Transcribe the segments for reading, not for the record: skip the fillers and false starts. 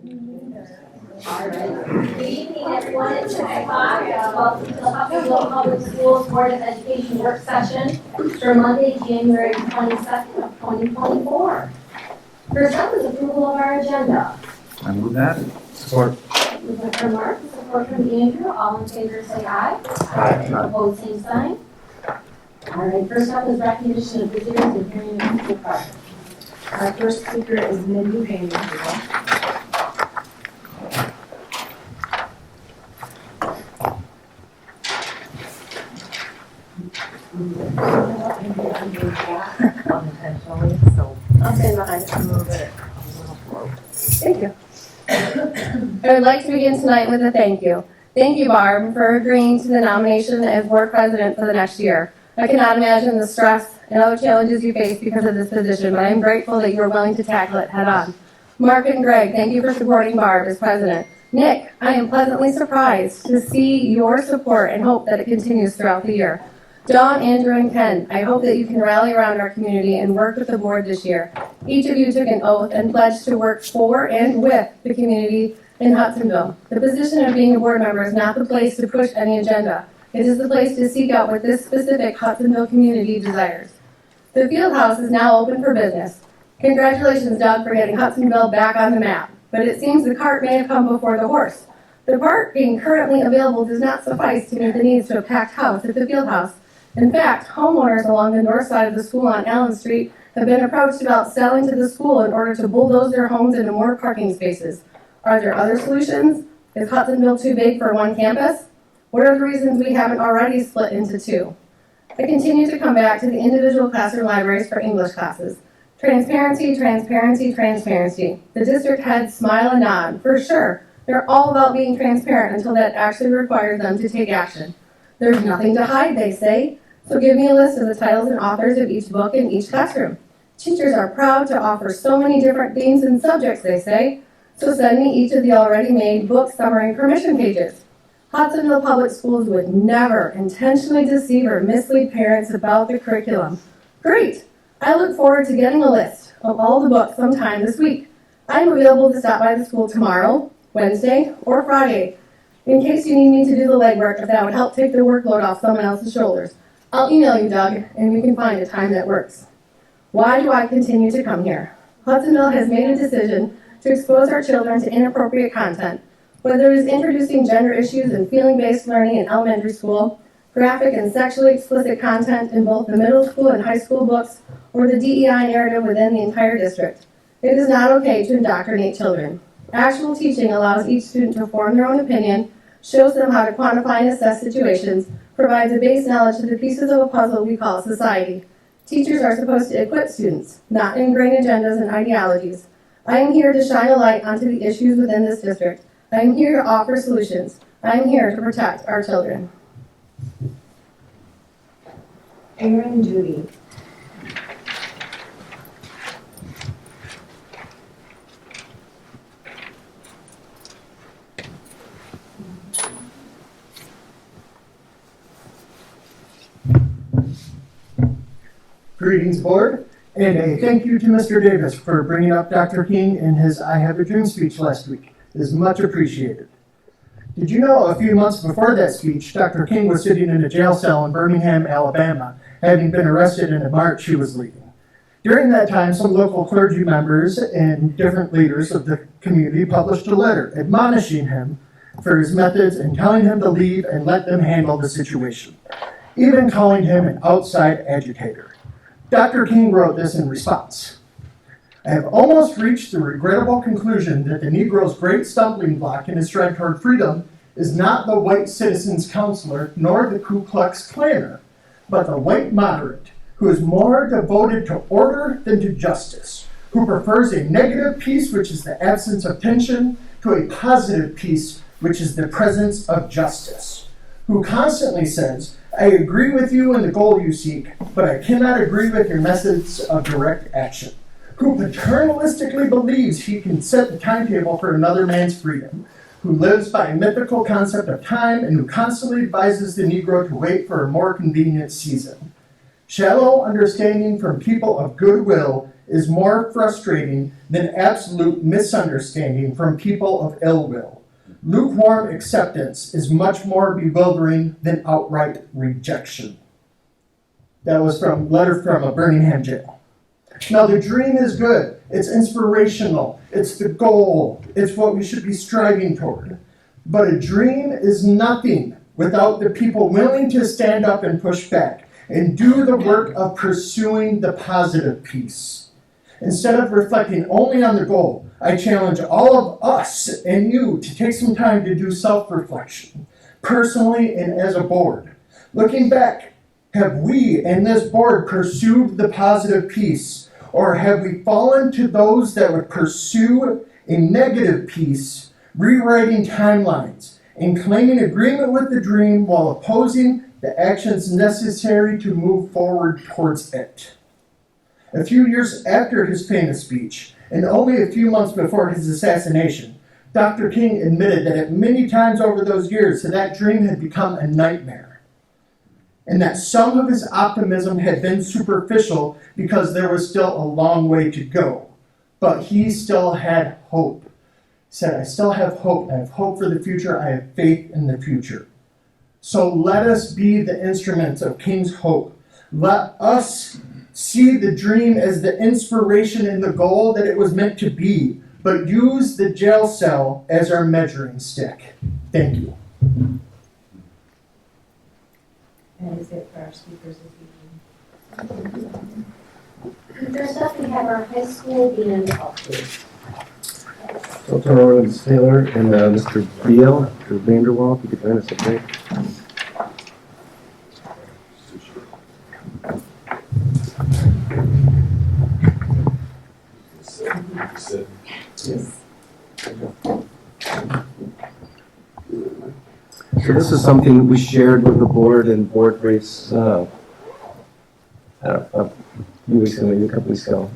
All right. Good evening, everyone. It's 6 o'clock. Welcome to the Hudsonville Public Schools Board of Education work session for Monday, January 22nd of 2024. First up is approval of our agenda. I move that. Support. Movement from Mark, support from Andrew. All in favor say aye. Aye. Opposed, same sign. All right. First up is recognition of visitors and hearing of people present. Our first speaker is Mindy Payne. Unintentionally, so I'll stand behind it a little bit. Thank you. I would like to begin tonight with a thank you. Thank you, Barb, for agreeing to the nomination as board president for the next year. I cannot imagine the stress and other challenges you face because of this position, but I am grateful that you are willing to tackle it head on. Mark and Greg, thank you for supporting Barb as president. Nick, I am pleasantly surprised to see your support and hope that it continues throughout the year. Dawn, Andrew, and Ken, I hope that you can rally around our community and work with the board this year. Each of you took an oath and pledged to work for and with the community in Hudsonville. The position of being a board member is not the place to push any agenda. It is the place to seek out what this specific Hudsonville community desires. The field house is now open for business. Congratulations, Doug, for getting Hudsonville back on the map. But it seems the cart may have come before the horse. The parking currently available does not suffice to meet the needs of a packed house at the field house. In fact, homeowners along the north side of the school on Allen Street have been approached about selling to the school in order to bulldoze their homes into more parking spaces. Are there other solutions? Is Hudsonville too big for one campus? What are the reasons we haven't already split into two? I continue to come back to the individual classroom libraries for English classes. Transparency, transparency, transparency. The district heads smile and nod. For sure, they're all about being transparent until that actually requires them to take action. There's nothing to hide, they say. So give me a list of the titles and authors of each book in each classroom. Teachers are proud to offer so many different themes and subjects, they say. So send me each of the already made book summary permission pages. Hudsonville Public Schools would never intentionally deceive or mislead parents about the curriculum. Great! I look forward to getting a list of all the books sometime this week. I am available to stop by the school tomorrow, Wednesday, or Friday, in case you need me to do the legwork if that would help take the workload off someone else's shoulders. I'll email you, Doug, and we can find a time that works. Why do I continue to come here? Hudsonville has made a decision to expose our children to inappropriate content, whether it is introducing gender issues and feeling-based learning in elementary school, graphic and sexually explicit content in both the middle school and high school books, or the DEI narrative within the entire district. It is not okay to indoctrinate children. Actual teaching allows each student to form their own opinion, shows them how to quantify and assess situations, provides a base knowledge to the pieces of a puzzle we call society. Teachers are supposed to equip students, not ingrain agendas and ideologies. I am here to shine a light onto the issues within this district. I am here to offer solutions. I am here to protect our children. Aaron Judy. Greetings, board, and a thank you to Mr. Davis for bringing up Dr. King in his I Have a Dream speech last week. It is much appreciated. Did you know a few months before that speech, Dr. King was sitting in a jail cell in Birmingham, Alabama, having been arrested in a march he was leading. During that time, some local clergy members and different leaders of the community published a letter admonishing him for his methods and telling him to leave and let them handle the situation, even calling him an outside agitator. Dr. King wrote this in response. I have almost reached the regrettable conclusion that the Negro's great stumbling block in his stride toward freedom is not the white citizens counselor nor the Ku Klux Klaner, but the white moderate who is more devoted to order than to justice, who prefers a negative peace, which is the absence of tension, to a positive peace, which is the presence of justice, who constantly says, I agree with you in the goal you seek, but I cannot agree with your methods of direct action, who paternalistically believes he can set the timetable for another man's freedom, who lives by a mythical concept of time and who constantly advises the Negro to wait for a more convenient season. Shallow understanding from people of goodwill is more frustrating than absolute misunderstanding from people of ill will. Lukewarm acceptance is much more bewildering than outright rejection. That was from letter from a Birmingham jail. Now the dream is good. It's inspirational. It's the goal. It's what we should be striving toward. But a dream is nothing without the people willing to stand up and push back and do the work of pursuing the positive piece. Instead of reflecting only on the goal, I challenge all of us and you to take some time to do self-reflection, personally and as a board. Looking back, have we and this board pursued the positive piece, or have we fallen to those that would pursue a negative piece, rewriting timelines and claiming agreement with the dream while opposing the actions necessary to move forward towards it? A few years after his famous speech, and only a few months before his assassination, Dr. King admitted that at many times over those years that dream had become a nightmare, and that some of his optimism had been superficial because there was still a long way to go. But he still had hope. He said, I still have hope. I have hope for the future. I have faith in the future. So let us be the instruments of King's hope. Let us see the dream as the inspiration and the goal that it was meant to be, but use the jail cell as our measuring stick. Thank you. That is it for our speakers this evening. First up, we have our high school band update. So I'll turn over to Ms. Taylor and Mr. Beal, Mr. Vanderwall, if you could join us up there. So this is something we shared with the board and board briefs, a few weeks ago, maybe a couple weeks ago,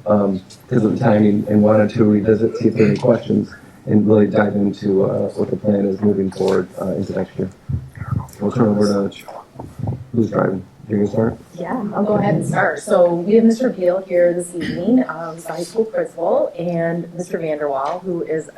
because of the timing, and wanted to revisit, see if there are any questions, and really dive into what the plan is moving forward into next year. We'll turn over to who's driving. You can start. Yeah, I'll go ahead and start. So we have Mr. Beal here this evening, the high school principal, and Mr. Vanderwall, who is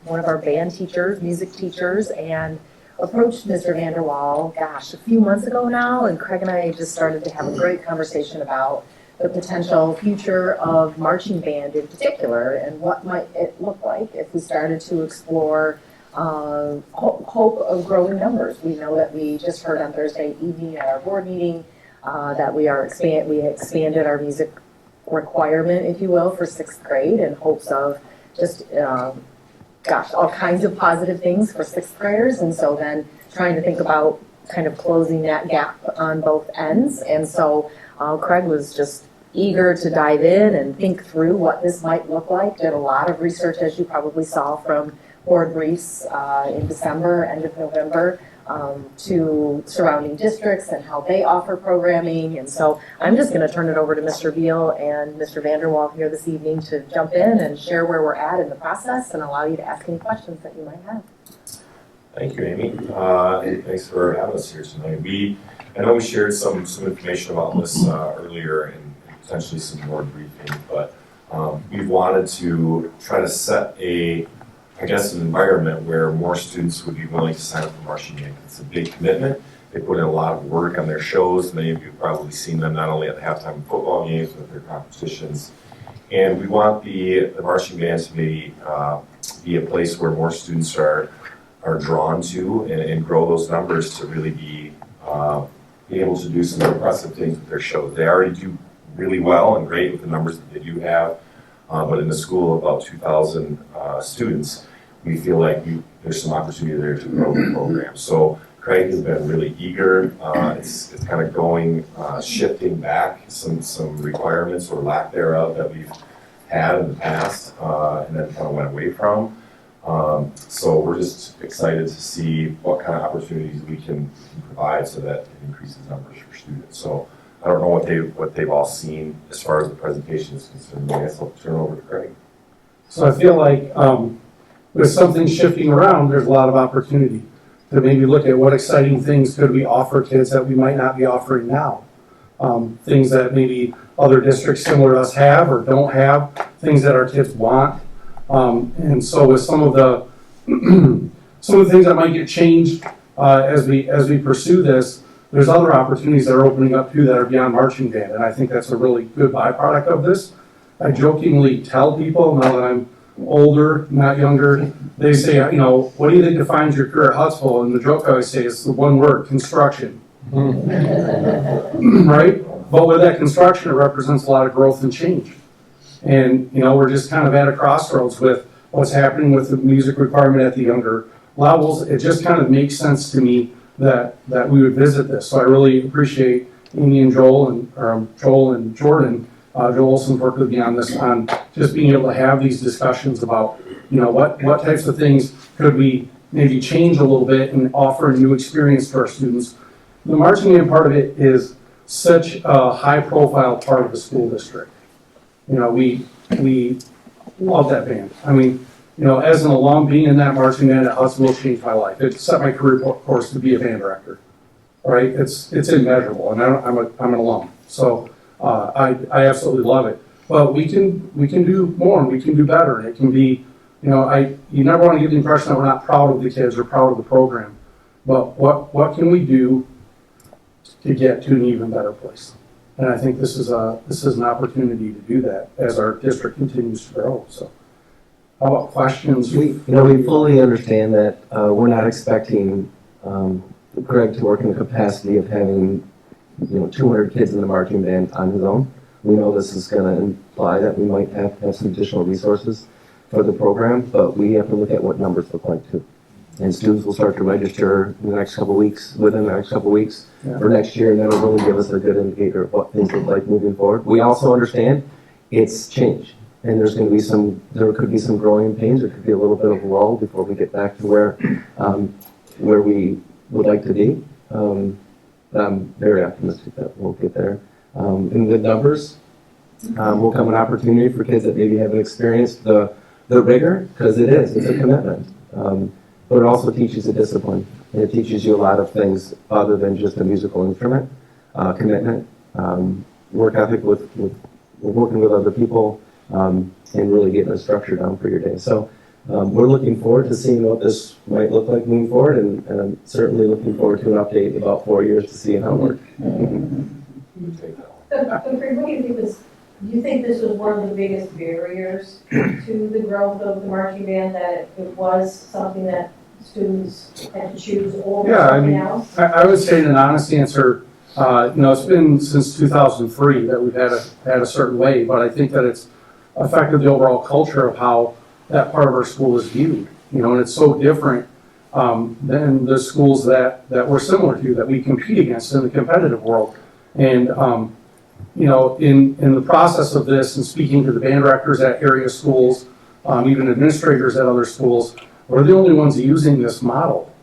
one of our band teachers, music teachers, and approached Mr. Vanderwall, gosh, a few months ago now, and Craig and I just started to have a great conversation about the potential future of marching band in particular, and what might it look like if we started to explore hope of growing numbers. We know that we just heard on Thursday evening at our board meeting that we expanded our music requirement, if you will, for 6th grade in hopes of just all kinds of positive things for 6th graders. And so then trying to think about kind of closing that gap on both ends. And so Craig was just eager to dive in and think through what this might look like. Did a lot of research, as you probably saw from board briefs in December, end of November, to surrounding districts and how they offer programming. And so I'm just going to turn it over to Mr. Beal and Mr. Vanderwall here this evening to jump in and share where we're at in the process and allow you to ask any questions that you might have. Thank you, Amy. Thanks for having us here tonight. I know we shared some information about this earlier and potentially some more briefing, but we've wanted to try to set an environment where more students would be willing to sign up for marching band. It's a big commitment. They put in a lot of work on their shows. Many of you have probably seen them not only at the halftime football games, but their competitions. And we want the marching band to be a place where more students are drawn to and grow those numbers to really be able to do some impressive things with their shows. They already do really well and great with the numbers that they do have, but in a school of about 2,000 students, we feel like there's some opportunity there to grow the program. So Craig has been really eager. It's kind of going, shifting back some requirements or lack thereof that we've had in the past and then kind of went away from. So we're just excited to see what kind of opportunities we can provide so that it increases numbers for students. So I don't know what they've all seen as far as the presentation is concerned, but I guess I'll turn it over to Craig. So I feel like with something shifting around, there's a lot of opportunity to maybe look at what exciting things could we offer kids that we might not be offering now. things that maybe other districts similar to us have or don't have, things that our kids want. And so with some of the things that might get changed as we pursue this, there's other opportunities that are opening up too that are beyond marching band, and I think that's a really good byproduct of this. I jokingly tell people, now that I'm older, not younger, they say, what do you think defines your career at Hudsonville? And the joke I always say is the one word, construction. Right? But with that construction, it represents a lot of growth and change. And, we're just kind of at a crossroads with what's happening with the music requirement at the younger levels. It just kind of makes sense to me that we would visit this. So I really appreciate Amy and Joel and Jordan. Joel Olson's worked with me on this, on just being able to have these discussions about, what types of things could we maybe change a little bit and offer a new experience to our students. The marching band part of it is such a high-profile part of the school district. We love that band. I mean, as an alum, being in that marching band at Hudsonville changed my life. It set my career course to be a band director. Right? It's immeasurable, and I'm an alum. So I absolutely love it. But we can do more, and we can do better. And it can be, you never want to give the impression that we're not proud of the kids or proud of the program. But what can we do to get to an even better place? And I think this is an opportunity to do that as our district continues to grow. So, how about questions? We fully understand that we're not expecting Greg to work in the capacity of having 200 kids in the marching band on his own. We know this is going to imply that we might have to have some additional resources for the program, but we have to look at what numbers look like too. And students will start to register in the next couple of weeks, within the next couple of weeks for next year, and that'll really give us a good indicator of what things look like moving forward. We also understand it's change, and there could be some growing pains. There could be a little bit of a lull before we get back to where we would like to be. I'm very optimistic that we'll get there. In the numbers, will come an opportunity for kids that maybe haven't experienced the rigor, because it's a commitment. But it also teaches a discipline. And it teaches you a lot of things other than just a musical instrument, commitment, work ethic with working with other people, and really getting a structure down for your day. So we're looking forward to seeing what this might look like moving forward, and I'm certainly looking forward to an update in about 4 years to see how it works. So Craig, what do you think do you think this was one of the biggest barriers to the growth of the marching band, that it was something that students had to choose over something else? I would say an honest answer, it's been since 2003 that we've had a certain way, but I think that it's affected the overall culture of how that part of our school is viewed, and it's so different than the schools that we're similar to, that we compete against in the competitive world. And in the process of this and speaking to the band directors at area schools, even administrators at other schools, we're the only ones using this model.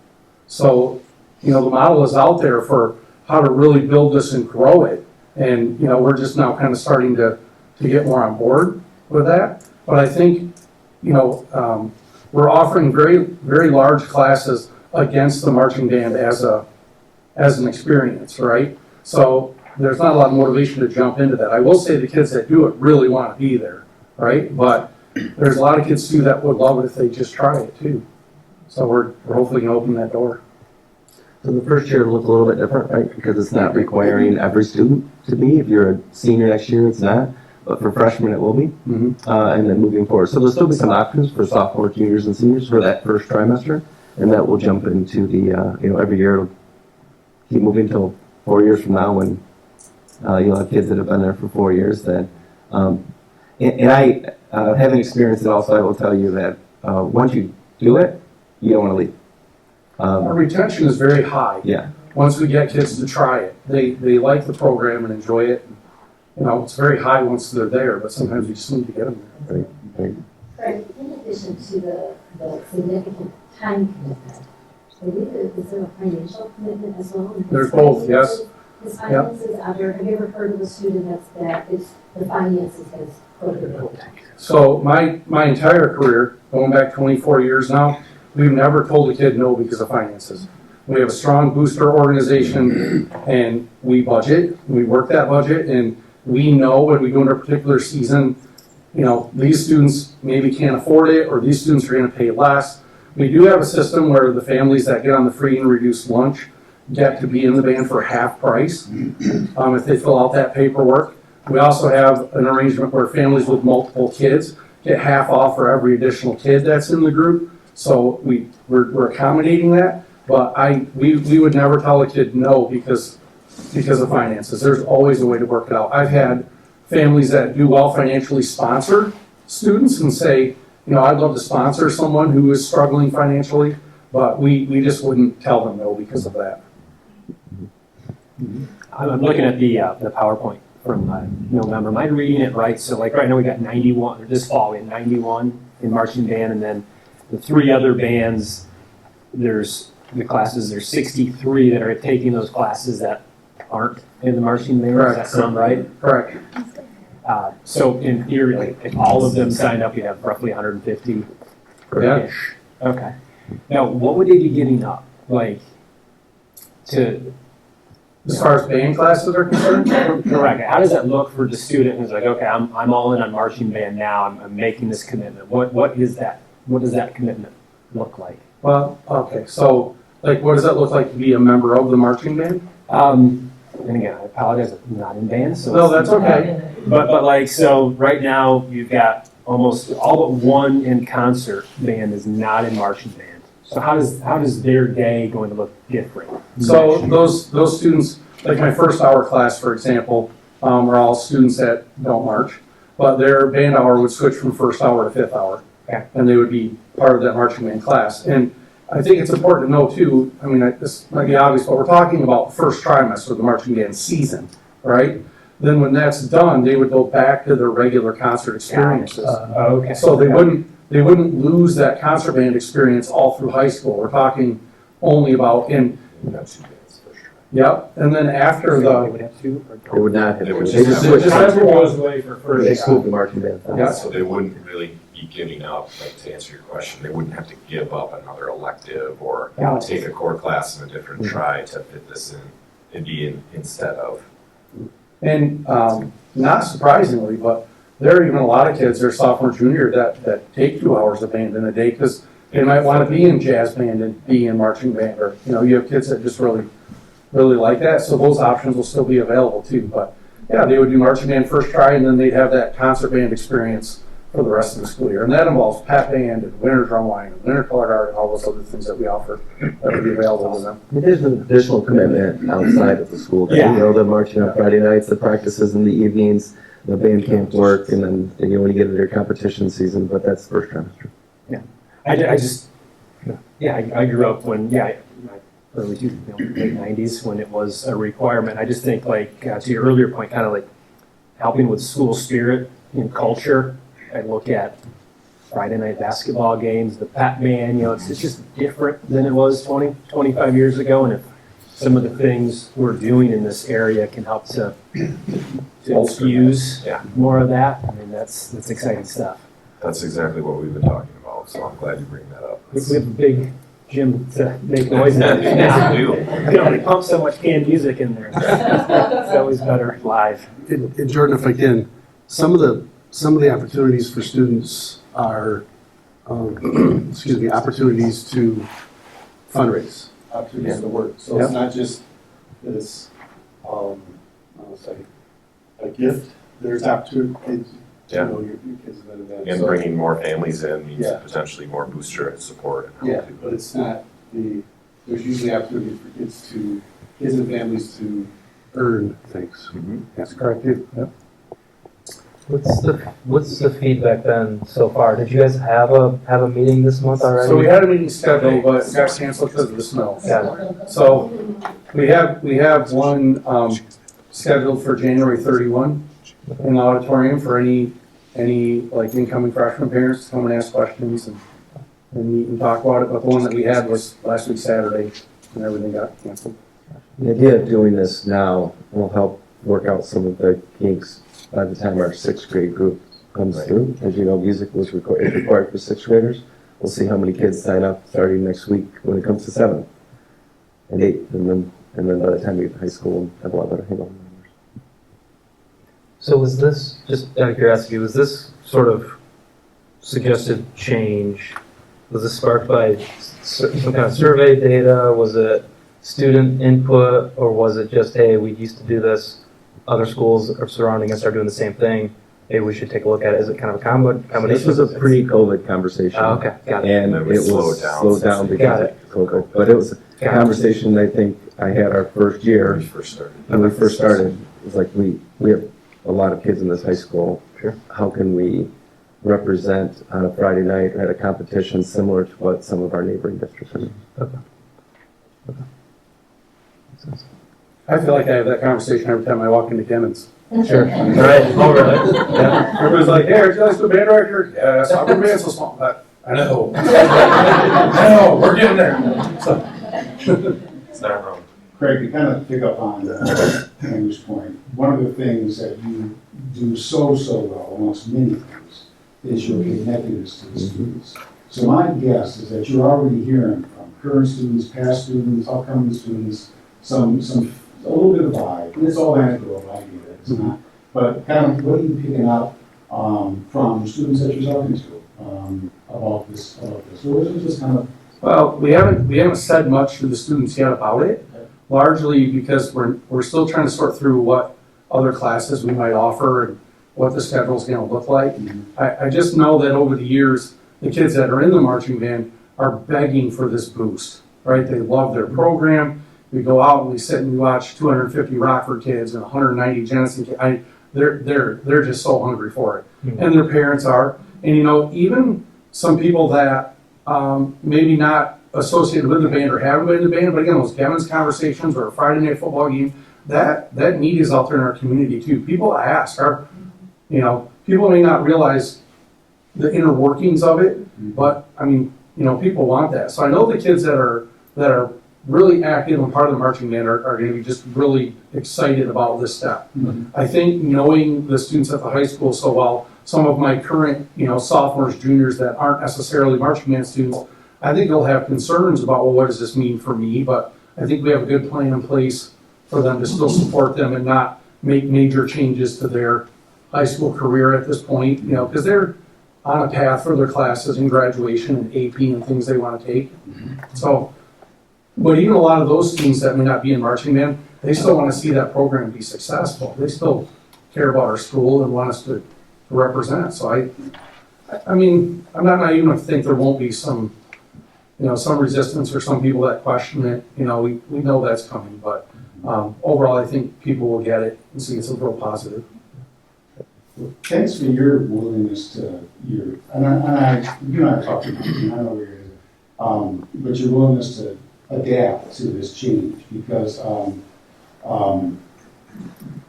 So, the model is out there for how to really build this and grow it. And, we're just now kind of starting to get more on board with that. But I think, we're offering very, very large classes against the marching band as an experience, right? So there's not a lot of motivation to jump into that. I will say the kids that do it really want to be there, right? But there's a lot of kids too that would love it if they just try it too. So we're hopefully going to open that door. So the first year will look a little bit different, right? Because it's not requiring every student to be. If you're a senior next year, it's not. But for freshmen, it will be. And then moving forward. So there'll still be some options for sophomores, juniors, and seniors for that first trimester. And that will jump into the, every year it'll keep moving until 4 years from now when you'll have kids that have been there for 4 years. That, and I, having experienced it also, I will tell you that once you do it, you don't want to leave. Our retention is very high. Yeah. Once we get kids to try it, they like the program and enjoy it. It's very high once they're there, but sometimes we just need to get them there. Right. Right, in addition to the significant time commitment, is there a financial commitment as well? There's both, yes. His finances, have you ever heard of a student that is, the finances has prohibited? So my entire career, going back 24 years now, we've never told a kid no because of finances. We have a strong booster organization, and we budget, we work that budget, and we know when we go into a particular season, you know, these students maybe can't afford it, or these students are gonna pay less. We do have a system where the families that get on the free and reduced lunch get to be in the band for half price, if they fill out that paperwork. We also have an arrangement where families with multiple kids get half off for every additional kid that's in the group. So we're accommodating that, but we would never tell a kid no because of finances. There's always a way to work it out. I've had families that do well financially sponsor students and say, you know, I'd love to sponsor someone who is struggling financially, but we just wouldn't tell them no because of that. I'm looking at the PowerPoint from November. Am I reading it right? So like right now we got 91, or this fall we had 91 in marching band, and then the 3 other bands, there's 63 that are taking those classes that aren't in the marching band. Correct. Does that sound right? Correct. So in theory, like, if all of them signed up, you'd have roughly 150. Yeah. Ish. Okay. Now, what would they be giving up? Like, to... As far as band classes are concerned? Correct. How does that look for the student who's like, okay, I'm all in on marching band now, I'm making this commitment. What is that? What does that commitment look like? Well, okay, so like what does that look like to be a member of the marching band? And again, I apologize, I'm not in band, so. No, that's okay. But like, so right now, you've got almost all but one in concert band is not in marching band. So how does their day going to look different? So those students, like my first hour class, for example, are all students that don't march, but their band hour would switch from first hour to fifth hour. Okay. And they would be part of that marching band class. And I think it's important to know too, I mean, this might be obvious, but we're talking about first trimester of the marching band season, right? Then when that's done, they would go back to their regular concert experiences. Okay. So they wouldn't lose that concert band experience all through high school. We're talking only about We have 2 bands for sure. yep. And then after They the, would have two? They would not have. They would They just just have- switched. Goes away for first. They switched the marching band. Yeah. So they wouldn't really be giving up, like to answer your question, they wouldn't have to give up another elective or take a core class in a different try to fit this in. It'd be instead of. and not surprisingly, but there are even a lot of kids, they're sophomore, junior, that take 2 hours of band in a day because they might want to be in jazz band and be in marching band, or, you know, you have kids that just really like that, so those options will still be available too. But yeah, they would do marching band first try, and then they'd have that concert band experience for the rest of the school year. And that involves pat band and winter drumline and winter color guard and all those other things that we offer that would be available to them. There's an additional commitment outside of the school day. Yeah. You know, the marching on Friday nights, the practices in the evenings, the band camp work, and then, you know, when you get into your competition season, but that's first trimester. I grew up when, my early late 90s when it was a requirement. I just think like, to your earlier point, kind of like helping with school spirit and culture. I look at Friday night basketball games, the Pat Man, you know, it's just different than it was 20, 25 years ago. And if some of the things we're doing in this area can help to infuse more of that, I mean, that's exciting stuff. That's exactly what we've been talking about, so I'm glad you bring that up. We have a big gym to make noise in. Yes, we do. We can only pump so much canned music in there. It's always better live. And Jordan, if I can, some of the opportunities for students are, opportunities to fundraise, opportunities to work. So it's not just this, a gift. There's opportunity. Yeah. You know, your kids have been in that. And So- bringing more families in means Yeah. potentially more booster and support and help. Yeah, but it's not there's usually opportunities for kids and families to earn things. Mhm. That's correct, too. Yep. What's the feedback been so far? Did you guys have a meeting this month already? So we had a meeting scheduled, but it got canceled because of the snow. Yeah. So we have one scheduled for January 31 in the auditorium for any like incoming freshman parents to come and ask questions and meet and talk about it. But the one that we had was last week Saturday, and everything got canceled. The idea of doing this now will help work out some of the kinks by the time our 6th grade group comes through. As you know, music is required for 6th graders. We'll see how many kids sign up starting next week when it comes to 7th. and 8th, and then by the time we get to high school, have a lot better handle on numbers. So was this, just out of curiosity, was this sort of suggested change, was this sparked by some kind of survey data? Was it student input, or was it just, hey, we used to do this, other schools are surrounding us are doing the same thing, maybe we should take a look at it? Is it kind of a combination? This was a pre-COVID conversation. Oh, okay, got it. And And it it was slowed down because Got of COVID. But it was a Got it. conversation I think I had our first year. When we first started. It was like, we have a lot of kids in this high school. Sure. How can we represent on a Friday night at a competition similar to what some of our neighboring districts are doing? Okay. I feel like I have that conversation every time I walk into Kemmons. Sure. Right. Oh, really? Yeah. Everybody's like, hey, are you guys the band director? Yeah, soccer band's so small. But I know. I know, we're getting there. So, It's not wrong. Craig, to kind of pick up on Andrew's point, one of the things that you do so well amongst many things is your connectedness to the students. So my guess is that you're already hearing from current students, past students, upcoming students, a little bit of vibe, and it's all anecdotal, I get it, it's not, but kind of what are you picking up from students that you're talking to about this, or is it just kind of? well, we haven't said much to the students yet about it, largely because we're still trying to sort through what other classes we might offer and what the schedule's gonna look like. I just know that over the years, the kids that are in the marching band are begging for this boost, right? They love their program. We go out and we sit and we watch 250 Rockford kids and 190 Jenison kids. They're just so hungry for it. And their parents are. And even some people that maybe not associated with the band or haven't been in the band, but again, those Kevin's conversations or a Friday night football game, that need is out there in our community too. People ask, people may not realize the inner workings of it, but I mean, people want that. So I know the kids that are really active and part of the marching band are going to be just really excited about this step. I think knowing the students at the high school so well, some of my current, sophomores, juniors that aren't necessarily marching band students, I think they'll have concerns about, well, what does this mean for me? But I think we have a good plan in place for them to still support them and not make major changes to their high school career at this point, because they're on a path for their classes and graduation and AP and things they want to take. So, but even a lot of those students that may not be in marching band, they still want to see that program be successful. They still care about our school and want us to represent. So I mean, I'm not naive enough to think there won't be some resistance or some people that question it. We know that's coming, but overall, I think people will get it and see it's a real positive. Thanks for your willingness to, you and I talked about it, I know where you're but your willingness to adapt to this change, because one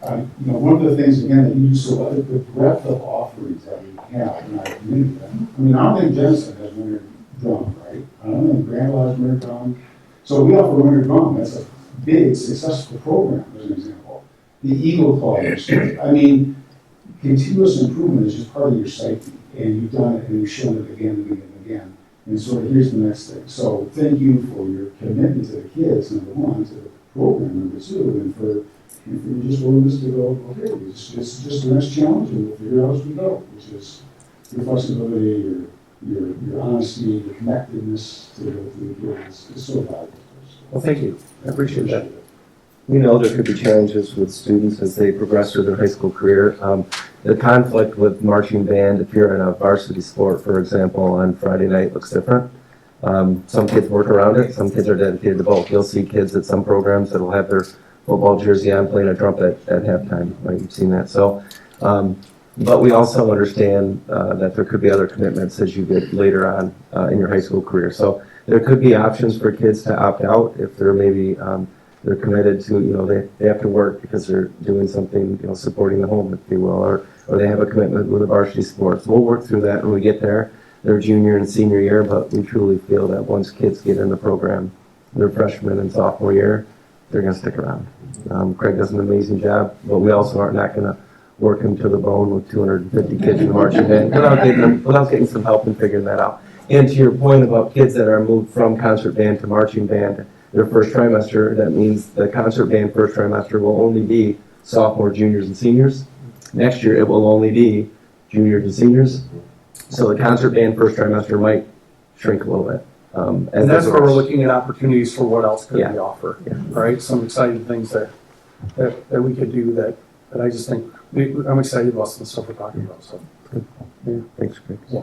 of the things, again, that you do so well, the breadth of offerings that we have in our community. I mean, I don't think Jensen has winter drum, right? I don't think Grand Lodge winter drum. So we offer winter drum. That's a big, successful program, as an example. The Eagle Clubs. I mean, continuous improvement is just part of your psyche, and you've done it, and you've shown it again and again and again. And sort of here's the next thing. So thank you for your commitment to the kids, number one, to the program, number two, and for your just willingness to go, okay, it's just the next challenge, and we'll figure out as we go, which is your flexibility, your honesty, your connectedness to the kids. It's so valuable. Well, thank you. I appreciate that. We know there could be challenges with students as they progress through their high school career. The conflict with marching band, if you're in a varsity sport, for example, on Friday night looks different. Some kids work around it, some kids are dedicated to both. You'll see kids at some programs that'll have their football jersey on playing a trumpet at halftime, right? You've seen that. So, but we also understand that there could be other commitments as you get later on in your high school career. So there could be options for kids to opt out if they're maybe they're committed to, they have to work because they're doing something, supporting the home, if you will, or they have a commitment with the varsity sports. We'll work through that when we get there, their junior and senior year, but we truly feel that once kids get in the program, their freshman and sophomore year, they're going to stick around. Craig does an amazing job, but we also are not going to work him to the bone with 250 kids in the marching band without getting some help in figuring that out. And to your point about kids that are moved from concert band to marching band, their first trimester, that means the concert band first trimester will only be sophomore, juniors, and seniors. Next year, it will only be juniors and seniors. So the concert band first trimester might shrink a little bit. And that's where we're looking at opportunities for what else could Yeah. we offer, Yeah. right? Some exciting things that we could do that I just think, I'm excited about some stuff we're talking about, so. Yeah. Thanks, Chris. Yeah.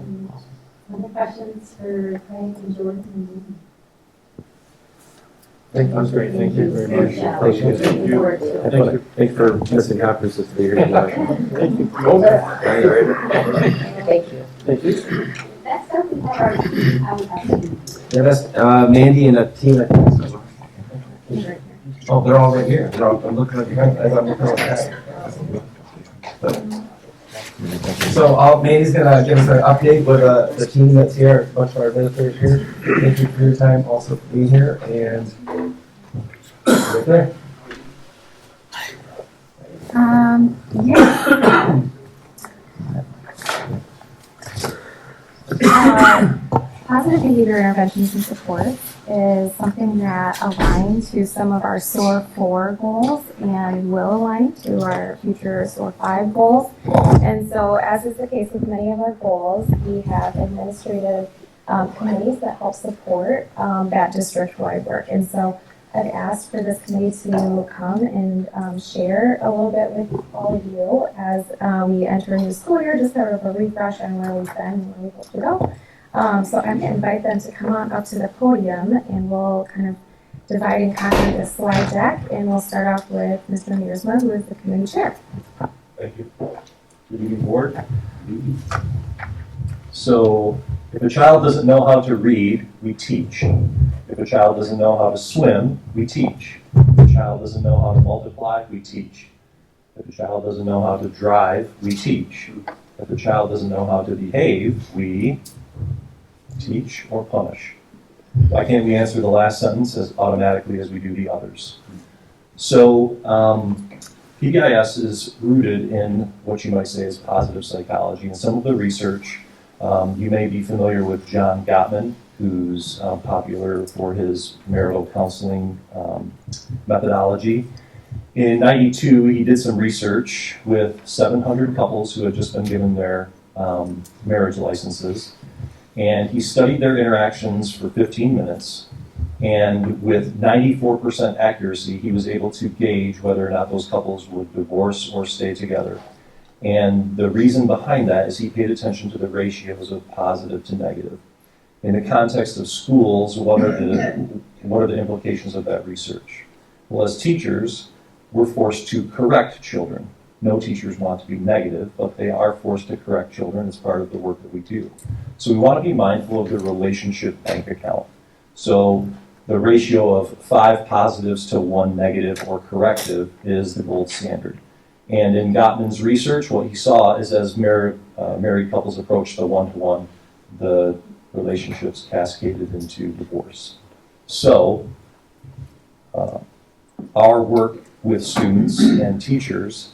Other questions for Frank and Jordan? That was great, thank you very much. Yeah. Thank you. Looking forward to it. Thank you. Thanks for missing conferences to be here tonight. Go back. Thank you. Thank you. That's something that our team, I would have to. Yeah, that's Mandy and Tina. Oh, they're all right here. I'm looking at you guys as I'm looking at that. So Mandy's gonna give us an update with the team that's here, a bunch of our administrators here. Thank you for your time also for being here, and right there. Positive behavior interventions and supports is something that aligns to some of our SOAR 4 goals and will align to our future SOAR 5 goals. And so, as is the case with many of our goals, we have administrative committees that help support that district-wide work. And so, I've asked for this committee to come and share a little bit with all of you as we enter a new school year, just sort of a refresh on where we've been and where we hope to go. So I'm going to invite them to come on up to the podium, and we'll kind of divide and conquer this slide deck, and we'll start off with Mr. Mearsma, who is the committee chair. Thank you. Good evening, board. So, if a child doesn't know how to read, we teach. If a child doesn't know how to swim, we teach. If a child doesn't know how to multiply, we teach. If a child doesn't know how to drive, we teach. If a child doesn't know how to behave, we teach or punish. Why can't we answer the last sentence as automatically as we do the others? So, PBIS is rooted in what you might say is positive psychology. And some of the research, you may be familiar with John Gottman, who's popular for his marital counseling methodology. In '92, he did some research with 700 couples who had just been given their marriage licenses. And he studied their interactions for 15 minutes. And with 94% accuracy, he was able to gauge whether or not those couples would divorce or stay together. And the reason behind that is he paid attention to the ratios of positive to negative. In the context of schools, what are the implications of that research? Well, as teachers, we're forced to correct children. No teachers want to be negative, but they are forced to correct children as part of the work that we do. So we want to be mindful of the relationship bank account. So the ratio of 5 positives to 1 negative or corrective is the gold standard. And in Gottman's research, what he saw is as married couples approach the one-to-one, the relationships cascaded into divorce. So our work with students and teachers,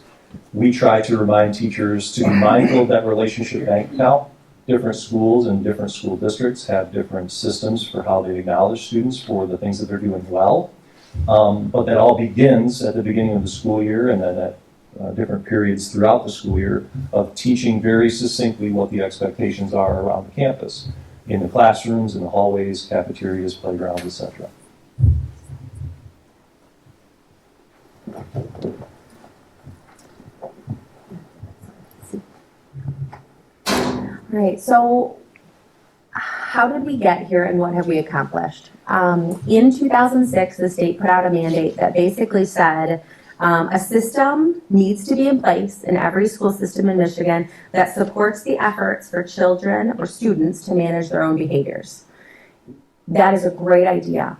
we try to remind teachers to be mindful of that relationship bank account. Different schools and different school districts have different systems for how they acknowledge students for the things that they're doing well. But that all begins at the beginning of the school year and then at different periods throughout the school year of teaching very succinctly what the expectations are around the campus, in the classrooms, in the hallways, cafeterias, playgrounds, etc. All right, so how did we get here and what have we accomplished? In 2006, the state put out a mandate that basically said a system needs to be in place in every school system in Michigan that supports the efforts for children or students to manage their own behaviors. That is a great idea.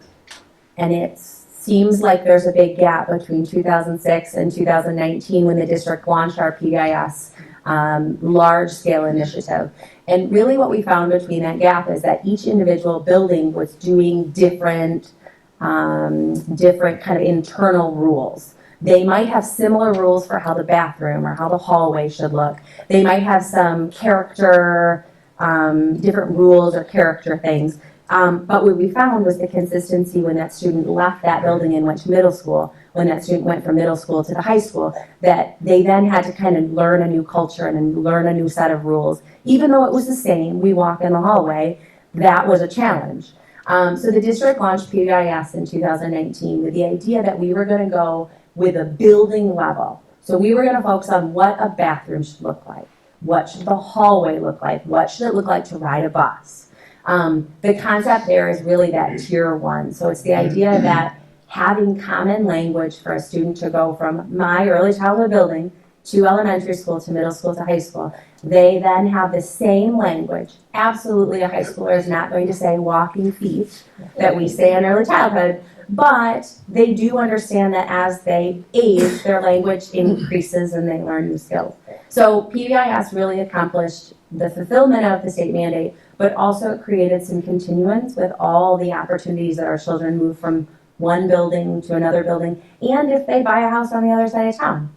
And it seems like there's a big gap between 2006 and 2019 when the district launched our PBIS large-scale initiative. And really what we found between that gap is that each individual building was doing different kind of internal rules. They might have similar rules for how the bathroom or how the hallway should look. They might have some character, different rules or character things. But what we found was the consistency when that student left that building and went to middle school, when that student went from middle school to the high school, that they then had to kind of learn a new culture and learn a new set of rules. Even though it was the same, we walk in the hallway, that was a challenge. So the district launched PBIS in 2019 with the idea that we were going to go with a building level. So we were going to focus on what a bathroom should look like. What should the hallway look like? What should it look like to ride a bus? The concept there is really that tier one. So it's the idea that having common language for a student to go from my early childhood building to elementary school to middle school to high school, they then have the same language. Absolutely, a high schooler is not going to say walking feet that we say in early childhood, but they do understand that as they age, their language increases and they learn new skills. So PBIS really accomplished the fulfillment of the state mandate, but also created some continuance with all the opportunities that our children move from one building to another building, and if they buy a house on the other side of town.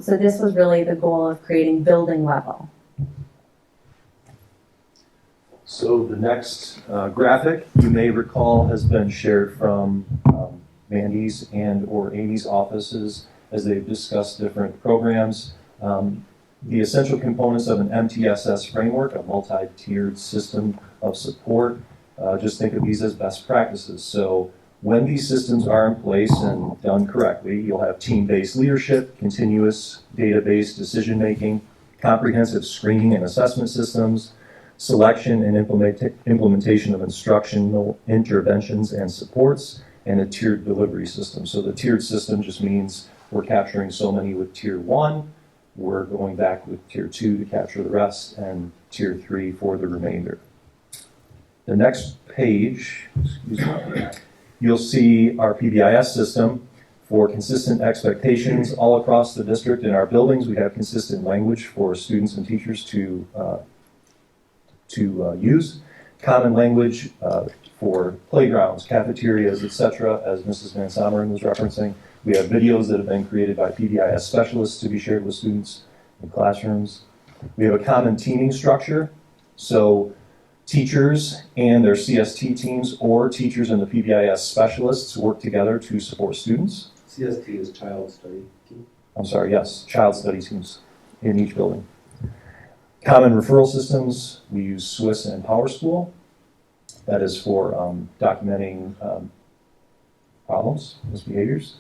So this was really the goal of creating building level. So the next graphic, you may recall, has been shared from Mandy's and or Amy's offices as they've discussed different programs. The essential components of an MTSS framework, a multi-tiered system of support, just think of these as best practices. So when these systems are in place and done correctly, you'll have team-based leadership, continuous data-based decision-making, comprehensive screening and assessment systems, selection and implementation of instructional interventions and supports, and a tiered delivery system. So the tiered system just means we're capturing so many with tier 1, we're going back with tier 2 to capture the rest, and tier 3 for the remainder. The next page, excuse me, you'll see our PBIS system for consistent expectations all across the district. In our buildings, we have consistent language for students and teachers to use. Common language for playgrounds, cafeterias, etc., as Mrs. Van Someren was referencing. We have videos that have been created by PBIS specialists to be shared with students in classrooms. We have a common teaming structure, so teachers and their CST teams or teachers and the PBIS specialists work together to support students. CST is child study team. I'm sorry, yes, child study teams in each building. Common referral systems, we use Swiss and PowerSchool. That is for documenting problems, misbehaviors.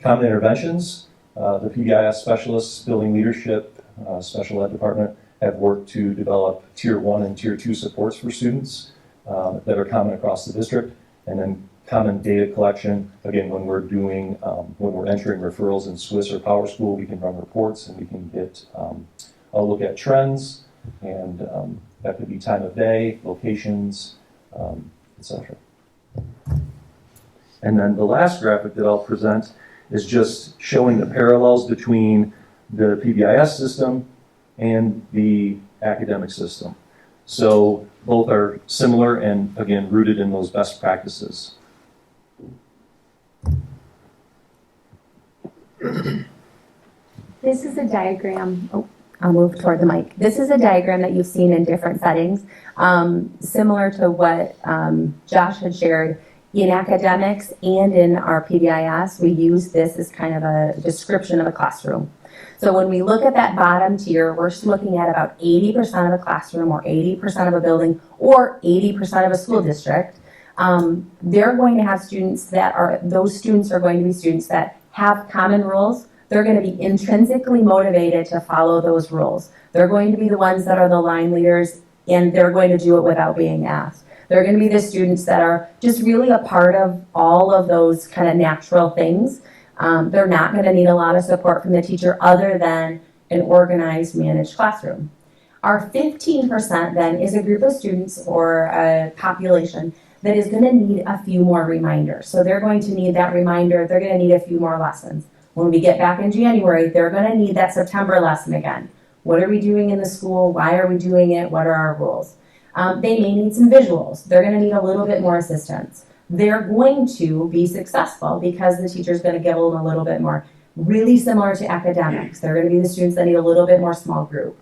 Common interventions, the PBIS specialists, building leadership, special ed department have worked to develop tier 1 and tier 2 supports for students that are common across the district. And then common data collection, again, when we're doing, when we're entering referrals in Swiss or PowerSchool, we can run reports and we can get a look at trends, and that could be time of day, locations, etc. And then the last graphic that I'll present is just showing the parallels between the PBIS system and the academic system. So both are similar and, again, rooted in those best practices. This is a diagram. Oh, I'll move toward the mic. This is a diagram that you've seen in different settings, similar to what Josh had shared. In academics and in our PBIS, we use this as kind of a description of a classroom. So when we look at that bottom tier, we're looking at about 80% of a classroom or 80% of a building or 80% of a school district. They're going to have students that are, those students are going to be students that have common rules. They're going to be intrinsically motivated to follow those rules. They're going to be the ones that are the line leaders, and they're going to do it without being asked. They're going to be the students that are just really a part of all of those kind of natural things. They're not going to need a lot of support from the teacher other than an organized, managed classroom. Our 15% then is a group of students or a population that is going to need a few more reminders. So they're going to need that reminder. They're going to need a few more lessons. When we get back in January, they're going to need that September lesson again. What are we doing in the school? Why are we doing it? What are our rules? They may need some visuals. They're going to need a little bit more assistance. They're going to be successful because the teacher's going to give them a little bit more. Really similar to academics. They're going to be the students that need a little bit more small group.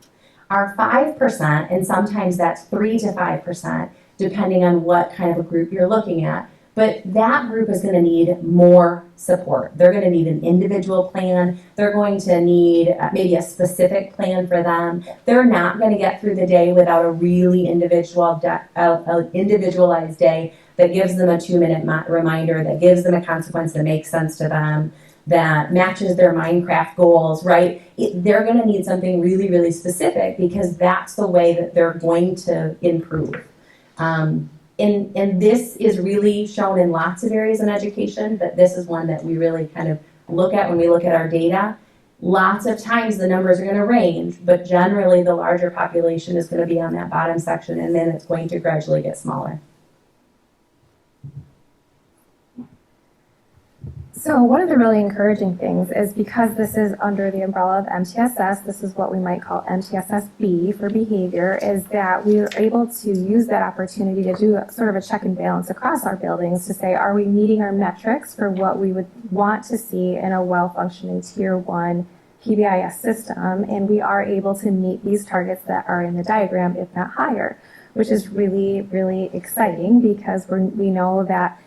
Our 5%, and sometimes that's 3 to 5%, depending on what kind of a group you're looking at. But that group is going to need more support. They're going to need an individual plan. They're going to need maybe a specific plan for them. They're not going to get through the day without a really individualized day that gives them a 2-minute reminder, that gives them a consequence that makes sense to them, that matches their Minecraft goals, right? They're going to need something really, really specific because that's the way that they're going to improve. And this is really shown in lots of areas in education, but this is one that we really kind of look at when we look at our data. Lots of times the numbers are going to range, but generally the larger population is going to be on that bottom section, and then it's going to gradually get smaller. So one of the really encouraging things is because this is under the umbrella of MTSS, this is what we might call MTSS-B for behavior, is that we are able to use that opportunity to do sort of a check and balance across our buildings to say, are we meeting our metrics for what we would want to see in a well-functioning Tier 1 PBIS system, and we are able to meet these targets that are in the diagram, if not higher, which is really, really exciting because we know that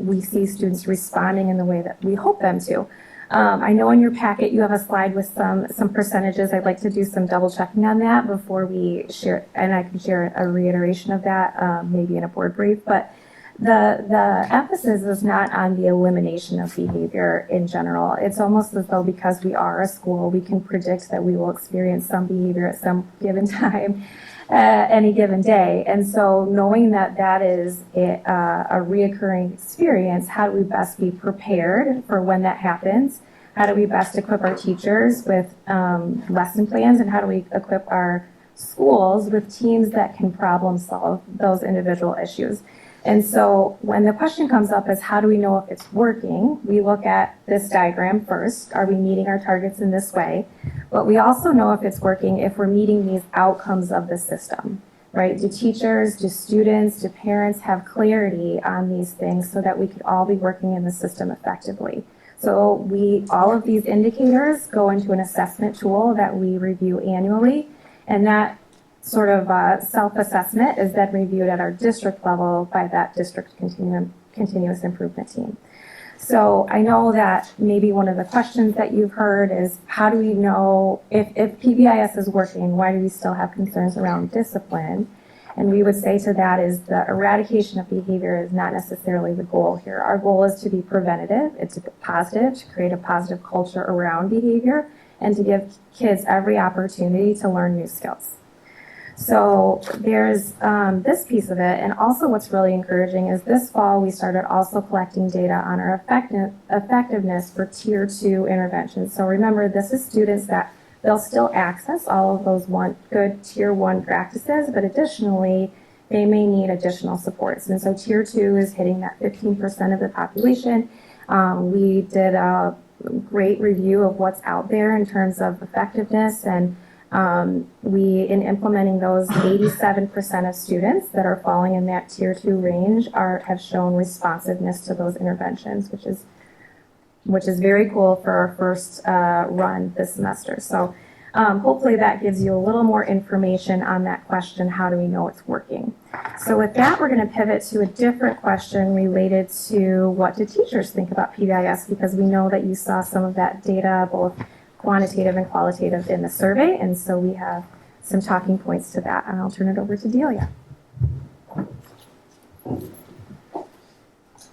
we see students responding in the way that we hope them to. I know in your packet you have a slide with some percentages. I'd like to do some double checking on that before we share, and I can share a reiteration of that maybe in a board brief. But the emphasis is not on the elimination of behavior in general. It's almost as though because we are a school, we can predict that we will experience some behavior at some given time. Any given day. And so knowing that that is a reoccurring experience, how do we best be prepared for when that happens? How do we best equip our teachers with lesson plans, and how do we equip our schools with teams that can problem solve those individual issues? And so when the question comes up is how do we know if it's working, we look at this diagram first. Are we meeting our targets in this way? But we also know if it's working if we're meeting these outcomes of the system, right? Do teachers, do students, do parents have clarity on these things so that we could all be working in the system effectively? So all of these indicators go into an assessment tool that we review annually, and that sort of self-assessment is then reviewed at our district level by that district continuous improvement team. So I know that maybe one of the questions that you've heard is how do we know if PBIS is working, why do we still have concerns around discipline? And we would say to that is the eradication of behavior is not necessarily the goal here. Our goal is to be preventative, it's to be positive, to create a positive culture around behavior, and to give kids every opportunity to learn new skills. So there's this piece of it, and also what's really encouraging is this fall we started also collecting data on our effectiveness for Tier 2 interventions. So remember, this is students that they'll still access all of those good Tier 1 practices, but additionally, they may need additional supports. And so Tier 2 is hitting that 15% of the population. We did a great review of what's out there in terms of effectiveness, and in implementing those, 87% of students that are falling in that Tier 2 range have shown responsiveness to those interventions, which is very cool for our first run this semester. So hopefully that gives you a little more information on that question, how do we know it's working? So with that, we're going to pivot to a different question related to what do teachers think about PBIS, because we know that you saw some of that data, both quantitative and qualitative, in the survey, and so we have some talking points to that, and I'll turn it over to Delia.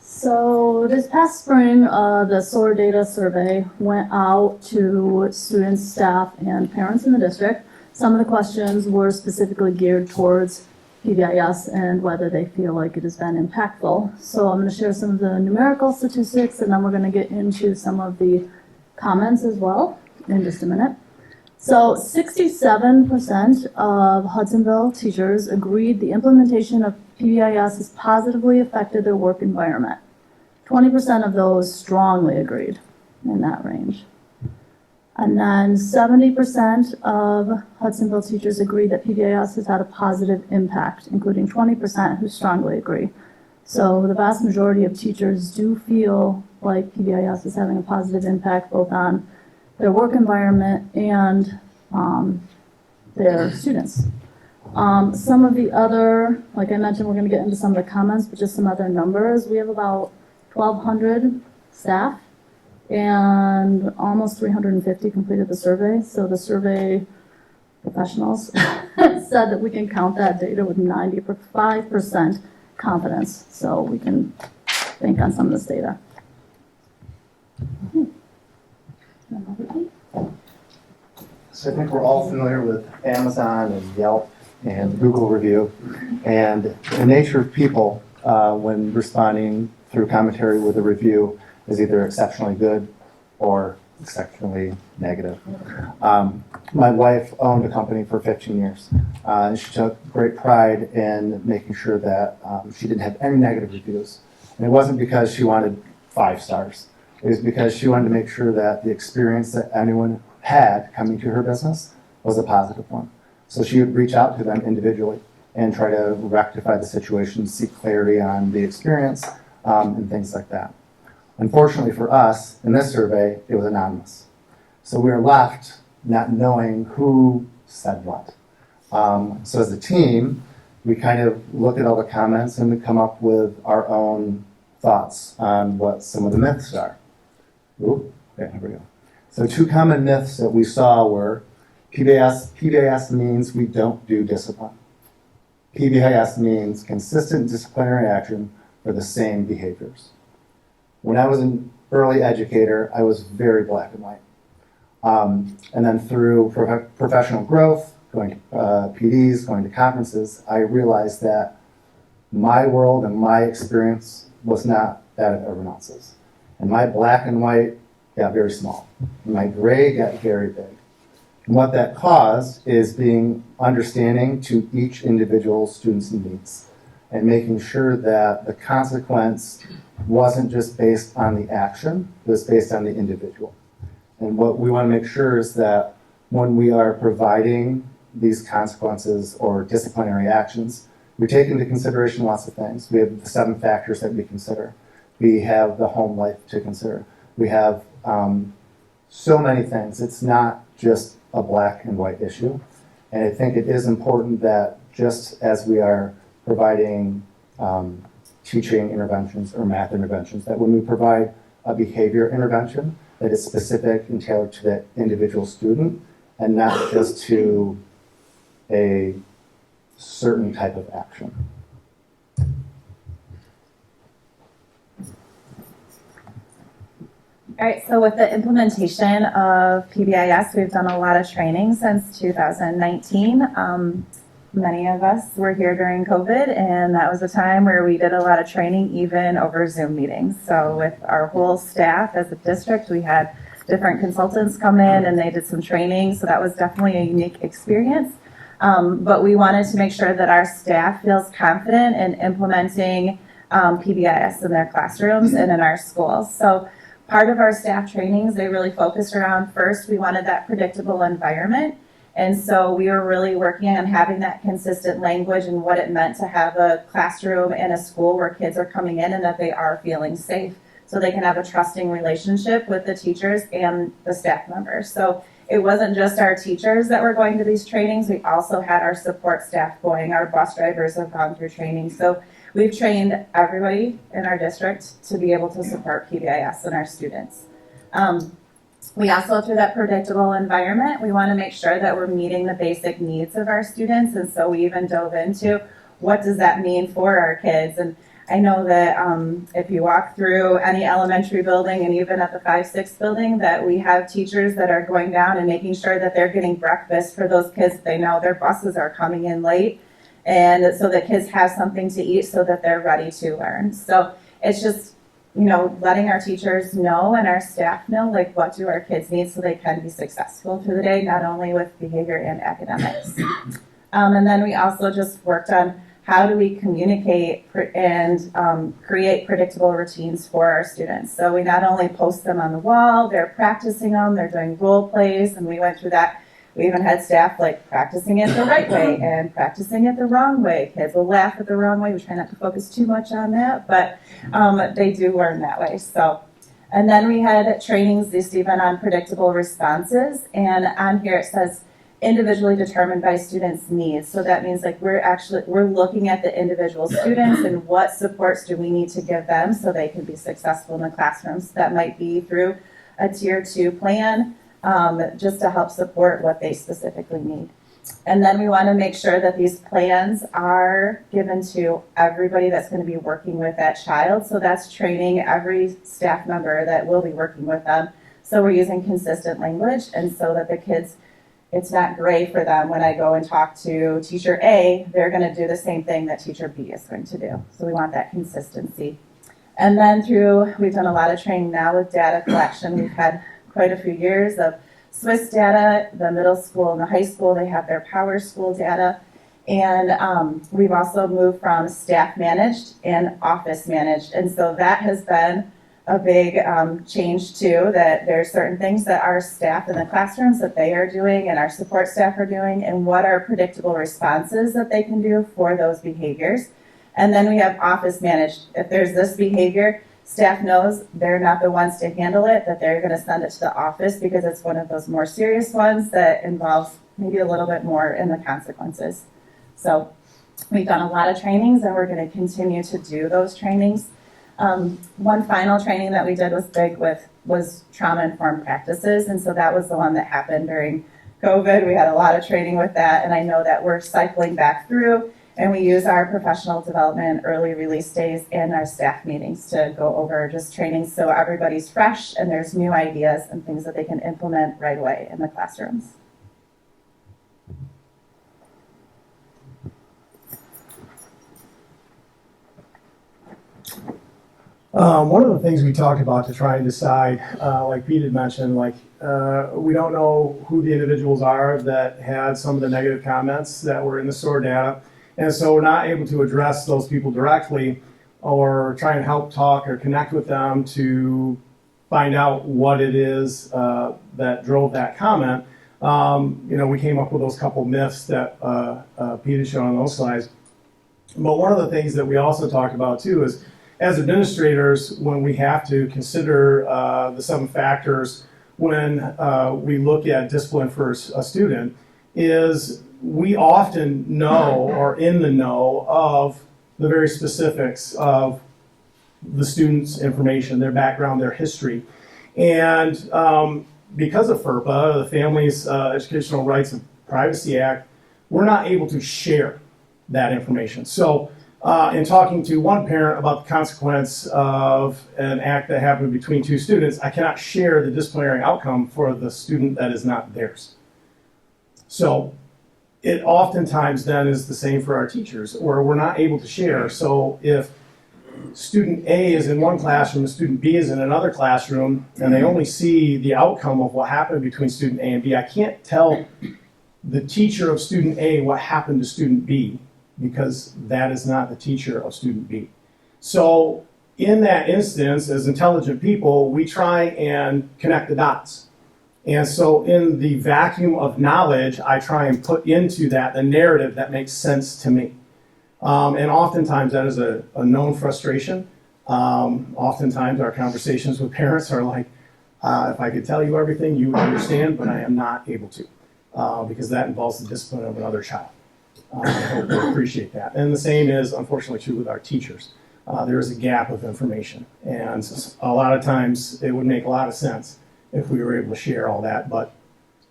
So this past spring, the SOAR data survey went out to students, staff, and parents in the district. Some of the questions were specifically geared towards PBIS and whether they feel like it has been impactful. So I'm going to share some of the numerical statistics, and then we're going to get into some of the comments as well in just a minute. So 67% of Hudsonville teachers agreed the implementation of PBIS has positively affected their work environment. 20% of those strongly agreed, in that range. And then 70% of Hudsonville teachers agreed that PBIS has had a positive impact, including 20% who strongly agree. So the vast majority of teachers do feel like PBIS is having a positive impact both on their work environment and their students. Some of the other, like I mentioned, we're gonna get into some of the comments, but just some other numbers. We have about 1,200 staff and almost 350 completed the survey. So the survey professionals said that we can count that data with 95% confidence. So we can bank on some of this data. So I think we're all familiar with Amazon and Yelp and Google review, and the nature of people when responding through commentary with a review is either exceptionally good or exceptionally negative. My wife owned a company for 15 years. And she took great pride in making sure that she didn't have any negative reviews. And it wasn't because she wanted 5 stars. It was because she wanted to make sure that the experience that anyone had coming to her business was a positive one. So she would reach out to them individually and try to rectify the situation, seek clarity on the experience, and things like that. Unfortunately for us, in this survey, it was anonymous. So we were left not knowing who said what. So as a team, we kind of look at all the comments and we come up with our own thoughts on what some of the myths are. Ooh, yeah, here we go. So 2 common myths that we saw were PBIS means we don't do discipline. PBIS means consistent disciplinary action for the same behaviors. When I was an early educator, I was very black and white. And then through professional growth, going to PDs, going to conferences, I realized that my world and my experience was not that of everyone else's. And my black and white got very small. And my gray got very big. And what that caused is being understanding to each individual student's needs and making sure that the consequence wasn't just based on the action, it was based on the individual. And what we want to make sure is that when we are providing these consequences or disciplinary actions, we take into consideration lots of things. We have the 7 factors that we consider. We have the home life to consider. We have so many things. It's not just a black and white issue. And I think it is important that just as we are providing teaching interventions or math interventions, that when we provide a behavior intervention, that is specific and tailored to that individual student and not just to a certain type of action. All right, so with the implementation of PBIS, we've done a lot of training since 2019. Many of us were here during COVID, and that was a time where we did a lot of training even over Zoom meetings. So with our whole staff as a district, we had different consultants come in and they did some training, so that was definitely a unique experience. But we wanted to make sure that our staff feels confident in implementing PBIS in their classrooms and in our schools. So part of our staff trainings, they really focused around, first, we wanted that predictable environment. And so we were really working on having that consistent language and what it meant to have a classroom in a school where kids are coming in and that they are feeling safe, so they can have a trusting relationship with the teachers and the staff members. So it wasn't just our teachers that were going to these trainings, we also had our support staff going, our bus drivers have gone through training. So we've trained everybody in our district to be able to support PBIS and our students. We also, through that predictable environment, we want to make sure that we're meeting the basic needs of our students. And so we even dove into what does that mean for our kids. And I know that if you walk through any elementary building and even at the 5-6 building, that we have teachers that are going down and making sure that they're getting breakfast for those kids that they know their buses are coming in late. And so that kids have something to eat so that they're ready to learn. So it's just, you know, letting our teachers know and our staff know, like, what do our kids need so they can be successful through the day, not only with behavior and academics. And then we also just worked on how do we communicate and create predictable routines for our students. So we not only post them on the wall, they're practicing them, they're doing role plays, and we went through that. We even had staff like practicing it the right way and practicing it the wrong way. Kids will laugh at the wrong way. We try not to focus too much on that, but they do learn that way. So, and then we had trainings this even on predictable responses. And on here it says, individually determined by students' needs. So that means like we're looking at the individual students and what supports do we need to give them so they can be successful in the classrooms. That might be through a tier 2 plan, just to help support what they specifically need. And then we want to make sure that these plans are given to everybody that's going to be working with that child. So that's training every staff member that will be working with them. So we're using consistent language, and so that the kids, it's not gray for them when I go and talk to teacher A, they're going to do the same thing that teacher B is going to do. So we want that consistency. And then we've done a lot of training now with data collection. We've had quite a few years of Swiss data. The middle school and the high school, they have their Power School data. And we've also moved from staff managed and office managed. And so that has been a big change too, that there are certain things that our staff in the classrooms that they are doing and our support staff are doing, and what are predictable responses that they can do for those behaviors. And then we have office managed. If there's this behavior, staff knows they're not the ones to handle it, that they're going to send it to the office because it's one of those more serious ones that involves maybe a little bit more in the consequences. So we've done a lot of trainings, and we're going to continue to do those trainings. One final training that we did was trauma-informed practices, and so that was the one that happened during COVID. We had a lot of training with that, and I know that we're cycling back through, and we use our professional development early release days and our staff meetings to go over just training so everybody's fresh and there's new ideas and things that they can implement right away in the classrooms. One of the things we talked about to try and decide, like Pete had mentioned, we don't know who the individuals are that had some of the negative comments that were in the SOAR data. And so we're not able to address those people directly or try and help talk or connect with them to find out what it is that drove that comment. We came up with those couple myths that Pete has shown on those slides. But one of the things that we also talked about too is, as administrators, when we have to consider the 7 factors when we look at discipline for a student, is we often know or in the know of the very specifics of the student's information, their background, their history. And because of FERPA, the Families Educational Rights and Privacy Act, we're not able to share that information. So in talking to one parent about the consequence of an act that happened between 2 students, I cannot share the disciplinary outcome for the student that is not theirs. So it oftentimes then is the same for our teachers, or we're not able to share. So if student A is in one classroom and student B is in another classroom, and they only see the outcome of what happened between student A and B, I can't tell the teacher of student A what happened to student B, because that is not the teacher of student B. So in that instance, as intelligent people, we try and connect the dots. And so in the vacuum of knowledge, I try and put into that a narrative that makes sense to me. And oftentimes that is a known frustration. Oftentimes our conversations with parents are like, if I could tell you everything, you would understand, but I am not able to, because that involves the discipline of another child. I hope you appreciate that. And the same is unfortunately true with our teachers. There is a gap of information. And a lot of times it would make a lot of sense if we were able to share all that, but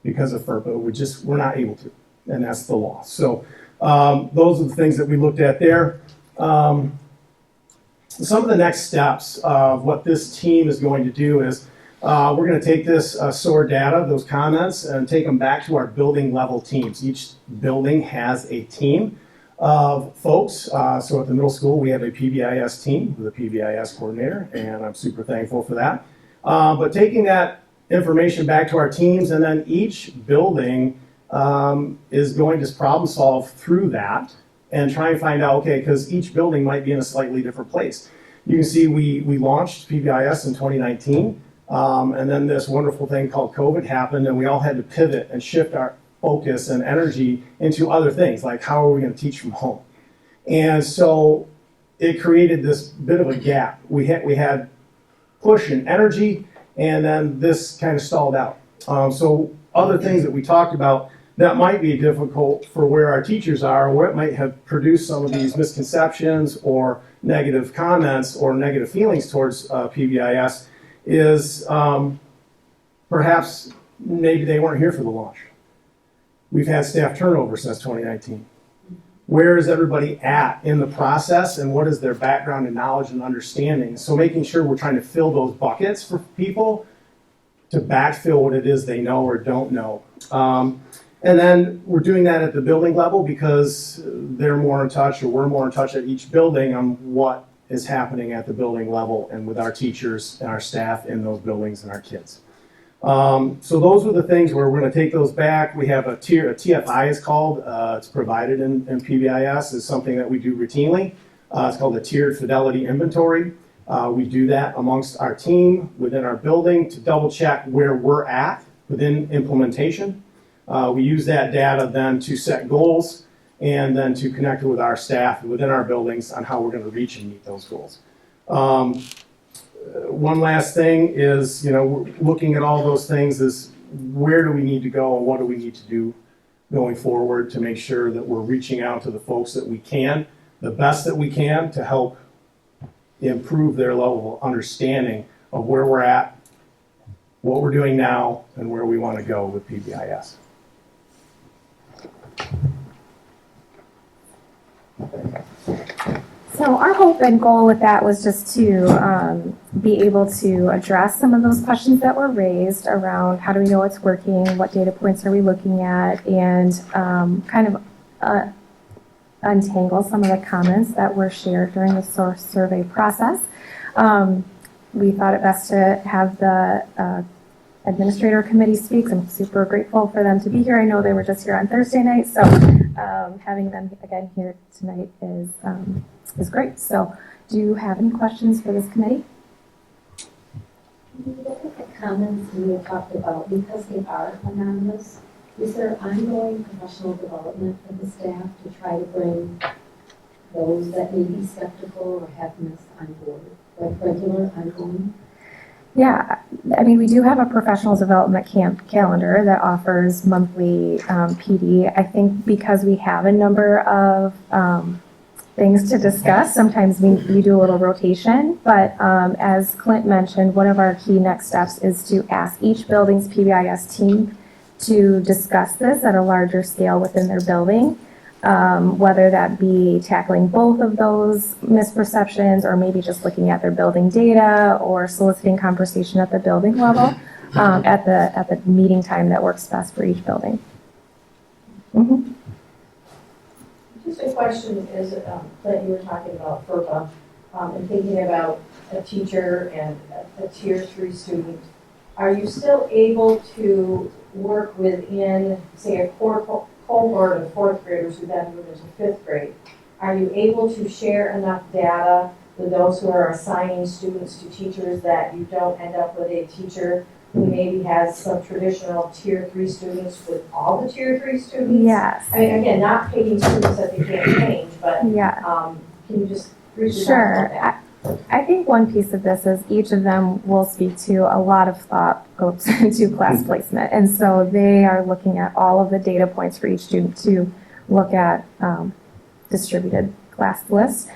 because of FERPA, we're not able to, and that's the law. So those are the things that we looked at there. Some of the next steps of what this team is going to do is we're going to take this SOAR data, those comments, and take them back to our building level teams. Each building has a team of folks. So at the middle school, we have a PBIS team with a PBIS coordinator, and I'm super thankful for that. But taking that information back to our teams, and then each building is going to problem solve through that and try and find out, okay, because each building might be in a slightly different place. You can see we launched PBIS in 2019, and then this wonderful thing called COVID happened, and we all had to pivot and shift our focus and energy into other things, like how are we going to teach from home? And so it created this bit of a gap. We had push and energy, and then this kind of stalled out. So other things that we talked about that might be difficult for where our teachers are, or it might have produced some of these misconceptions or negative comments or negative feelings towards PBIS is perhaps maybe they weren't here for the launch. We've had staff turnover since 2019. Where is everybody at in the process, and what is their background and knowledge and understanding? So making sure we're trying to fill those buckets for people to backfill what it is they know or don't know. And then we're doing that at the building level because they're more in touch, or we're more in touch at each building on what is happening at the building level and with our teachers and our staff in those buildings and our kids. So those are the things where we're going to take those back. We have a TFI is called, it's provided in PBIS, is something that we do routinely. It's called a tiered fidelity inventory. We do that amongst our team within our building to double check where we're at within implementation. We use that data then to set goals and then to connect with our staff within our buildings on how we're going to reach and meet those goals. One last thing is, looking at all those things is where do we need to go and what do we need to do going forward to make sure that we're reaching out to the folks that we can, the best that we can, to help improve their level of understanding of where we're at, what we're doing now, and where we want to go with PBIS. So our hope and goal with that was just to be able to address some of those questions that were raised around how do we know it's working, what data points are we looking at, and kind of untangle some of the comments that were shared during the source survey process. We thought it best to have the administrator committee speak. I'm super grateful for them to be here. I know they were just here on Thursday night, so having them again here tonight is great. So do you have any questions for this committee? When you look at the comments we have talked about, because they are anonymous, is there ongoing professional development for the staff to try to bring those that may be skeptical or have missed on board, like regular ongoing? Yeah, I mean, we do have a professional development calendar that offers monthly PD. I think because we have a number of things to discuss, sometimes we do a little rotation, but as Clint mentioned, one of our key next steps is to ask each building's PBIS team to discuss this at a larger scale within their building, whether that be tackling both of those misperceptions or maybe just looking at their building data or soliciting conversation at the building level at the meeting time that works best for each building. Mm-hmm. Just a question is, Clint, you were talking about FERPA and thinking about a teacher and a tier 3 student. Are you still able to work within, say, a cohort of 4th graders who then move into 5th grade? Are you able to share enough data with those who are assigning students to teachers that you don't end up with a teacher who maybe has some traditional tier 3 students with all the tier 3 students? Yes. I mean, again, not picking students that they can't change, but yeah. Can you just briefly Sure. talk about that? I think one piece of this is each of them will speak to a lot of thought goes into class placement. And so they are looking at all of the data points for each student to look at distributed class lists.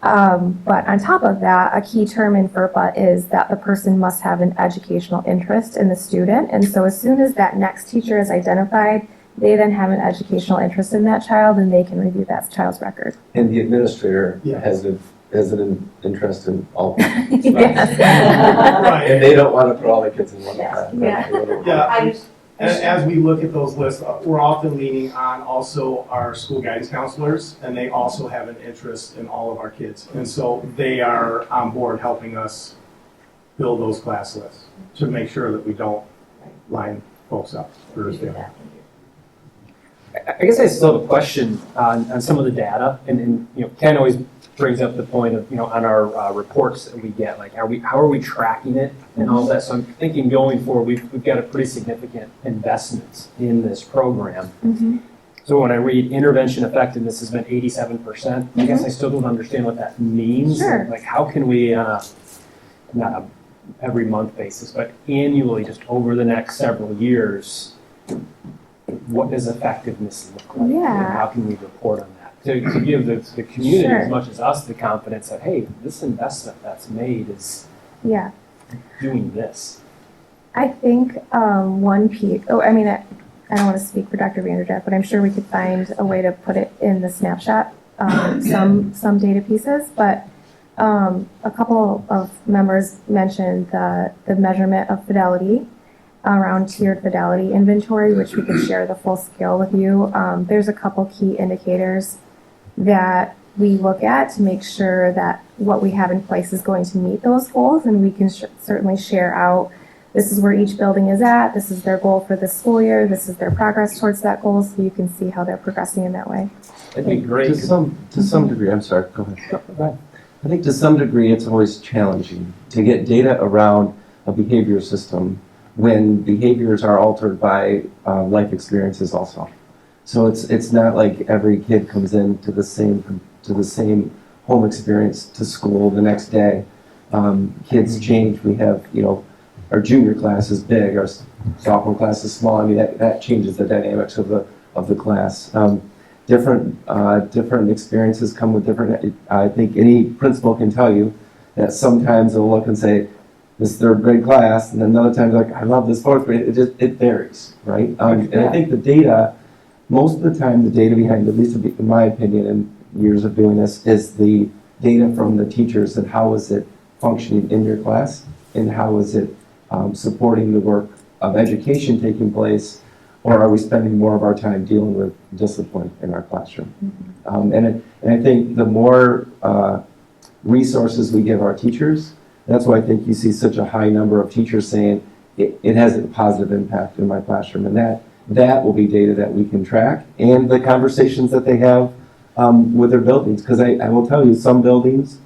But on top of that, a key term in FERPA is that the person must have an educational interest in the student. And so as soon as that next teacher is identified, they then have an educational interest in that child and they can review that child's record. And the administrator has an interest in all kids. Yes. Right. And they don't want to put all the kids in one class. Yeah. As we look at those lists, we're often leaning on also our school guidance counselors, and they also have an interest in all of our kids. And so they are on board helping us build those class lists to make sure that we don't line folks up for this family. I guess I still have a question on some of the data, and Ken always brings up the point of, on our reports that we get, like, how are we tracking it and all that. So I'm thinking going forward, we've got a pretty significant investment in this program. Mm-hmm. So when I read intervention effectiveness has been 87%, I guess I still don't understand what that means. Sure. Like, how can we, not a every month basis, but annually, just over the next several years, what does effectiveness look like? Yeah. And how can we report on that? To give the community Sure. as much as us the confidence that, hey, this investment that's made is Yeah. doing this. I think one piece, I don't want to speak for Dr. Vanderjagt, but I'm sure we could find a way to put it in the snapshot, some data pieces, but a couple of members mentioned the measurement of fidelity around tiered fidelity inventory, which we could share the full scale with you. There's a couple key indicators that we look at to make sure that what we have in place is going to meet those goals, and we can certainly share out, this is where each building is at, this is their goal for this school year, this is their progress towards that goal, so you can see how they're progressing in that way. That'd be great. To some degree, I'm sorry, go ahead. I think to some degree it's always challenging to get data around a behavior system when behaviors are altered by life experiences also. So it's not like every kid comes in to the same home experience to school the next day. Kids change. We have, our junior class is big, our sophomore class is small. I mean, that changes the dynamics of the class. Different experiences come with different, I think any principal can tell you that sometimes they'll look and say, this third grade class, and then another time they're like, I love this fourth grade. It varies, right? And I think the data, most of the time the data behind, at least in my opinion and years of doing this, is the data from the teachers and how is it functioning in your class and how is it supporting the work of education taking place, or are we spending more of our time dealing with discipline in our classroom? And I think the more resources we give our teachers, that's why I think you see such a high number of teachers saying it has a positive impact in my classroom, and that will be data that we can track, and the conversations that they have with their buildings. Because I will tell you, some buildings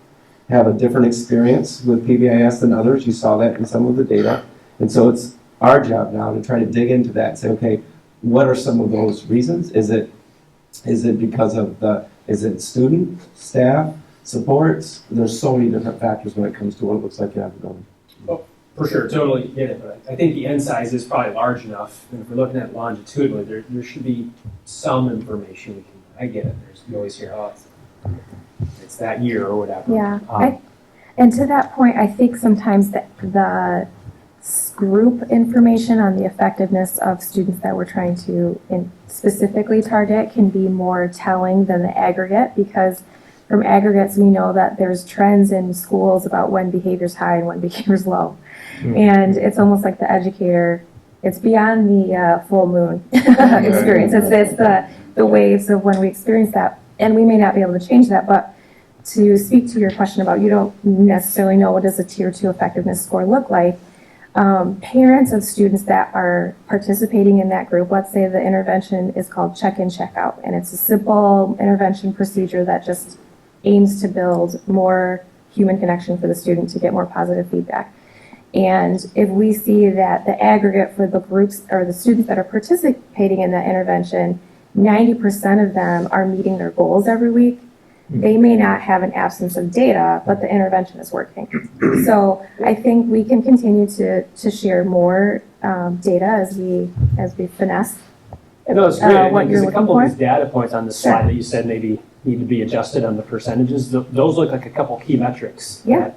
have a different experience with PBIS than others. You saw that in some of the data. And so it's our job now to try to dig into that and say, okay, what are some of those reasons? Is it because of is it student, staff, supports? There's so many different factors when it comes to what it looks like you have a building. Oh, for sure, totally get it, but I think the end size is probably large enough, and if we're looking at longitudinally, there should be some information we can, I get it, you always hear, oh, it's that year or whatever. Yeah, and to that point, I think sometimes the group information on the effectiveness of students that we're trying to specifically target can be more telling than the aggregate, because from aggregates we know that there's trends in schools about when behavior's high and when behavior's low. And it's almost like the educator, it's beyond the full moon experience. It's the waves of when we experience that, and we may not be able to change that, but to speak to your question about you don't necessarily know what does a tier 2 effectiveness score look like, parents of students that are participating in that group, let's say the intervention is called check-in, check-out, and it's a simple intervention procedure that just aims to build more human connection for the student to get more positive feedback. And if we see that the aggregate for the groups or the students that are participating in that intervention, 90% of them are meeting their goals every week, they may not have an absence of data, but the intervention is working. So I think we can continue to share more data as we finesse No, it's great. what you're There's a looking couple for. of these data points on the slide that you said maybe need to be adjusted on the percentages. Those look like a couple key metrics that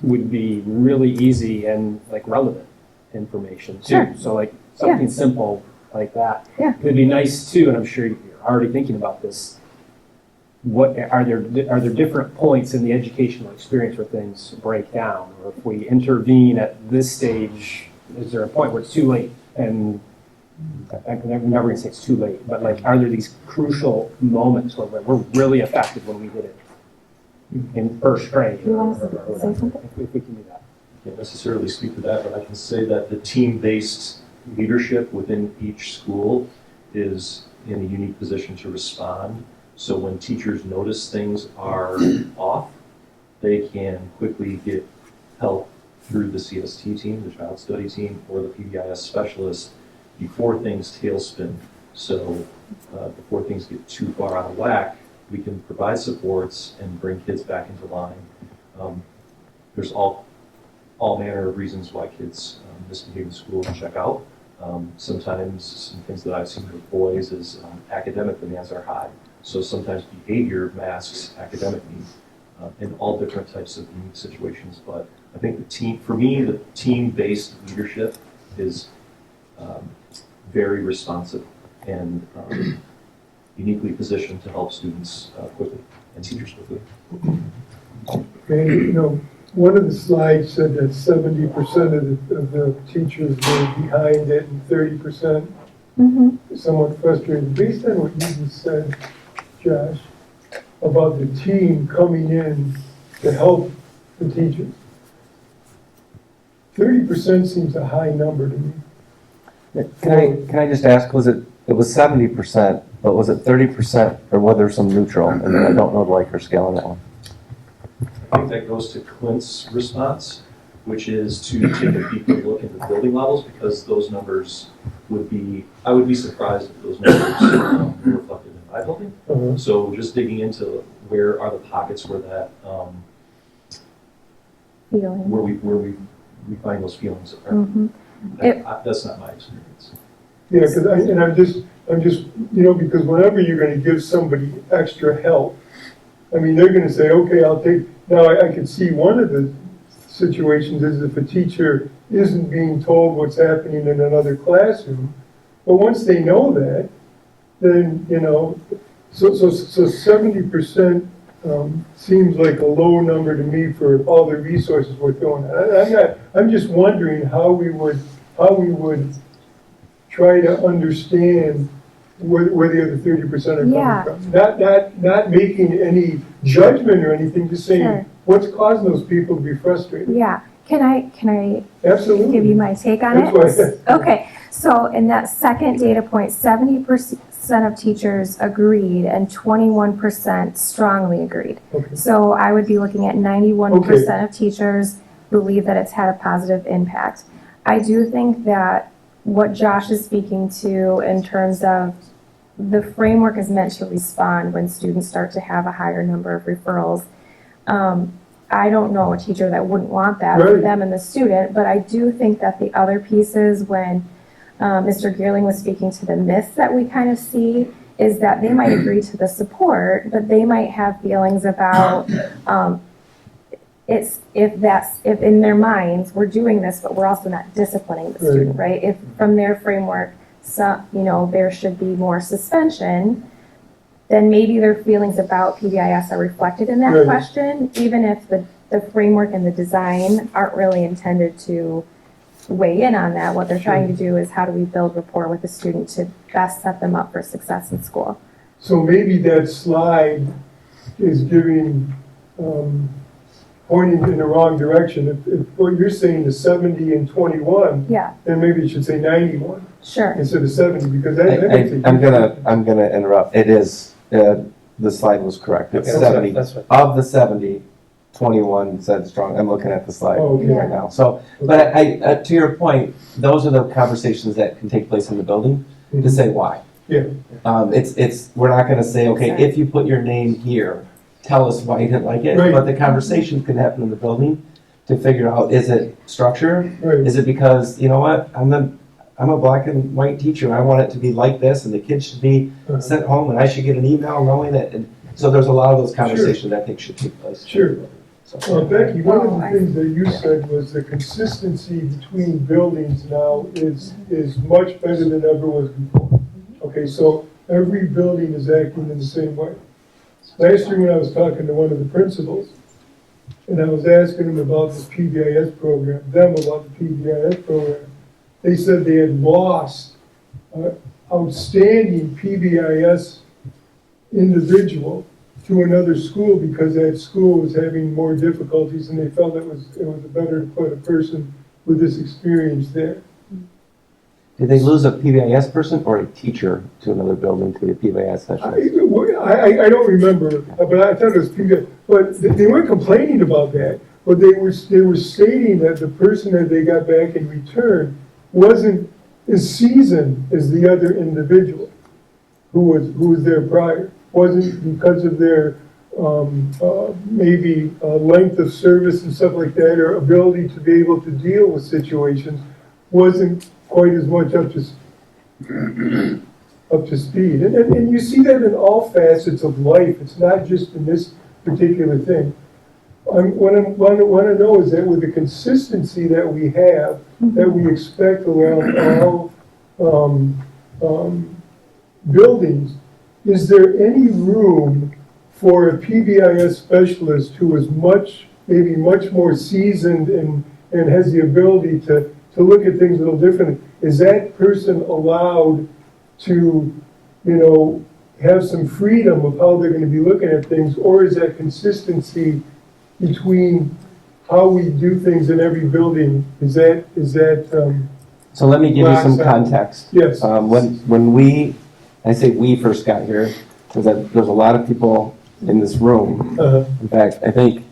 would be really easy and like relevant information too. Sure. So like something simple like that. Yeah. It'd be nice too, and I'm sure you're already thinking about this. What are there different points in the educational experience where things break down, or if we intervene at this stage, is there a point where it's too late? And I'm never going to say it's too late, but like, are there these crucial moments where we're really effective when we did it in first grade? You want to say something? If we can do that. Can't necessarily speak to that, but I can say that the team-based leadership within each school is in a unique position to respond. So when teachers notice things are off, they can quickly get help through the CST team, the child study team, or the PBIS specialist before things tailspin. So before things get too far out of whack, we can provide supports and bring kids back into line. There's all manner of reasons why kids misbehave in school and check out. Sometimes some things that I've seen with boys is academic demands are high. So sometimes behavior masks academic needs in all different types of unique situations. But I think for me, the team-based leadership is very responsive and uniquely positioned to help students quickly and teachers quickly. And, one of the slides said that 70% of the teachers were behind it and 30% somewhat frustrated. Based on what you just said, Josh, about the team coming in to help the teachers, 30% seems a high number to me. Can I just ask, it was 70%, but was it 30% or was there some neutral? And then I don't know the Likert scale on that one. I think that goes to Clint's response, which is to take a deeper look at the building levels, because those numbers I would be surprised if those numbers were reflected in my building. So just digging into where are the pockets where that, where we find those feelings. That's not my experience. Yeah, because I'm just, because whenever you're going to give somebody extra help, I mean, they're going to say, okay, I'll take. Now, I can see one of the situations is if a teacher isn't being told what's happening in another classroom, but once they know that, then, so 70% seems like a low number to me for all the resources we're throwing. I'm just wondering how we would try to understand where the other 30% are coming from. Not making any judgment or anything, just saying what's causing those people to be frustrated. Yeah. Can I Absolutely give you my take on it? Okay. So in that second data point, 70% of teachers agreed and 21% strongly agreed. Okay. So I would be looking at 91% of teachers believe that it's had a positive impact. I do think that what Josh is speaking to in terms of the framework is meant to respond when students start to have a higher number of referrals. I don't know a teacher that wouldn't want that for them and the student, but I do think that the other pieces when Mr. Geerling was speaking to the myths that we kind of see is that they might agree to the support, but they might have feelings about if in their minds we're doing this, but we're also not disciplining the student, right? If from their framework, there should be more suspension, then maybe their feelings about PBIS are reflected in that question, even if the framework and the design aren't really intended to weigh in on that. What they're trying to do is how do we build rapport with the student to best set them up for success in school. So maybe that slide is giving, pointing in the wrong direction. If what you're saying is 70 and 21, then maybe it should say 91 instead of 70, because I'm gonna interrupt. It is, the slide was correct. It's 70. That's right. Of the 70, 21 said strong. I'm looking at the slide right now. So, but to your point, those are the conversations that can take place in the building to say why. Yeah. We're not going to say, okay, if you put your name here, tell us why you didn't like it. But the conversation can happen in the building to figure out, is it structure? Is it because, you know what, I'm a black and white teacher. I want it to be like this, and the kids should be sent home, and I should get an email knowing it. And so there's a lot of those conversations I think should take place. Well, Becky, one of the things that you said was the consistency between buildings now is much better than ever was before. Okay, so every building is acting in the same way. Last year when I was talking to one of the principals, and I was asking them about the PBIS program, they said they had lost outstanding PBIS individual to another school because that school was having more difficulties, and they felt it was better to put a person with this experience there. Did they lose a PBIS person or a teacher to another building to a PBIS session? I don't remember, but I thought it was PBIS. But they weren't complaining about that, but they were stating that the person that they got back in return wasn't as seasoned as the other individual who was there prior. Wasn't because of their maybe length of service and stuff like that, or ability to be able to deal with situations, wasn't quite as much up to speed. And you see that in all facets of life. It's not just in this particular thing. What I know is that with the consistency that we have, that we expect around all buildings, is there any room for a PBIS specialist who is maybe much more seasoned and has the ability to look at things a little differently? Is that person allowed to, have some freedom of how they're going to be looking at things, or is that consistency between how we do things in every building? Is that So let me give you some context. Yes. When I say we first got here, was that there's a lot of people in this room. In fact, I think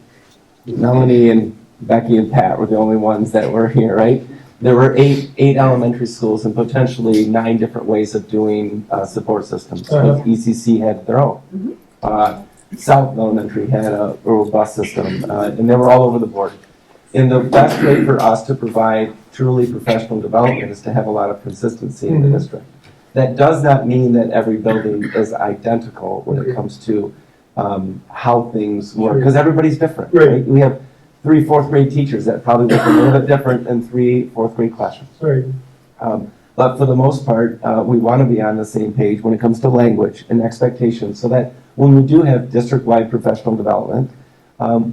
Melanie and Becky and Pat were the only ones that were here, right? There were eight elementary schools and potentially 9 different ways of doing support systems. ECC had their own. South Elementary had a robust system, and they were all over the board. And the best way for us to provide truly professional development is to have a lot of consistency in the district. That does not mean that every building is identical when it comes to how things work, because everybody's different. Right? We have 3 4th grade teachers that probably look a little bit different than 3 4th grade classrooms. Right. But for the most part, we want to be on the same page when it comes to language and expectations, so that when we do have district-wide professional development,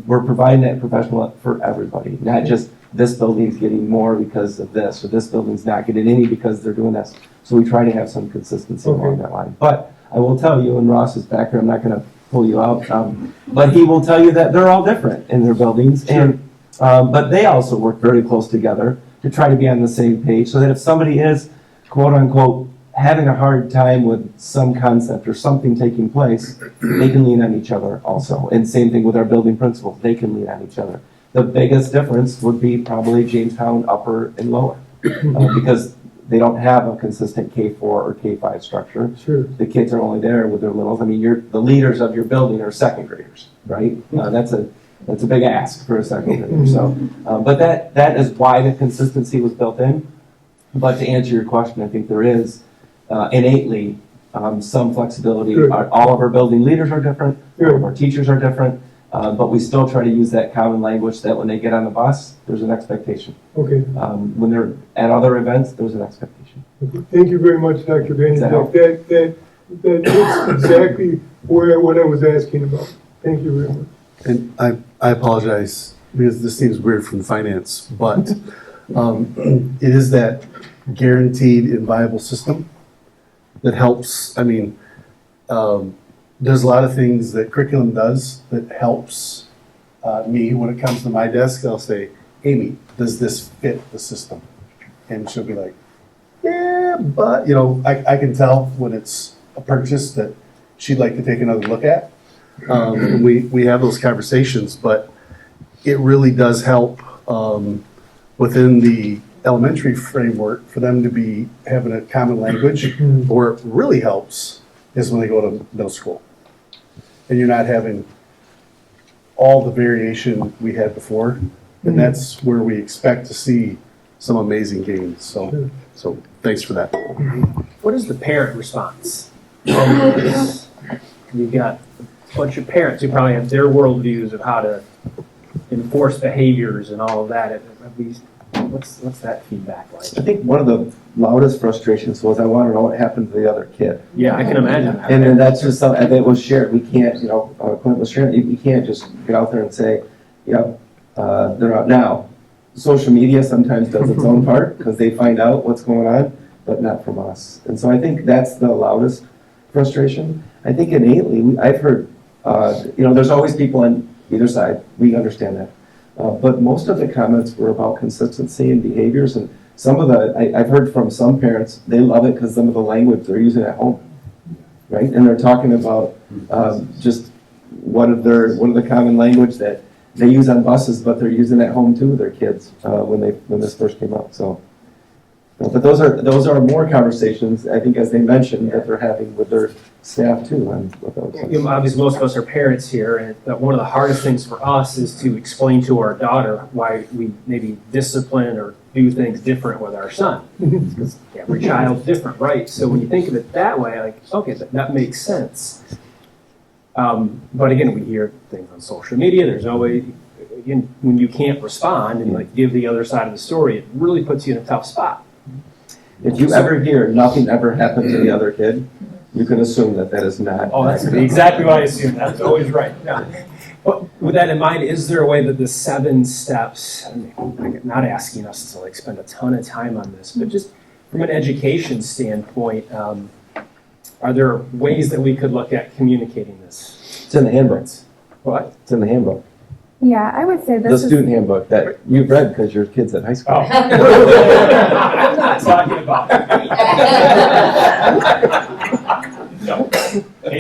we're providing that professional for everybody, not just this building's getting more because of this, or this building's not getting any because they're doing this. So we try to have some consistency along that line. But I will tell you, and Ross is back here, I'm not going to pull you out, but he will tell you that they're all different in their buildings, and but they also work very close together to try to be on the same page, so that if somebody is, quote unquote, having a hard time with some concept or something taking place, they can lean on each other also. And same thing with our building principals, they can lean on each other. The biggest difference would be probably Jamestown upper and lower, because they don't have a consistent K4 or K5 structure. Sure. The kids are only there with their littles. I mean, the leaders of your building are 2nd graders, right? That's a big ask for a 2nd grader. So, but that is why the consistency was built in. But to answer your question, I think there is innately some flexibility. All of our building leaders are different. All of our teachers are different. But we still try to use that common language that when they get on the bus, there's an expectation. Okay. When they're at other events, there's an expectation. Okay. Thank you very much, Dr. Van. That hits exactly what I was asking about. Thank you very much. And I apologize because this seems weird from finance, but it is that guaranteed and viable system that helps. I mean, there's a lot of things that curriculum does that helps me when it comes to my desk. I'll say, Amy, does this fit the system? And she'll be like, yeah, but, I can tell when it's a purchase that she'd like to take another look at. And we have those conversations, but it really does help within the elementary framework for them to be having a common language. Where it really helps is when they go to middle school. And you're not having all the variation we had before. And that's where we expect to see some amazing gains. So thanks for that. What is the parent response? You've got a bunch of parents who probably have their worldviews of how to enforce behaviors and all of that. What's that feedback like? I think one of the loudest frustrations was I want to know what happened to the other kid. Yeah, I can imagine that. And then that's just something that was shared. We can't, Clint was sharing, you can't just get out there and say, they're out now. Social media sometimes does its own part because they find out what's going on, but not from us. And so I think that's the loudest frustration. I think innately, I've heard, there's always people on either side. We understand that. But most of the comments were about consistency and behaviors, and I've heard from some parents, they love it because some of the language they're using at home, right? And they're talking about just what of the common language that they use on buses, but they're using at home too with their kids when this first came out. So, but those are more conversations, I think, as they mentioned, that they're having with their staff too. Obviously, most of us are parents here, and one of the hardest things for us is to explain to our daughter why we maybe discipline or do things different with our son. Because every child's different, right? So when you think of it that way, like, okay, that makes sense. But again, we hear things on social media. There's always, again, when you can't respond and like give the other side of the story, it really puts you in a tough spot. If you ever hear nothing ever happened to the other kid, you can assume that that is not. Oh, that's exactly what I assume. That's always right. Yeah. But with that in mind, is there a way that the 7 steps, I mean, I'm not asking us to like spend a ton of time on this, but just from an education standpoint, are there ways that we could look at communicating this? It's in the handbook. What? It's in the handbook. Yeah, I would say The this is. student handbook that you've read because your kid's at high school. Oh. I'm not talking about no. Hey,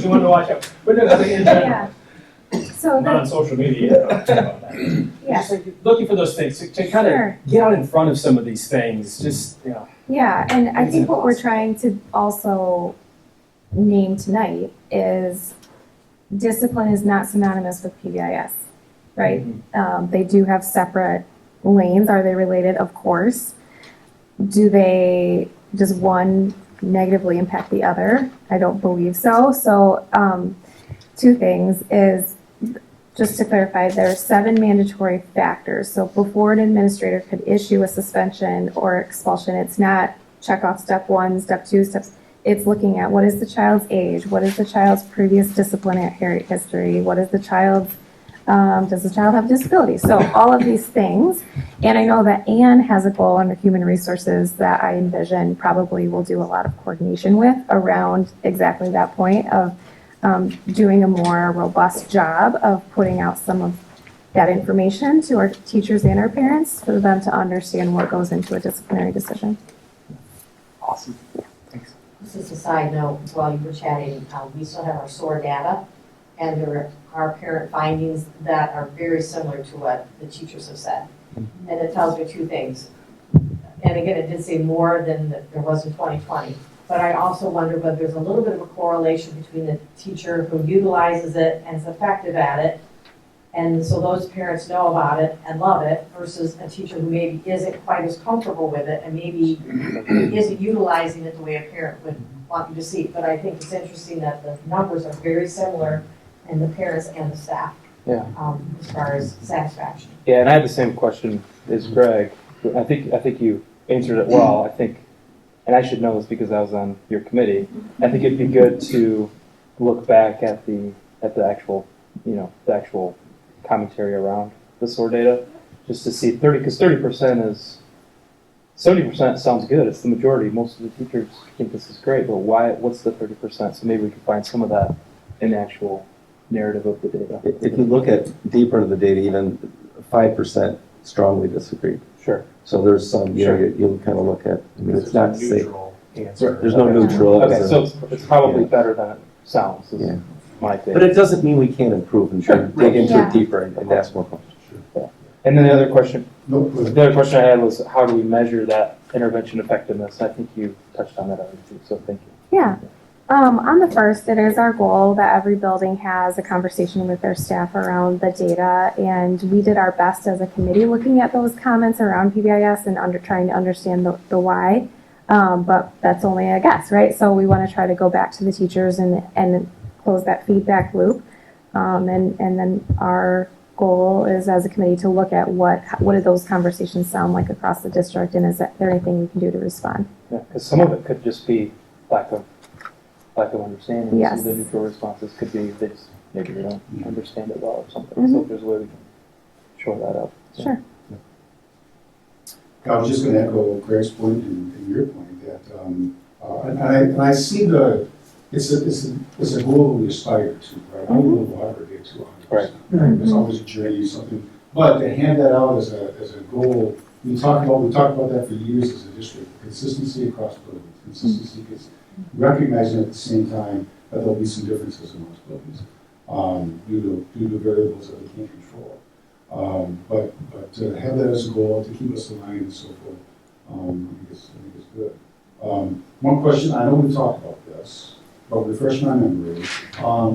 you want to watch out. But no, Yeah. So not on social media. Yeah. Just like looking for those things to kind of get out in front of some of these things. Just Yeah, and I think what we're trying to also name tonight is discipline is not synonymous with PBIS, right? They do have separate lanes. Are they related? Of course. Does one negatively impact the other? I don't believe so. So 2 things is, just to clarify, there are 7 mandatory factors. So before an administrator could issue a suspension or expulsion, it's not check off step 1, step 2, steps. It's looking at what is the child's age, what is the child's previous disciplinary history, what is the child's, does the child have a disability? So all of these things. And I know that Anne has a goal under human resources that I envision probably will do a lot of coordination with around exactly that point of doing a more robust job of putting out some of that information to our teachers and our parents for them to understand what goes into a disciplinary decision. Awesome. Thanks. This is a side note, while you were chatting, we still have our SOAR data, and there are parent findings that are very similar to what the teachers have said. And it tells me 2 things. And again, it did say more than there was in 2020. But I also wonder whether there's a little bit of a correlation between the teacher who utilizes it and is effective at it, and so those parents know about it and love it, versus a teacher who maybe isn't quite as comfortable with it and maybe isn't utilizing it the way a parent would want you to see. But I think it's interesting that the numbers are very similar in the parents and the staff, Yeah. As far as satisfaction. Yeah, and I had the same question as Greg. I think you answered it well. I think, and I should know this because I was on your committee. I think it'd be good to look back at the actual, the actual commentary around the SOAR data, just to see 70% sounds good. It's the majority. Most of the teachers think this is great, but why? What's the 30%? So maybe we can find some of that in the actual narrative of the data. If you look at deeper into the data, even 5% strongly disagree. Sure. So there's some, you'll kind of look at, I mean, it's not to say. There's no neutral. Okay, so it's probably better than it sounds, is my opinion. But it doesn't mean we can't improve and dig into it deeper and ask more questions. Yeah. And then the other question I had was, how do we measure that intervention effectiveness? I think you touched on that already too, so thank you. Yeah. On the first, it is our goal that every building has a conversation with their staff around the data, and we did our best as a committee looking at those comments around PBIS and trying to understand the why, but that's only a guess, right? So we want to try to go back to the teachers and close that feedback loop, and then our goal is as a committee to look at what do those conversations sound like across the district, and is there anything we can do to respond? Yeah, because some of it could just be lack of understanding. Yes. Some of the neutral responses could be maybe they don't understand it well or something. So if there's a way we can shore that up. So. Sure. I was just going to echo Greg's point and your point that, and I see it's a goal we aspire to, right? I don't know whatever it is, 200%. Right. It's always a journey, something. But to hand that out as a goal, we talked about that for years as a district. Consistency across buildings. Consistency is recognizing at the same time that there'll be some differences in those buildings due to variables that we can't control. But to have that as a goal, to keep us aligned and so forth, I think it's good. One question, I know we've talked about this, but refresh my memory.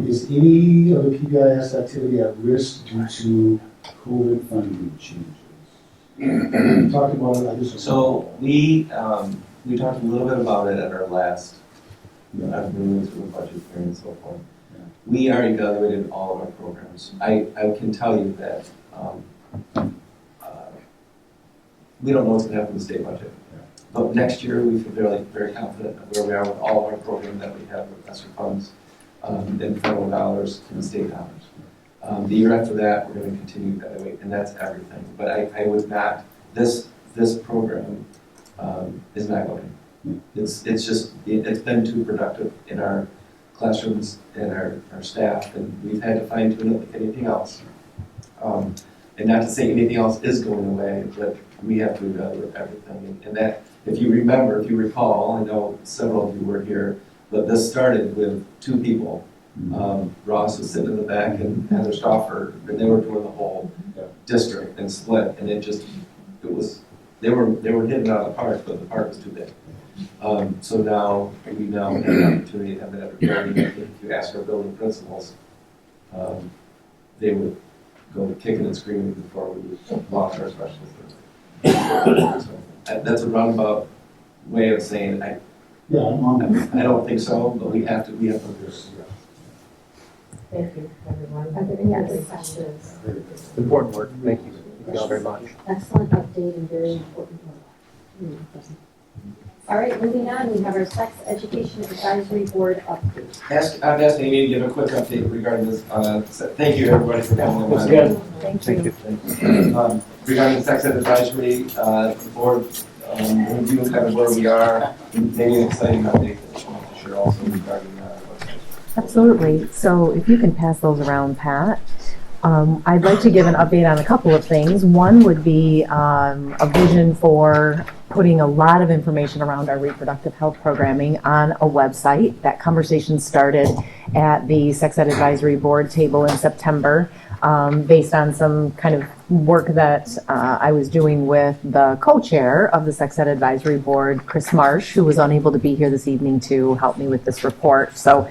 Is any of the PBIS activity at risk due to COVID funding changes? Talk about it, I just. So we talked a little bit about it at our last, after moving through the budget hearing and so forth. We are evaluating all of our programs. I can tell you that we don't know what's going to happen with the state budget. But next year, we feel very confident of where we are with all of our programs that we have with ESSER funds, and federal dollars and state dollars. The year after that, we're going to continue to evaluate, and that's everything. But I would not, this program is not going. It's been too productive in our classrooms and our staff, and we've had to fine tune it like anything else. And not to say anything else is going away, but we have to evaluate everything. And that, if you recall, I know several of you were here, but this started with 2 people. Ross was sitting in the back and Heather Stauffer, and they were doing the whole district and split, and they were hitting out of the park, but the park was too big. So now we have an opportunity to have that every building. I think if you ask our building principals, they would go kicking and screaming before we would launch our special Thursday. So that's a roundabout way of saying I don't think so, but we have to do this. Thank you, everyone. Are there any other questions? Important work. Thank you. Thank you all very much. Excellent update and very important work. All right, moving on, we have our Sex Education Advisory Board update. I've asked Amy to give a quick update regarding this. Thank you, everybody, for coming. That's good. Thank you. Regarding the Sex Ed Advisory Board, review kind of where we are, and maybe an exciting update that I want to share also regarding Absolutely. So if you can pass those around, Pat. I'd like to give an update on a couple of things. One would be a vision for putting a lot of information around our reproductive health programming on a website. That conversation started at the Sex Ed Advisory Board table in September, based on some kind of work that I was doing with the co-chair of the Sex Ed Advisory Board, Chris Marsh, who was unable to be here this evening to help me with this report. So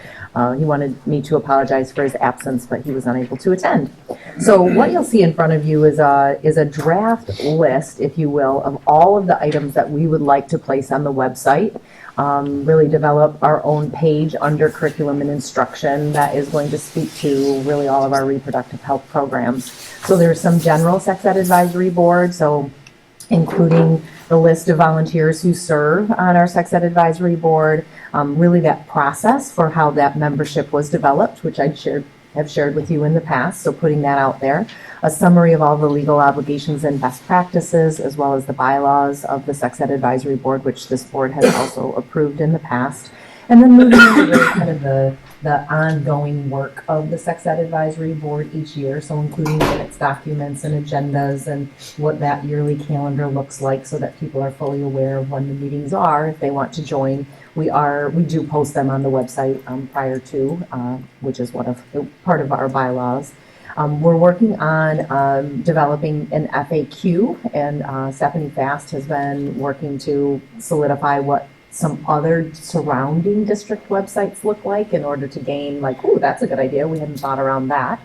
he wanted me to apologize for his absence, but he was unable to attend. So what you'll see in front of you is a draft list, if you will, of all of the items that we would like to place on the website. Really develop our own page under curriculum and instruction that is going to speak to really all of our reproductive health programs. So there's some general Sex Ed Advisory Board, so including the list of volunteers who serve on our Sex Ed Advisory Board, really that process for how that membership was developed, which have shared with you in the past, so putting that out there. A summary of all the legal obligations and best practices, as well as the bylaws of the Sex Ed Advisory Board, which this board has also approved in the past. And then moving into really kind of the ongoing work of the Sex Ed Advisory Board each year, so including minutes, documents, and agendas, and what that yearly calendar looks like so that people are fully aware of when the meetings are if they want to join. We do post them on the website prior to, which is part of our bylaws. We're working on developing an FAQ, and Stephanie Fast has been working to solidify what some other surrounding district websites look like in order to gain that's a good idea. We hadn't thought around that.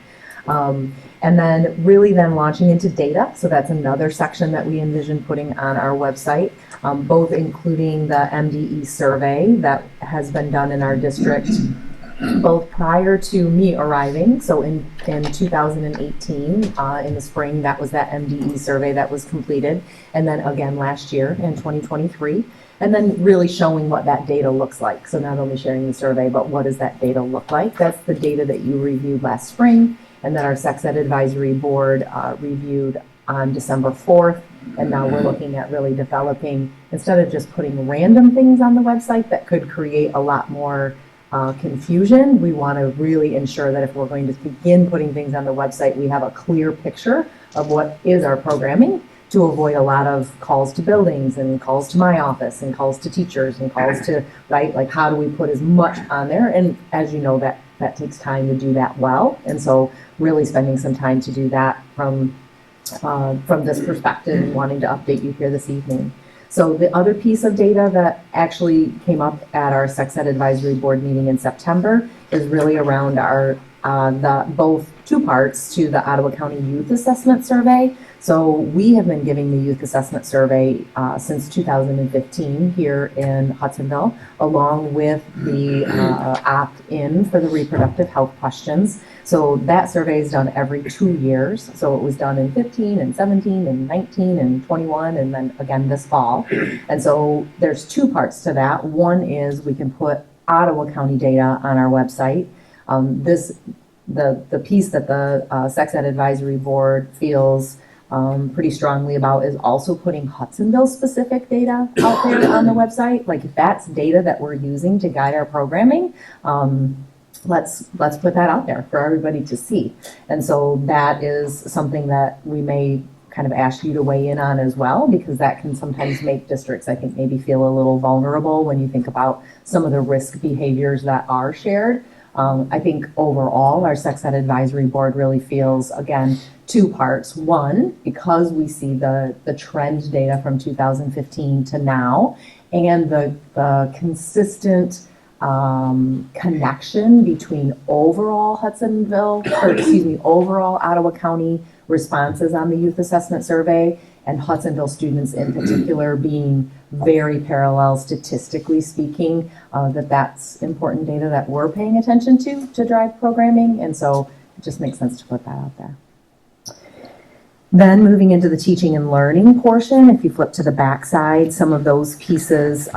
And then really then launching into data. So that's another section that we envision putting on our website, both including the MDE survey that has been done in our district both prior to me arriving, so in 2018, in the spring, that was that MDE survey that was completed, and then again last year in 2023, and then really showing what that data looks like. So not only sharing the survey, but what does that data look like? That's the data that you reviewed last spring, and that our Sex Ed Advisory Board reviewed on December 4th, and now we're looking at really developing, instead of just putting random things on the website that could create a lot more confusion, we want to really ensure that if we're going to begin putting things on the website, we have a clear picture of what is our programming to avoid a lot of calls to buildings and calls to my office and calls to teachers and calls to, how do we put as much on there? And as you know, that takes time to do that well. And so really spending some time to do that from this perspective and wanting to update you here this evening. So the other piece of data that actually came up at our Sex Ed Advisory Board meeting in September is really around our both two parts to the Ottawa County Youth Assessment Survey. So we have been giving the youth assessment survey since 2015 here in Hudsonville, along with the opt-in for the reproductive health questions. So that survey is done every 2 years. So it was done in 15 and 17 and 19 and 21 and then again this fall. And so there's two parts to that. One is we can put Ottawa County data on our website. The piece that the Sex Ed Advisory Board feels pretty strongly about is also putting Hudsonville specific data out there on the website. Like if that's data that we're using to guide our programming, let's put that out there for everybody to see. And so that is something that we may kind of ask you to weigh in on as well, because that can sometimes make districts, I think, maybe feel a little vulnerable when you think about some of the risk behaviors that are shared. I think overall, our Sex Ed Advisory Board really feels, again, two parts. One, because we see the trend data from 2015 to now, and the consistent connection between overall overall Ottawa County responses on the youth assessment survey and Hudsonville students in particular being very parallel statistically speaking, that's important data that we're paying attention to drive programming. And so it just makes sense to put that out there. Then moving into the teaching and learning portion, if you flip to the back side, some of those pieces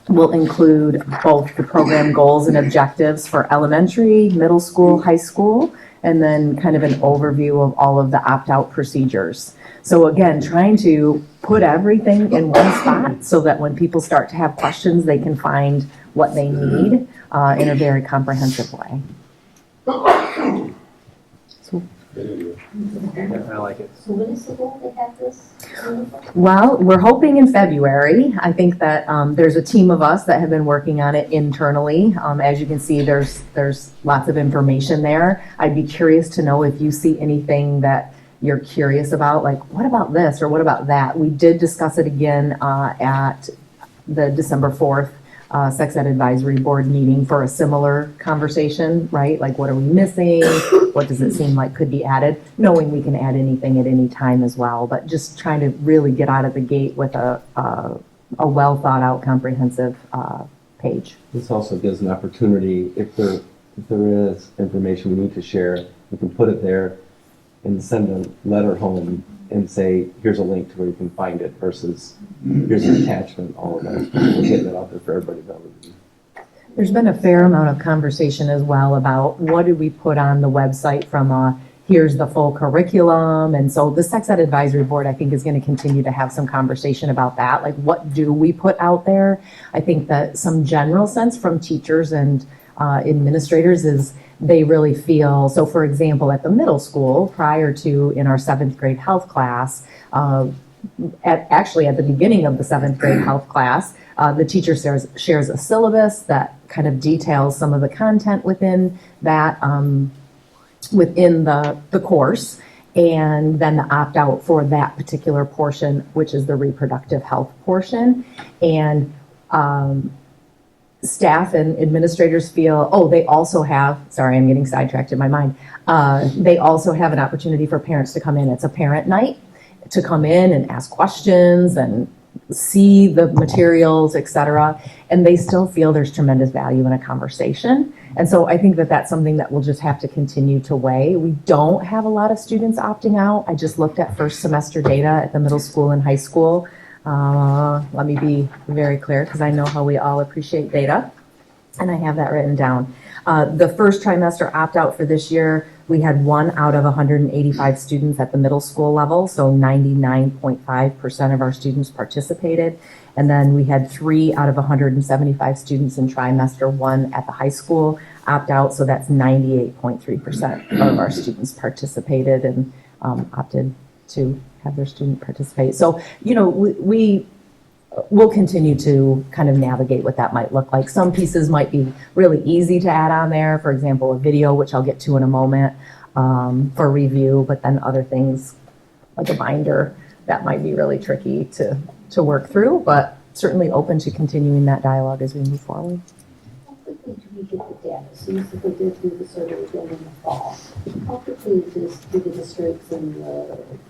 will include both the program goals and objectives for elementary, middle school, high school, and then kind of an overview of all of the opt-out procedures. So again, trying to put everything in one spot so that when people start to have questions, they can find what they need in a very comprehensive way. I like it. So when is the goal to have this? Well, we're hoping in February. I think that there's a team of us that have been working on it internally. As you can see, there's lots of information there. I'd be curious to know if you see anything that you're curious about, like what about this or what about that? We did discuss it again at the December 4th Sex Ed Advisory Board meeting for a similar conversation, right? Like what are we missing? What does it seem like could be added? Knowing we can add anything at any time as well, but just trying to really get out of the gate with a well thought out comprehensive page. This also gives an opportunity, if there is information we need to share, we can put it there and send a letter home and say, here's a link to where you can find it versus here's an attachment, all of that. We'll get that out there for everybody to review. There's been a fair amount of conversation as well about what do we put on the website from here's the full curriculum. And so the Sex Ed Advisory Board, I think, is going to continue to have some conversation about that. Like, what do we put out there? I think that some general sense from teachers and administrators is they really feel, so for example, at the middle school, prior to in our 7th grade health class, actually at the beginning of the 7th grade health class, the teacher shares a syllabus that kind of details some of the content within that, within the course, and then the opt-out for that particular portion, which is the reproductive health portion. And staff and administrators feel, they also have, sorry, I'm getting sidetracked in my mind. They also have an opportunity for parents to come in. It's a parent night to come in and ask questions and see the materials, etc. And they still feel there's tremendous value in a conversation. And so I think that that's something that we'll just have to continue to weigh. We don't have a lot of students opting out. I just looked at first semester data at the middle school and high school. Let me be very clear because I know how we all appreciate data, and I have that written down. The first trimester opt-out for this year, we had 1 out of 185 students at the middle school level, so 99.5% of our students participated. And then we had 3 out of 175 students in trimester 1 at the high school opt-out, so that's 98.3% of our students participated and opted to have their student participate. So, we will continue to kind of navigate what that might look like. Some pieces might be really easy to add on there. For example, a video, which I'll get to in a moment, for review, but then other things like a binder that might be really tricky to work through, but certainly open to continuing that dialogue as we move forward. How quickly do we get the data? So you said they did do the survey again in the fall. How quickly do the districts and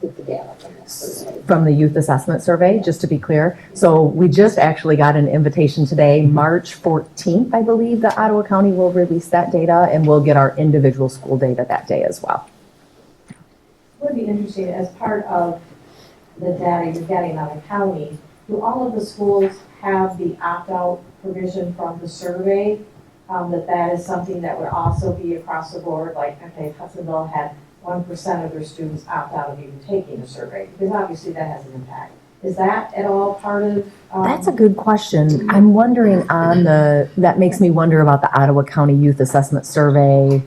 get the data from that survey? From the youth assessment survey, just to be clear. So we just actually got an invitation today, March 14th, I believe, that Ottawa County will release that data, and we'll get our individual school data that day as well. It would be interesting, as part of the data you're getting out of county, do all of the schools have the opt-out provision from the survey? That is something that would also be across the board, like, okay, Hudsonville had 1% of their students opt out of even taking a survey, because obviously that has an impact. Is that at all part of? That's a good question. I'm wondering that makes me wonder about the Ottawa County Youth Assessment Survey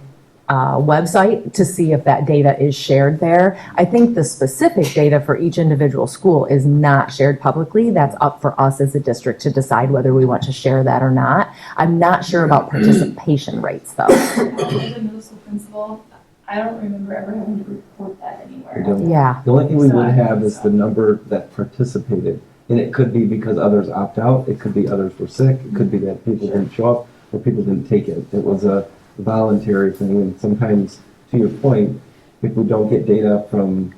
website to see if that data is shared there. I think the specific data for each individual school is not shared publicly. That's up for us as a district to decide whether we want to share that or not. I'm not sure about participation rates though. As a middle school principal, I don't remember ever having to report that anywhere. Yeah. The only thing we would have is the number that participated. And it could be because others opt out, it could be others were sick, it could be that people didn't show up, or people didn't take it. It was a voluntary thing, and sometimes, to your point, if we don't get data from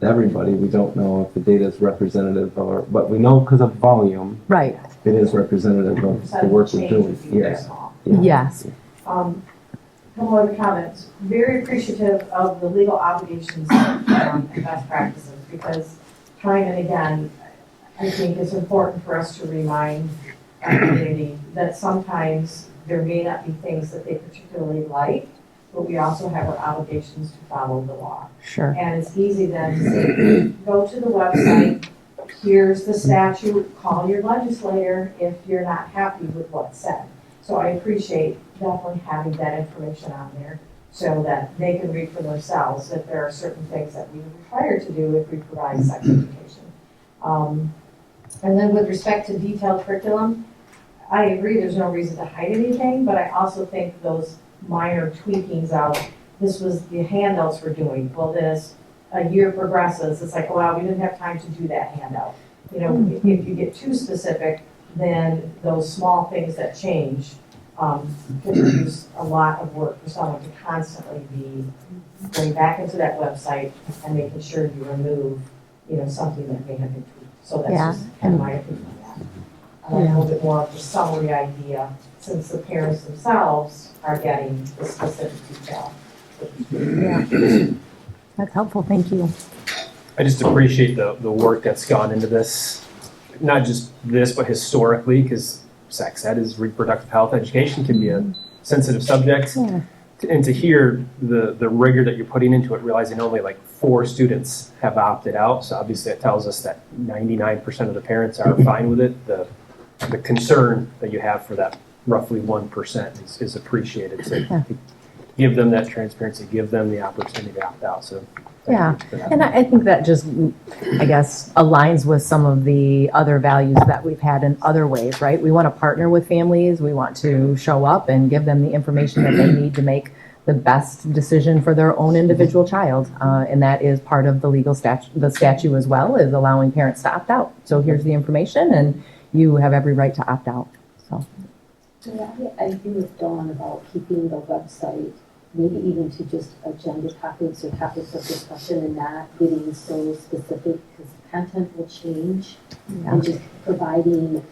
everybody, we don't know if the data is representative, but we know because of volume, right? It is representative of the work we're doing. Yes. Yes. Couple other comments. Very appreciative of the legal obligations and best practices, because time and again, I think it's important for us to remind our community that sometimes there may not be things that they particularly like, but we also have our obligations to follow the law. Sure. And it's easy then to say, go to the website, here's the statute, call your legislator if you're not happy with what's said. So I appreciate definitely having that information on there so that they can read for themselves that there are certain things that we are required to do if we provide sex education. And then with respect to detailed curriculum, I agree there's no reason to hide anything, but I also think those minor tweakings of, this was the handouts we're doing. Well, this, a year progresses, it's like, wow, we didn't have time to do that handout. You know, if you get too specific, then those small things that change can produce a lot of work for someone to constantly be going back into that website and making sure you remove, you know, something that may have been tweaked. So that's just kind of my opinion on that. I like a little bit more of the summary idea, since the parents themselves are getting the specific detail. Yeah. That's helpful, thank you. I just appreciate the work that's gone into this, not just this, but historically, because sex ed is reproductive health education, can be a sensitive subject. Yeah. And to hear the rigor that you're putting into it, realizing only like 4 students have opted out. So obviously it tells us that 99% of the parents are fine with it. The concern that you have for that roughly 1% is appreciated. So give them that transparency, give them the opportunity to opt out. So yeah, and I think that just, I guess, aligns with some of the other values that we've had in other ways, right? We want to partner with families. We want to show up and give them the information that they need to make the best decision for their own individual child. And that is part of the legal statute as well, is allowing parents to opt out. So here's the information, and you have every right to opt out. So. Yeah, I agree with Dawn about keeping the website, maybe even to just agenda topics or topics of discussion and not getting so specific, because content will change. Yeah. And just providing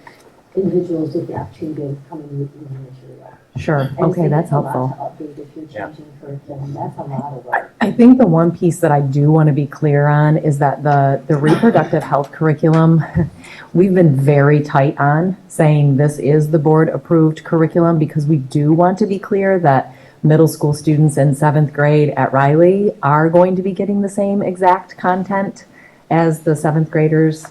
individuals with the opportunity to come and read the material. Sure, okay, that's helpful. It's a lot to update if you're changing curriculum, that's a lot of work. I think the one piece that I do want to be clear on is that the reproductive health curriculum, we've been very tight on saying this is the board approved curriculum, because we do want to be clear that middle school students in 7th grade at Riley are going to be getting the same exact content as the 7th graders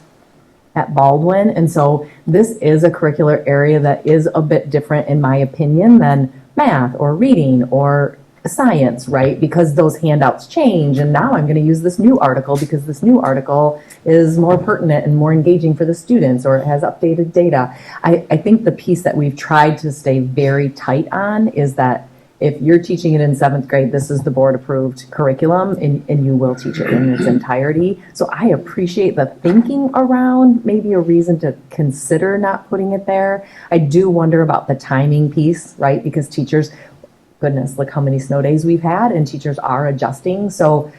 at Baldwin. And so this is a curricular area that is a bit different, in my opinion, than math or reading or science, right? Because those handouts change, and now I'm going to use this new article because this new article is more pertinent and more engaging for the students, or it has updated data. I think the piece that we've tried to stay very tight on is that if you're teaching it in 7th grade, this is the board approved curriculum and you will teach it in its entirety. So I appreciate the thinking around maybe a reason to consider not putting it there. I do wonder about the timing piece, right? Because teachers, goodness, look how many snow days we've had and teachers are adjusting. So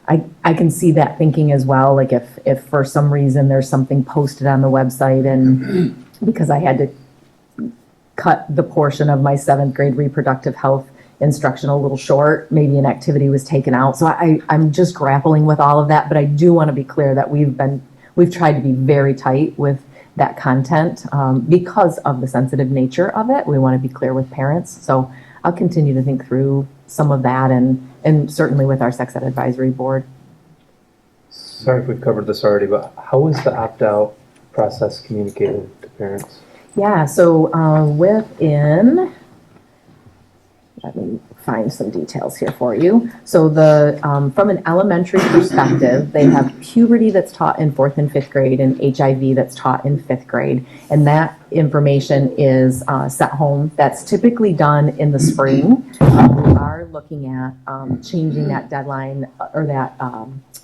I can see that thinking as well. Like if for some reason there's something posted on the website and because I had to cut the portion of my 7th grade reproductive health instruction a little short, maybe an activity was taken out. So I'm just grappling with all of that, but I do want to be clear that we've tried to be very tight with that content because of the sensitive nature of it. We want to be clear with parents. So I'll continue to think through some of that and certainly with our sex ed advisory board. Sorry if we've covered this already, but how is the opt-out process communicated to parents? Yeah, so let me find some details here for you. So from an elementary perspective, they have puberty that's taught in 4th and 5th grade and HIV that's taught in 5th grade. And that information is sent home. That's typically done in the spring. We are looking at changing that deadline or that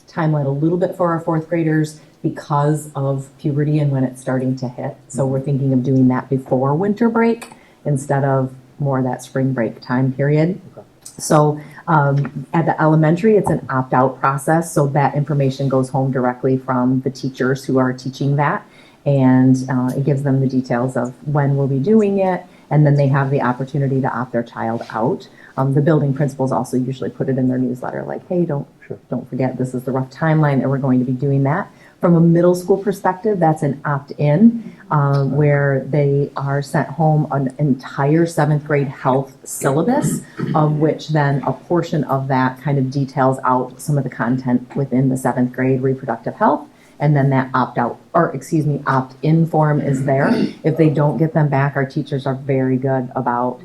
timeline a little bit for our 4th graders because of puberty and when it's starting to hit. So we're thinking of doing that before winter break instead of more that spring break time period. Okay. So at the elementary, it's an opt-out process. So that information goes home directly from the teachers who are teaching that. And it gives them the details of when we'll be doing it. And then they have the opportunity to opt their child out. The building principals also usually put it in their newsletter like, hey, don't forget, this is the rough timeline and we're going to be doing that. From a middle school perspective, that's an opt-in where they are sent home an entire 7th grade health syllabus, of which then a portion of that kind of details out some of the content within the 7th grade reproductive health. And then that opt-in form is there. If they don't get them back, our teachers are very good about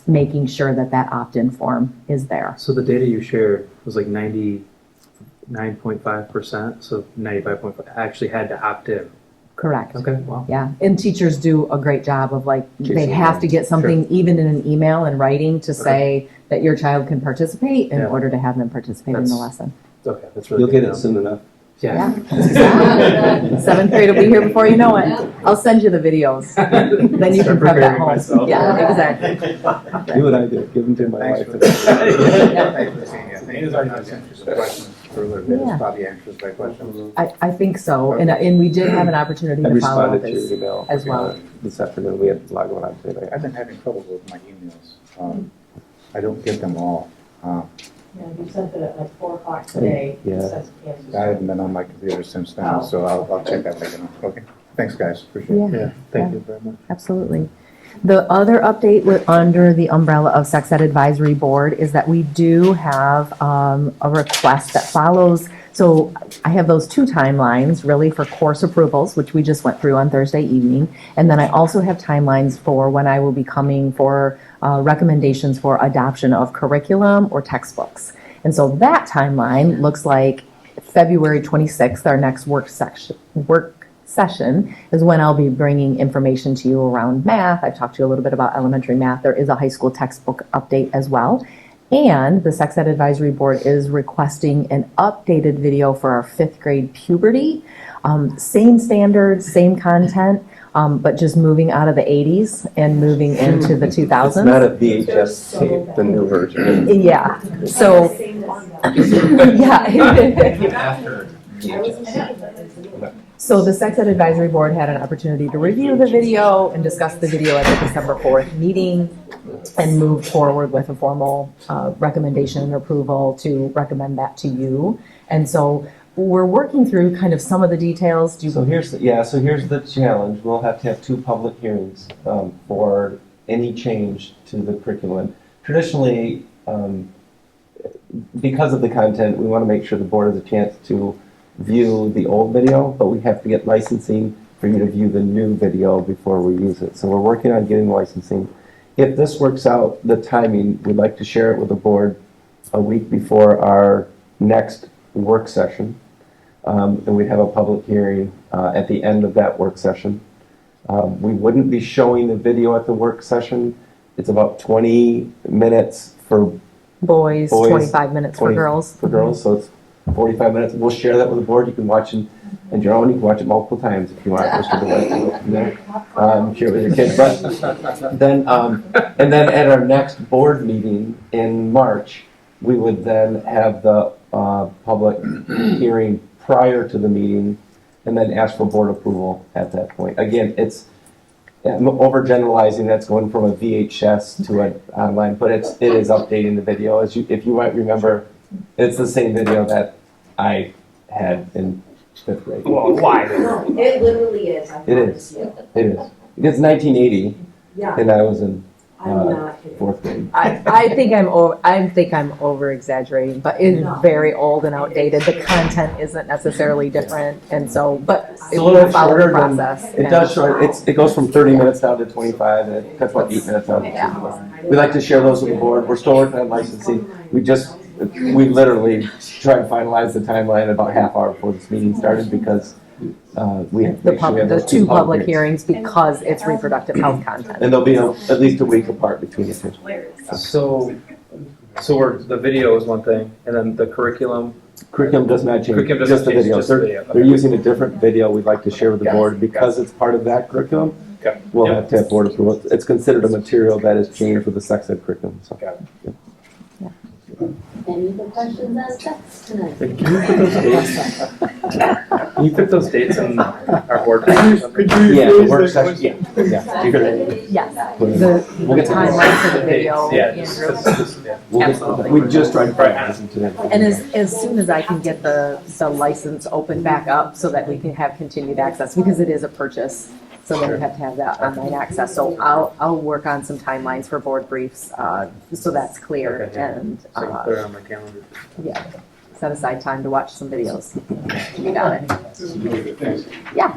making sure that opt-in form is there. So the data you shared was like 99.5%, so 95.5 actually had to opt in. Correct. Okay, wow. Yeah, and teachers do a great job of they have to get something even in an email and writing to say that your child can participate in order to have them participate in the lesson. Okay, that's really You'll get it soon enough. Yeah. 7th grade will be here before you know it. I'll send you the videos. Then you can prep at home. Myself. Yeah, exactly. Do what I did. Give them to my wife. Yeah. Probably answers my questions. I think so, and we did have an opportunity I to follow up responded to your email as well. This afternoon. We had a lot going on today. I've been having trouble with my emails. I don't get them all. Yeah, you sent it at like 4 o'clock today. Yeah. It says Kansas. I haven't been on my computer since then, so I'll check that later. Okay. Thanks, guys. Appreciate it. Yeah. Thank you very much. Absolutely. The other update under the umbrella of Sex Ed Advisory Board is that we do have a request that follows. So I have those 2 timelines really for course approvals, which we just went through on Thursday evening. And then I also have timelines for when I will be coming for recommendations for adoption of curriculum or textbooks. And so that timeline looks like February 26th, our next work session is when I'll be bringing information to you around math. I've talked to you a little bit about elementary math. There is a high school textbook update as well. And the Sex Ed Advisory Board is requesting an updated video for our 5th grade puberty. Same standards, same content, but just moving out of the 80s and moving into the 2000s. It's not a VHS tape, the new version. Yeah. So, So the Sex Ed Advisory Board had an opportunity to review the video and discuss the video at the December 4th meeting and moved forward with a formal recommendation and approval to recommend that to you. And so we're working through kind of some of the details. So here's the challenge. We'll have to have 2 public hearings for any change to the curriculum. Traditionally, because of the content, we want to make sure the board has a chance to view the old video, but we have to get licensing for you to view the new video before we use it. So we're working on getting licensing. If this works out, the timing, we'd like to share it with the board a week before our next work session. And we'd have a public hearing at the end of that work session. We wouldn't be showing the video at the work session. it's about 20 minutes for Boys, Boys, 25 minutes for 20 girls. for girls, so it's 45 minutes. We'll share that with the board. You can watch it on your own. You can watch it multiple times if you want. Just to go from there. Share it with your kids. But then, and then at our next board meeting in March, we would then have the public hearing prior to the meeting, and then ask for board approval at that point. Again, I'm overgeneralizing. That's going from a VHS to an online, but it is updating the video. If you might remember, it's the same video that I had in 5th grade. Well, why? No, it literally is. I It is. It is. It's 1980, Yeah. and I was in I'm not kidding. 4th grade. I think I'm over exaggerating, but it's very old and outdated. The content isn't necessarily different, and so, but It's it a little will follow the shorter than, process. it does short, it goes from 30 minutes down to 25, and it cuts about 8 minutes down to 2. We like to share those with the board. We're still working on licensing. We literally tried to finalize the timeline about half hour before this meeting started because we have to make sure we have The those two public hearings. hearings because it's reproductive health content. And they'll be at least a week apart between the two. So the video is one thing, and then the curriculum. Curriculum does not change, Curriculum just the doesn't change, video. just the They're, video. they're Okay. using a different video we'd like to share with the board because it's part of that curriculum. Okay. We'll Yep. have to have board approval. It's considered a material that is changed with the sex ed curriculum. So. Yeah. Any other questions on sex tonight? Can you put those dates in our board package? Could you Yeah, the rephrase work that session. question? Yeah. You could- Yes, We'll the get to timeline for the The video. dates, yeah, Andrew. We'll get, Absolutely. we just tried to finalize them today. And as soon as I can get the license opened back up so that we can have continued access, because it is a purchase, so then we have to have that online access. So I'll work on some timelines for board briefs, so that's clear Okay, yeah. and, So I can put it on my calendar. yeah, set aside time to watch some videos. You got it. This is really good, thanks. Yeah.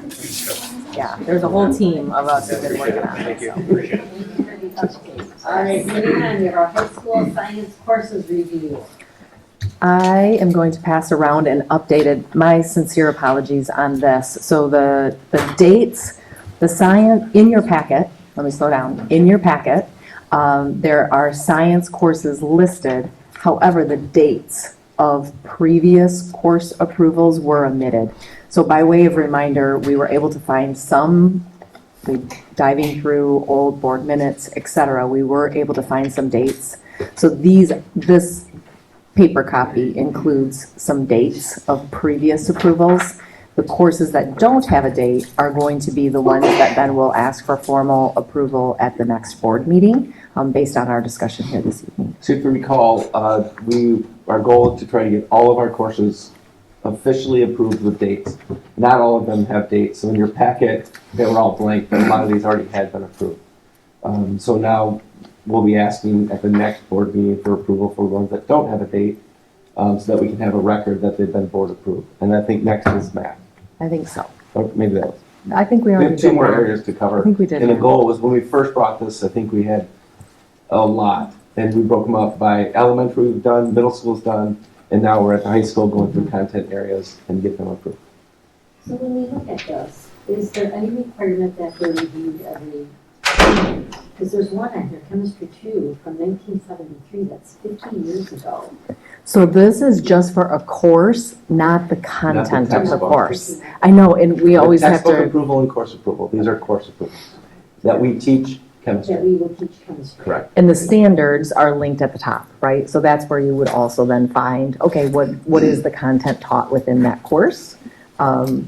Yeah, there's a whole team of us who've been working on it. Thank you. so. Appreciate it. All right, moving on, we have our high school science courses review. I am going to pass around an updated, my sincere apologies on this. So the dates, the science, in your packet, let me slow down, in your packet, there are science courses listed. However, the dates of previous course approvals were omitted. So by way of reminder, we were able to find some, diving through old board minutes, et cetera, we were able to find some dates. So this paper copy includes some dates of previous approvals. The courses that don't have a date are going to be the ones that then will ask for formal approval at the next board meeting, based on our discussion here this evening. So if you recall, our goal is to try to get all of our courses officially approved with dates. Not all of them have dates. So in your packet, they were all blank, but a lot of these already had been approved. So now we'll be asking at the next board meeting for approval for ones that don't have a date, so that we can have a record that they've been board approved. And I think next is math. I think so. Or maybe that was. I think we We already have two did more that. areas to cover. I think we did And the that. goal was, when we first brought this, I think we had a lot. And we broke them up by elementary we've done, middle school's done, and now we're at the high school going through content areas and get them approved. So when we look at this, is there any requirement that they're reviewed every, because there's one on here, chemistry 2 from 1973, that's 50 years ago. So this is just for a course, not the content of the textbook. course. I know, and we always have Textbook to, approval and course approval. These are course approvals that we teach chemistry. That we will teach chemistry. Correct. and the standards are linked at the top, right? So that's where you would also then find, okay, what is the content taught within that course?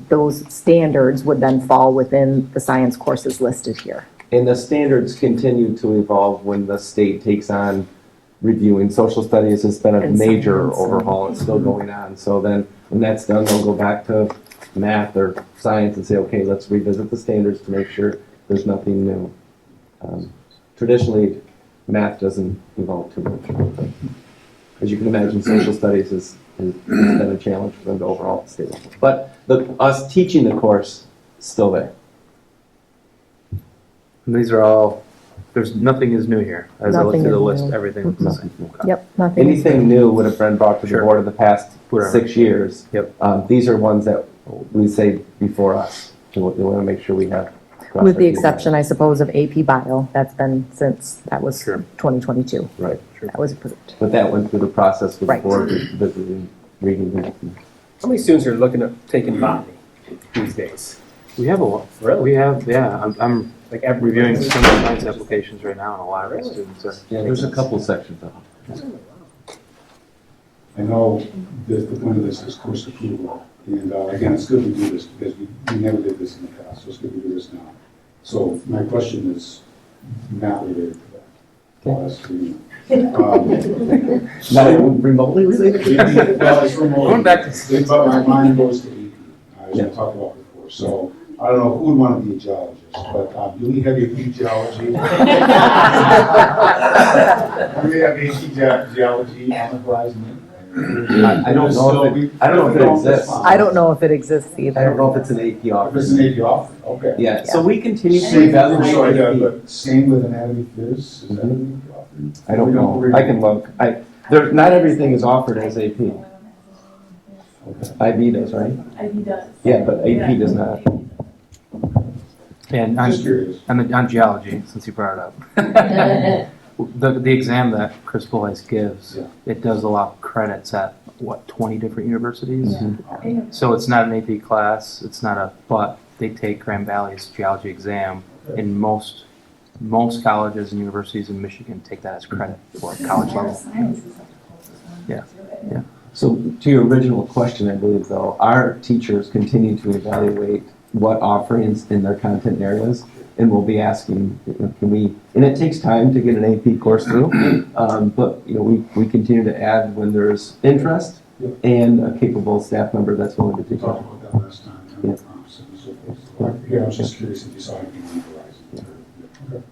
Those standards would then fall within the science courses listed here. And the standards continue to evolve when the state takes on reviewing. Social studies has been a And major science. overhaul. It's still going on. So then when that's done, they'll go back to math or science and say, okay, let's revisit the standards to make sure there's nothing new. Traditionally, math doesn't evolve too much. As you can imagine, social studies has been a challenge for them to overhaul the state level. But us teaching the course is still there. And these are all, nothing is new here. As I look Nothing through the is list, new. everything is the same. Okay. Yep, nothing. is Anything new would have been brought to the Sure. board in the past Whatever. 6 years. Yep. These are ones that we say before us. We want to make sure we have. With the exception, I suppose, of AP Bio, that's been since, that was Sure. 2022. Right. That was approved. But that went through the process with the Right. board, visiting, reading. How many students are looking at taking botany these days? We have a lot. Really? We have, yeah. I'm like reviewing some of the science applications right now, and a lot of the students are. Yeah, there's a couple sections of it. I know that the point of this is course approval, and again, it's good we do this because we never did this in the past, so it's good we do this now. So my question is not related to that. Well, that's for you. Not even remotely related? Well, it's remote. Going back to- But my mind goes to AP, as we talked about before. So I don't know who would want to be a geologist, but do we have AP geology? Do we have AP geology on the horizon? I don't know if it exists. I don't know if it exists either. I don't know if it's an AP offer. If it's an AP offer, okay. Yeah, so we continue to Same, evaluate. sorry, AP. but same with anatomy phys, is that an AP offer? I don't know. I can look. Not everything is offered as AP. IB does, right? IB does. Yeah, but AP does not. And on, Just curious. on geology, since you brought it up. The exam that Chris Bullheis gives, it does allow credits at, 20 different universities? So it's not an AP class, it's not but they take Grand Valley's geology exam, and most colleges and universities in Michigan take that as credit for college level. Yeah. So to your original question, I believe though, our teachers continue to evaluate what offerings in their content areas, and we'll be asking, can we, and it takes time to get an AP course through, but we continue to add when there's interest and a capable staff member that's willing to teach. Talked about that last time, and prompts and so forth. So, yeah, I was just curious if you saw anything on the horizon. Okay.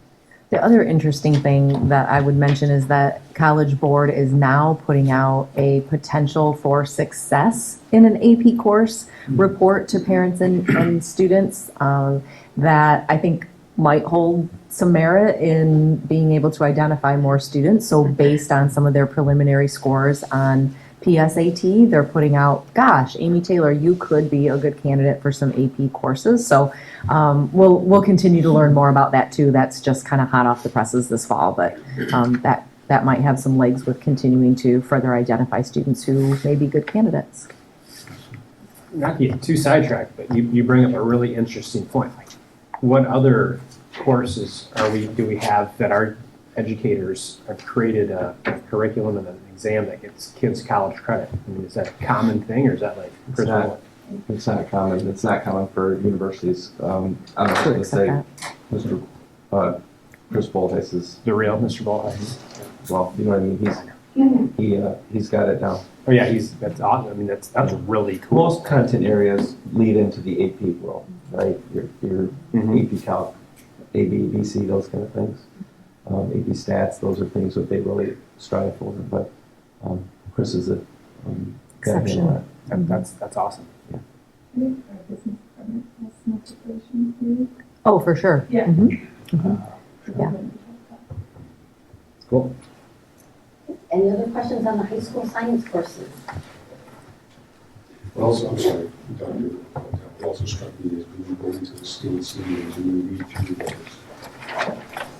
The other interesting thing that I would mention is that College Board is now putting out a potential for success in an AP course report to parents and students that I think might hold some merit in being able to identify more students. So based on some of their preliminary scores on PSAT, they're putting out, gosh, Amy Taylor, you could be a good candidate for some AP courses. So we'll continue to learn more about that too. That's just kind of hot off the presses this fall, but that might have some legs with continuing to further identify students who may be good candidates. Not to get too sidetracked, but you bring up a really interesting point. Like, what other courses do we have that our educators have created a curriculum and an exam that gets kids college credit? I mean, is that a common thing, or is that like personal? It's not common. It's not common for universities. I don't know what to say. Mr. Chris Bullheis is The real Mr. Bullheis. well. You know what I mean? He's got it down. Oh yeah, that's awesome. I mean, that's really cool. Most content areas lead into the AP world, right? Your AP Calc, AB, BC, those kind of things. AP Stats, those are things that they really strive for. But Chris is a Exception. That's awesome. Oh, for sure. Yeah. Yeah. Cool. Any other questions on the high school science courses? Also, I'm sorry, Dr. It also struck me as when you go into the state standards and you read through those,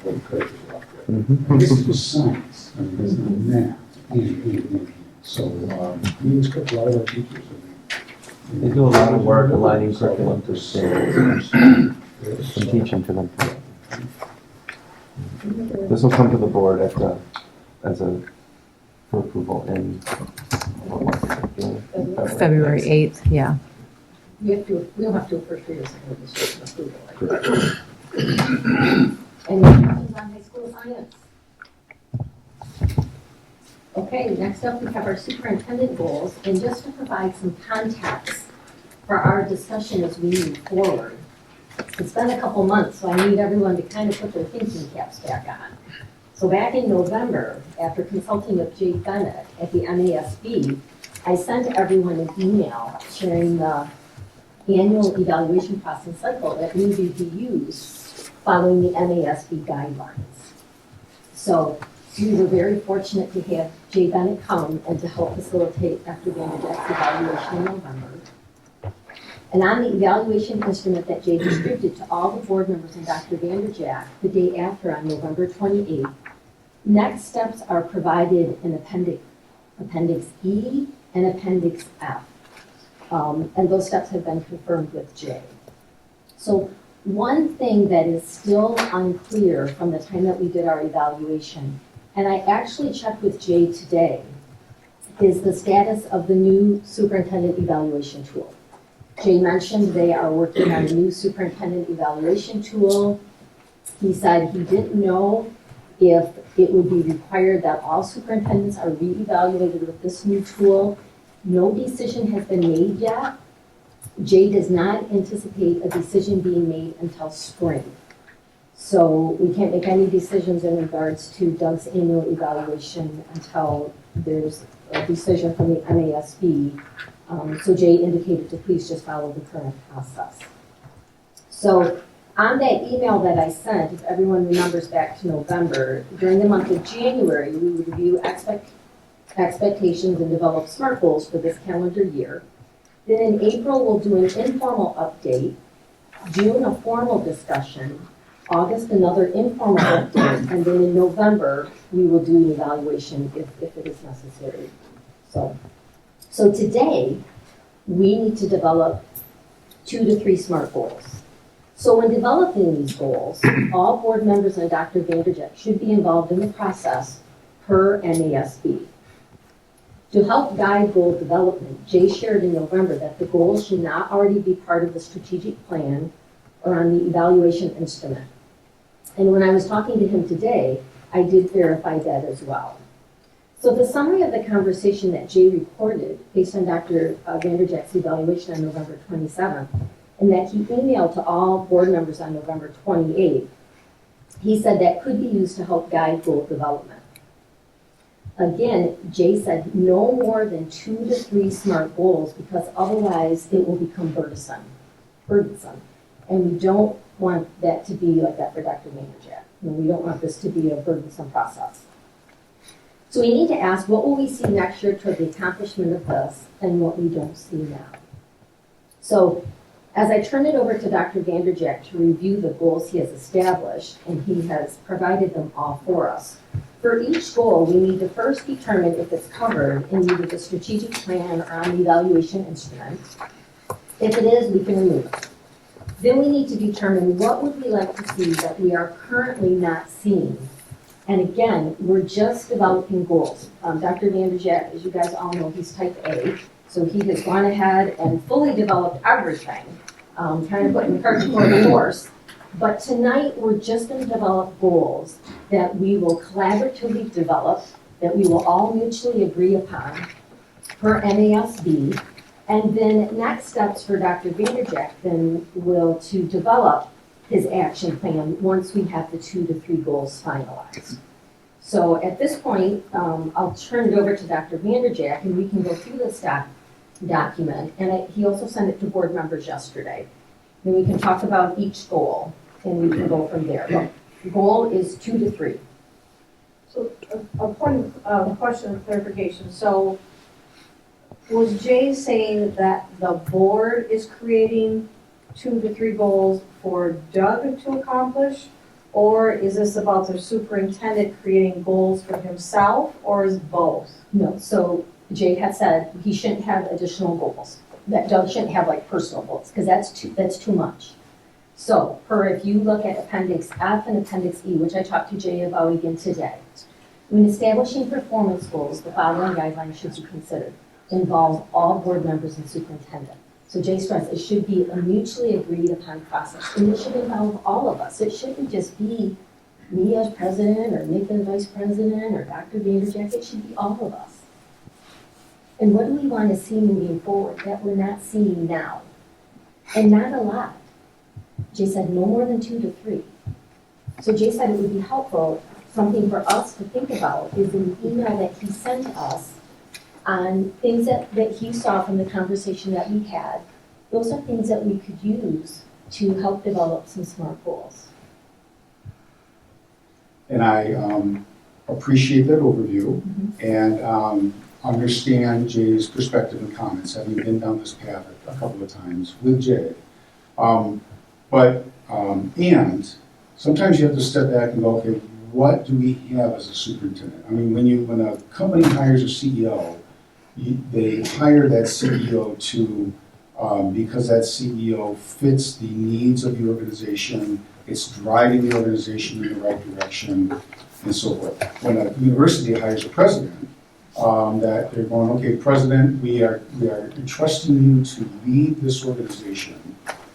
what credit is out there. This is just science, I mean, it's not math, and. So, we expect a lot of our teachers. They do a lot of work aligning curriculum to standards and teaching to them. This will come to the board for approval in February 8th, yeah. We don't have to first read a second approval. Any questions on high school science? Okay, next up we have our superintendent goals, and just to provide some context for our discussion as we move forward. It's been a couple months, so I need everyone to kind of put their thinking caps back on. So back in November, after consulting with Jay Bennett at the MASB, I sent everyone an email sharing the annual evaluation process cycle that needed to be used following the MASB guidelines. So we were very fortunate to have Jay Bennett come and to help facilitate Dr. Vanderjack's evaluation in November. And on the evaluation instrument that Jay distributed to all the board members and Dr. Vanderjack the day after on November 28th, next steps are provided in Appendix E and Appendix F. And those steps have been confirmed with Jay. So one thing that is still unclear from the time that we did our evaluation, and I actually checked with Jay today, is the status of the new superintendent evaluation tool. Jay mentioned they are working on a new superintendent evaluation tool. He said he didn't know if it would be required that all superintendents are reevaluated with this new tool. No decision has been made yet. Jay does not anticipate a decision being made until spring. So we can't make any decisions in regards to Doug's annual evaluation until there's a decision from the MASB. So Jay indicated to please just follow the current process. So on that email that I sent, if everyone remembers back to November, during the month of January, we would review expectations and develop SMART goals for this calendar year. Then in April, we'll do an informal update, June, a formal discussion, August, another informal update, and then in November, we will do an evaluation if it is necessary. So today, we need to develop 2 to 3 SMART goals. So when developing these goals, all board members and Dr. Vanderjack should be involved in the process per MASB. To help guide goal development, Jay shared in November that the goals should not already be part of the strategic plan or on the evaluation instrument. And when I was talking to him today, I did verify that as well. So the summary of the conversation that Jay reported based on Dr. Vanderjack's evaluation on November 27th, and that he emailed to all board members on November 28th, he said that could be used to help guide goal development. Again, Jay said no more than 2 to 3 SMART goals because otherwise it will become burdensome. And we don't want that to be like that for Dr. Vanderjack. We don't want this to be a burdensome process. So we need to ask, what will we see next year toward the accomplishment of this and what we don't see now? So as I turn it over to Dr. Vanderjack to review the goals he has established, and he has provided them all for us, for each goal, we need to first determine if it's covered in either the strategic plan or on the evaluation instrument. If it is, we can remove it. Then we need to determine what would we like to see that we are currently not seeing. And again, we're just developing goals. Dr. Vanderjack, as you guys all know, he's type A, so he has gone ahead and fully developed everything, kind of putting the cart before the horse. But tonight, we're just going to develop goals that we will collaboratively develop, that we will all mutually agree upon per MASB. And then next steps for Dr. Vanderjack then will to develop his action plan once we have the 2 to 3 goals finalized. So at this point, I'll turn it over to Dr. Vanderjack and we can go through this document. And he also sent it to board members yesterday. Then we can talk about each goal and we can go from there. But the goal is 2 to 3. So a point of question of clarification. So was Jay saying that the board is creating 2 to 3 goals for Doug to accomplish? Or is this about the superintendent creating goals for himself, or is both? No, so Jay had said he shouldn't have additional goals. That Doug shouldn't have like personal goals, because that's too much. So, if you look at Appendix F and Appendix E, which I talked to Jay about again today, when establishing performance goals, the following guidelines should be considered. Involve all board members and superintendent. So Jay stressed it should be a mutually agreed upon process, and it should involve all of us. It shouldn't just be me as president, or Nick as vice president, or Dr. Vanderjack. It should be all of us. And what do we want to see moving forward that we're not seeing now? And not a lot. Jay said no more than 2 to 3. So Jay said it would be helpful, something for us to think about is an email that he sent us on things that he saw from the conversation that we had. Those are things that we could use to help develop some SMART goals. And I appreciate that overview. And understand Jay's perspective and comments, having been down this path a couple of times with Jay. And sometimes you have to step back and go, okay, what do we have as a superintendent? I mean, when a company hires a CEO, they hire that CEO because that CEO fits the needs of the organization, it's driving the organization in the right direction, and so forth. When a university hires a president, that they're going, okay, president, we are entrusting you to lead this organization.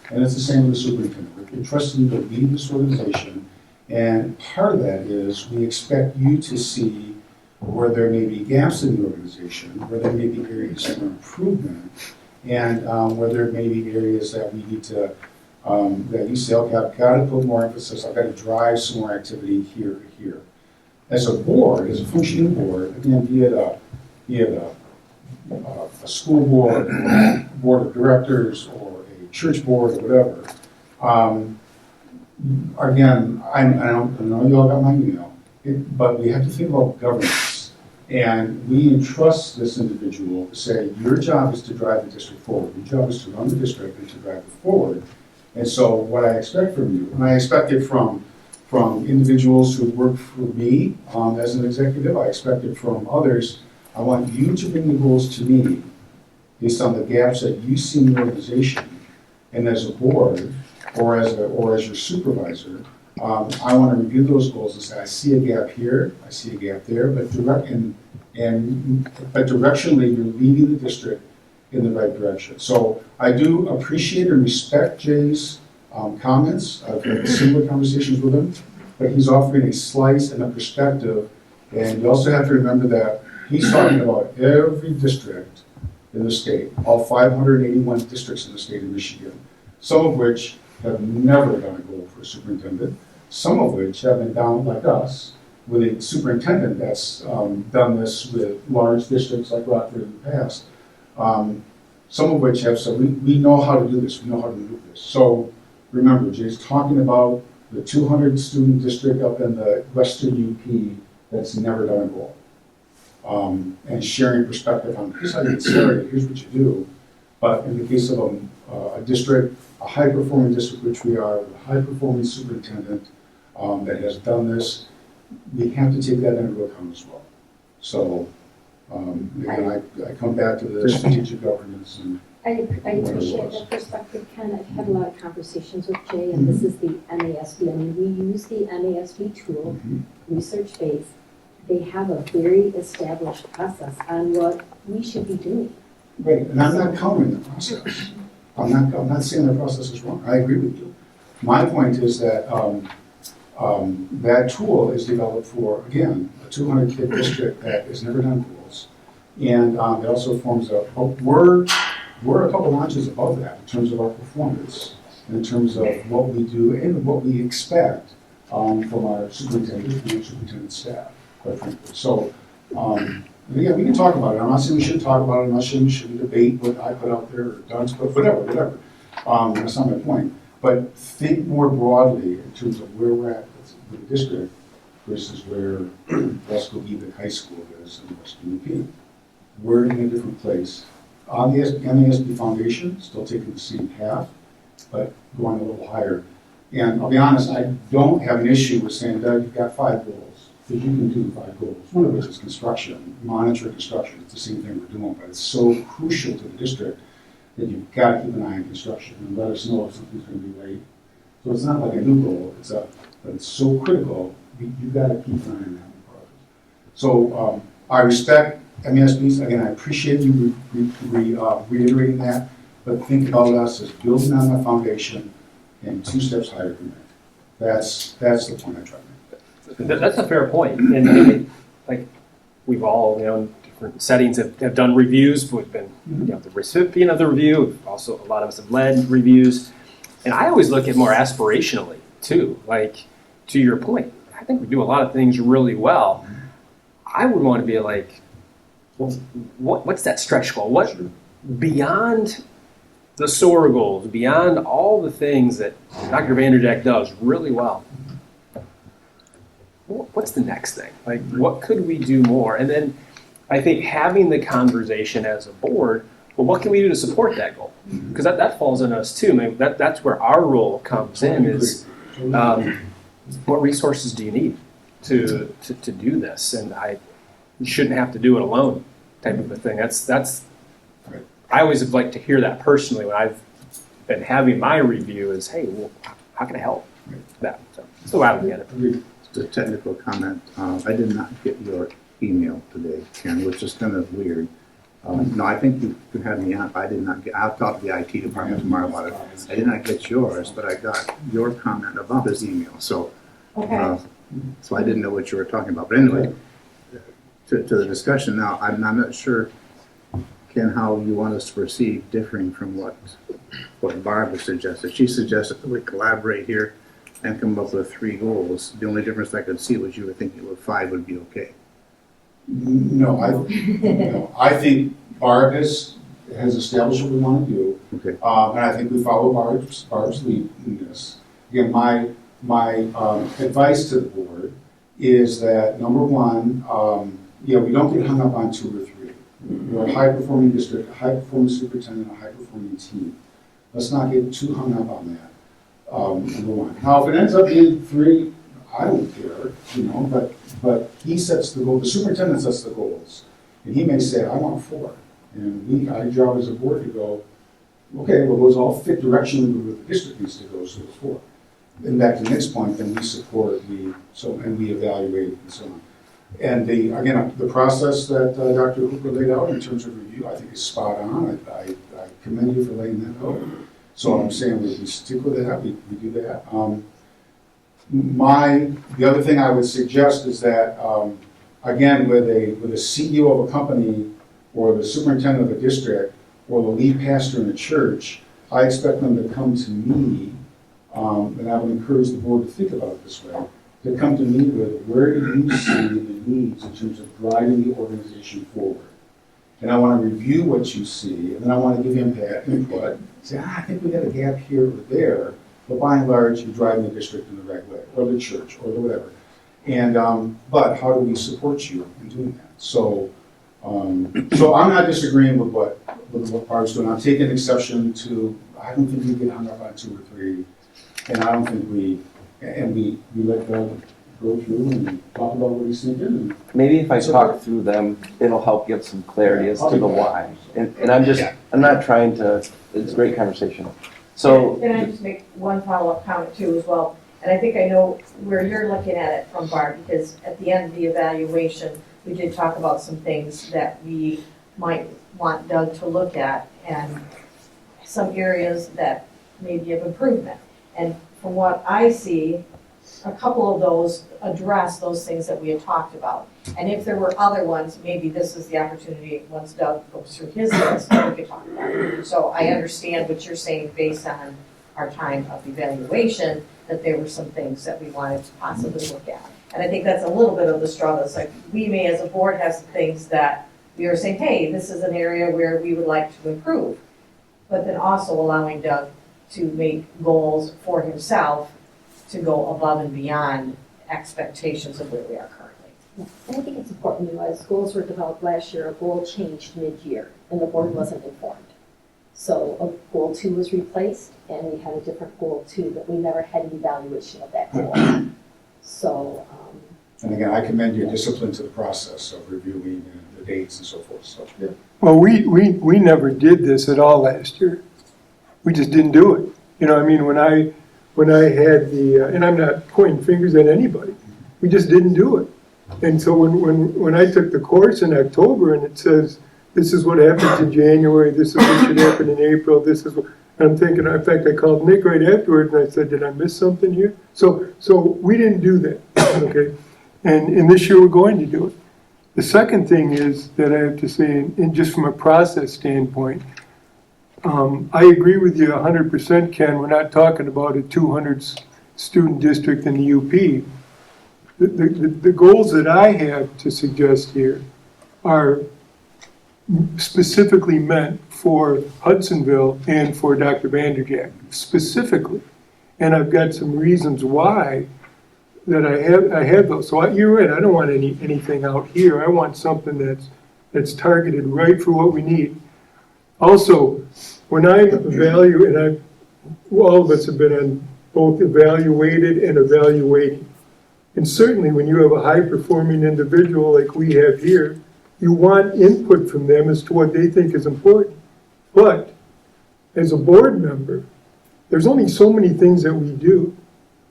And it's the same with the superintendent. We're entrusting you to lead this organization. And part of that is we expect you to see where there may be gaps in the organization, where there may be areas for improvement, and where there may be areas that we need to, that you say, okay, I've got to put more emphasis, I've got to drive some more activity here or here. As a board, as a functioning board, again, be it a school board, or board of directors, or a church board, or whatever, again, I know you all got my email, but we have to think about governance. And we entrust this individual to say, your job is to drive the district forward. Your job is to run the district and to drive it forward. And so what I expect from you, and I expect it from individuals who work for me as an executive, I expect it from others, I want you to bring the goals to me based on the gaps that you see in the organization. And as a board, or as your supervisor, I want to review those goals and say, I see a gap here, I see a gap there, but directionally, you're leading the district in the right direction. So I do appreciate and respect Jay's comments. I've had similar conversations with him, but he's offering a slice and a perspective. And you also have to remember that he's talking about every district in the state, all 581 districts in the state of Michigan, some of which have never done a goal for a superintendent, some of which have been done like us, with a superintendent that's done this with large districts like Rockford in the past. Some of which have said, we know how to do this, we know how to move this. So remember, Jay's talking about the 200 student district up in the western UP that's never done a goal. And sharing perspective on, here's how you get started, here's what you do. But in the case of a district, a high-performing district, which we are, with a high-performing superintendent that has done this, we have to take that into account as well. So, again, I come back to the strategic governance. And I appreciate that perspective, Ken. I've had a lot of conversations with Jay, and this is the MASB. I mean, we use the MASB tool, research-based. They have a very established process on what we should be doing. Right, and I'm not countering the process. I'm not saying the process is wrong. I agree with you. My point is that that tool is developed for, again, a 200-kid district that has never done goals. And it also forms we're a couple notches above that in terms of our performance, in terms of what we do and what we expect from our superintendent and superintendent staff, quite frankly. So, yeah, we can talk about it. I'm not saying we shouldn't talk about it. I'm not saying we shouldn't debate what I put out there or Doug's, but whatever. That's not my point. But think more broadly in terms of where we're at with the district versus where West Edith High School is in Western UP. We're in a different place. On the MASB Foundation, still taking the same path, but going a little higher. And I'll be honest, I don't have an issue with saying, Doug, you've got 5 goals. Because you can do 5 goals. One of which is construction, monitor construction. It's the same thing we're doing, but it's so crucial to the district that you've got to keep an eye on construction and let us know if something's going to be late. So it's not like a new goal, but it's so critical, you've got to keep an eye on that project. So I respect MASBs. Again, I appreciate you reiterating that, but think about us as building on that foundation and 2 steps higher from there. That's the point I try to make. That's a fair point. And like we've all, in different settings have done reviews. We've been, the recipient of the review. Also, a lot of us have led reviews. And I always look at more aspirationally too. Like to your point, I think we do a lot of things really well. I would want to be like, well, what's that stretch goal? What beyond the SOAR goals, beyond all the things that Dr. Vanderjack does really well? What's the next thing? Like, what could we do more? And then I think having the conversation as a board, well, what can we do to support that goal? Because that falls on us too. I mean, that's where our role comes in is what resources do you need to do this? And you shouldn't have to do it alone type of a thing. That's I always have liked to hear that personally when I've been having my review is, hey, well, how can I help that? So that's the way I would get it. Just a technical comment. I did not get your email today, Karen, which is kind of weird. No, I think you had me on. I did not get, I'll talk to the IT department tomorrow about it. I did not get yours, but I got your comment about his email. So, so I didn't know what you were talking about. But anyway, to the discussion now, I'm not sure, Ken, how you want us to proceed differing from what Barbara suggested. She suggested that we collaborate here and come up with 3 goals. The only difference I could see was you were thinking with 5 would be okay. No, I think Barb has established what we want to do. Okay. And I think we follow Barb's lead in this. Again, my advice to the board is that, number one, we don't get hung up on 2 or 3. We're a high-performing district, a high-performing superintendent, a high-performing team. Let's not get too hung up on that, number one. Now, if it ends up being 3, I don't care, but he sets the goal, the superintendent sets the goals. And he may say, I want 4. And our job as a board to go, okay, well, those all fit directionally with what the district needs to go, so it's 4. And back to the next point, then we support, and we evaluate and so on. And again, the process that Dr. Hooper laid out in terms of review, I think is spot on. I commend you for laying that out. So I'm saying we stick with that, we do that. The other thing I would suggest is that, again, with a CEO of a company or the superintendent of a district or the lead pastor in a church, I expect them to come to me, and I would encourage the board to think about it this way, to come to me with, where do you see the needs in terms of driving the organization forward? And I want to review what you see, and then I want to give input, say, I think we got a gap here or there, but by and large, you're driving the district in the right way, or the church, or the whatever. And, but how do we support you in doing that? So I'm not disagreeing with what Barb's doing. I'm taking exception to, I don't think we get hung up on 2 or 3, and I don't think we let Doug go through and talk about what he's thinking. And maybe if I talk through them, it'll help give some clarity as to the why. And I'm not trying to, it's a great conversation. So. Can I just make one follow-up comment too as well? And I think I know where you're looking at it from, Barb, because at the end of the evaluation, we did talk about some things that we might want Doug to look at and some areas that may be of improvement. And from what I see, a couple of those address those things that we had talked about. And if there were other ones, maybe this is the opportunity, once Doug goes through his list, we could talk about it. So I understand what you're saying based on our time of evaluation, that there were some things that we wanted to possibly look at. And I think that's a little bit of the struggle. It's like we may as a board have some things that we are saying, hey, this is an area where we would like to improve. But then also allowing Doug to make goals for himself to go above and beyond expectations of where we are currently. And I think it's important, as goals were developed last year, a goal changed mid-year and the board wasn't informed. So a goal 2 was replaced and we had a different goal 2, but we never had an evaluation of that goal. So. And again, I commend your discipline to the process of reviewing the dates and so forth. So, yeah. Well, we never did this at all last year. We just didn't do it. When I had and I'm not pointing fingers at anybody, we just didn't do it. And so when I took the course in October and it says, this is what happens in January, this is what should happen in April, this is what, I'm thinking, in fact, I called Nick right afterwards and I said, did I miss something here? So we didn't do that, okay? And this year we're going to do it. The second thing is that I have to say, and just from a process standpoint, I agree with you 100%, Ken. We're not talking about a 200 student district in the UP. The goals that I have to suggest here are specifically meant for Hudsonville and for Dr. Vanderjack, specifically. And I've got some reasons why that I have those. So you're right, I don't want anything out here. I want something that's that's targeted right for what we need. Also, when I'm all of us have been on both evaluated and evaluating. And certainly when you have a high-performing individual like we have here, you want input from them as to what they think is important. But as a board member, there's only so many things that we do.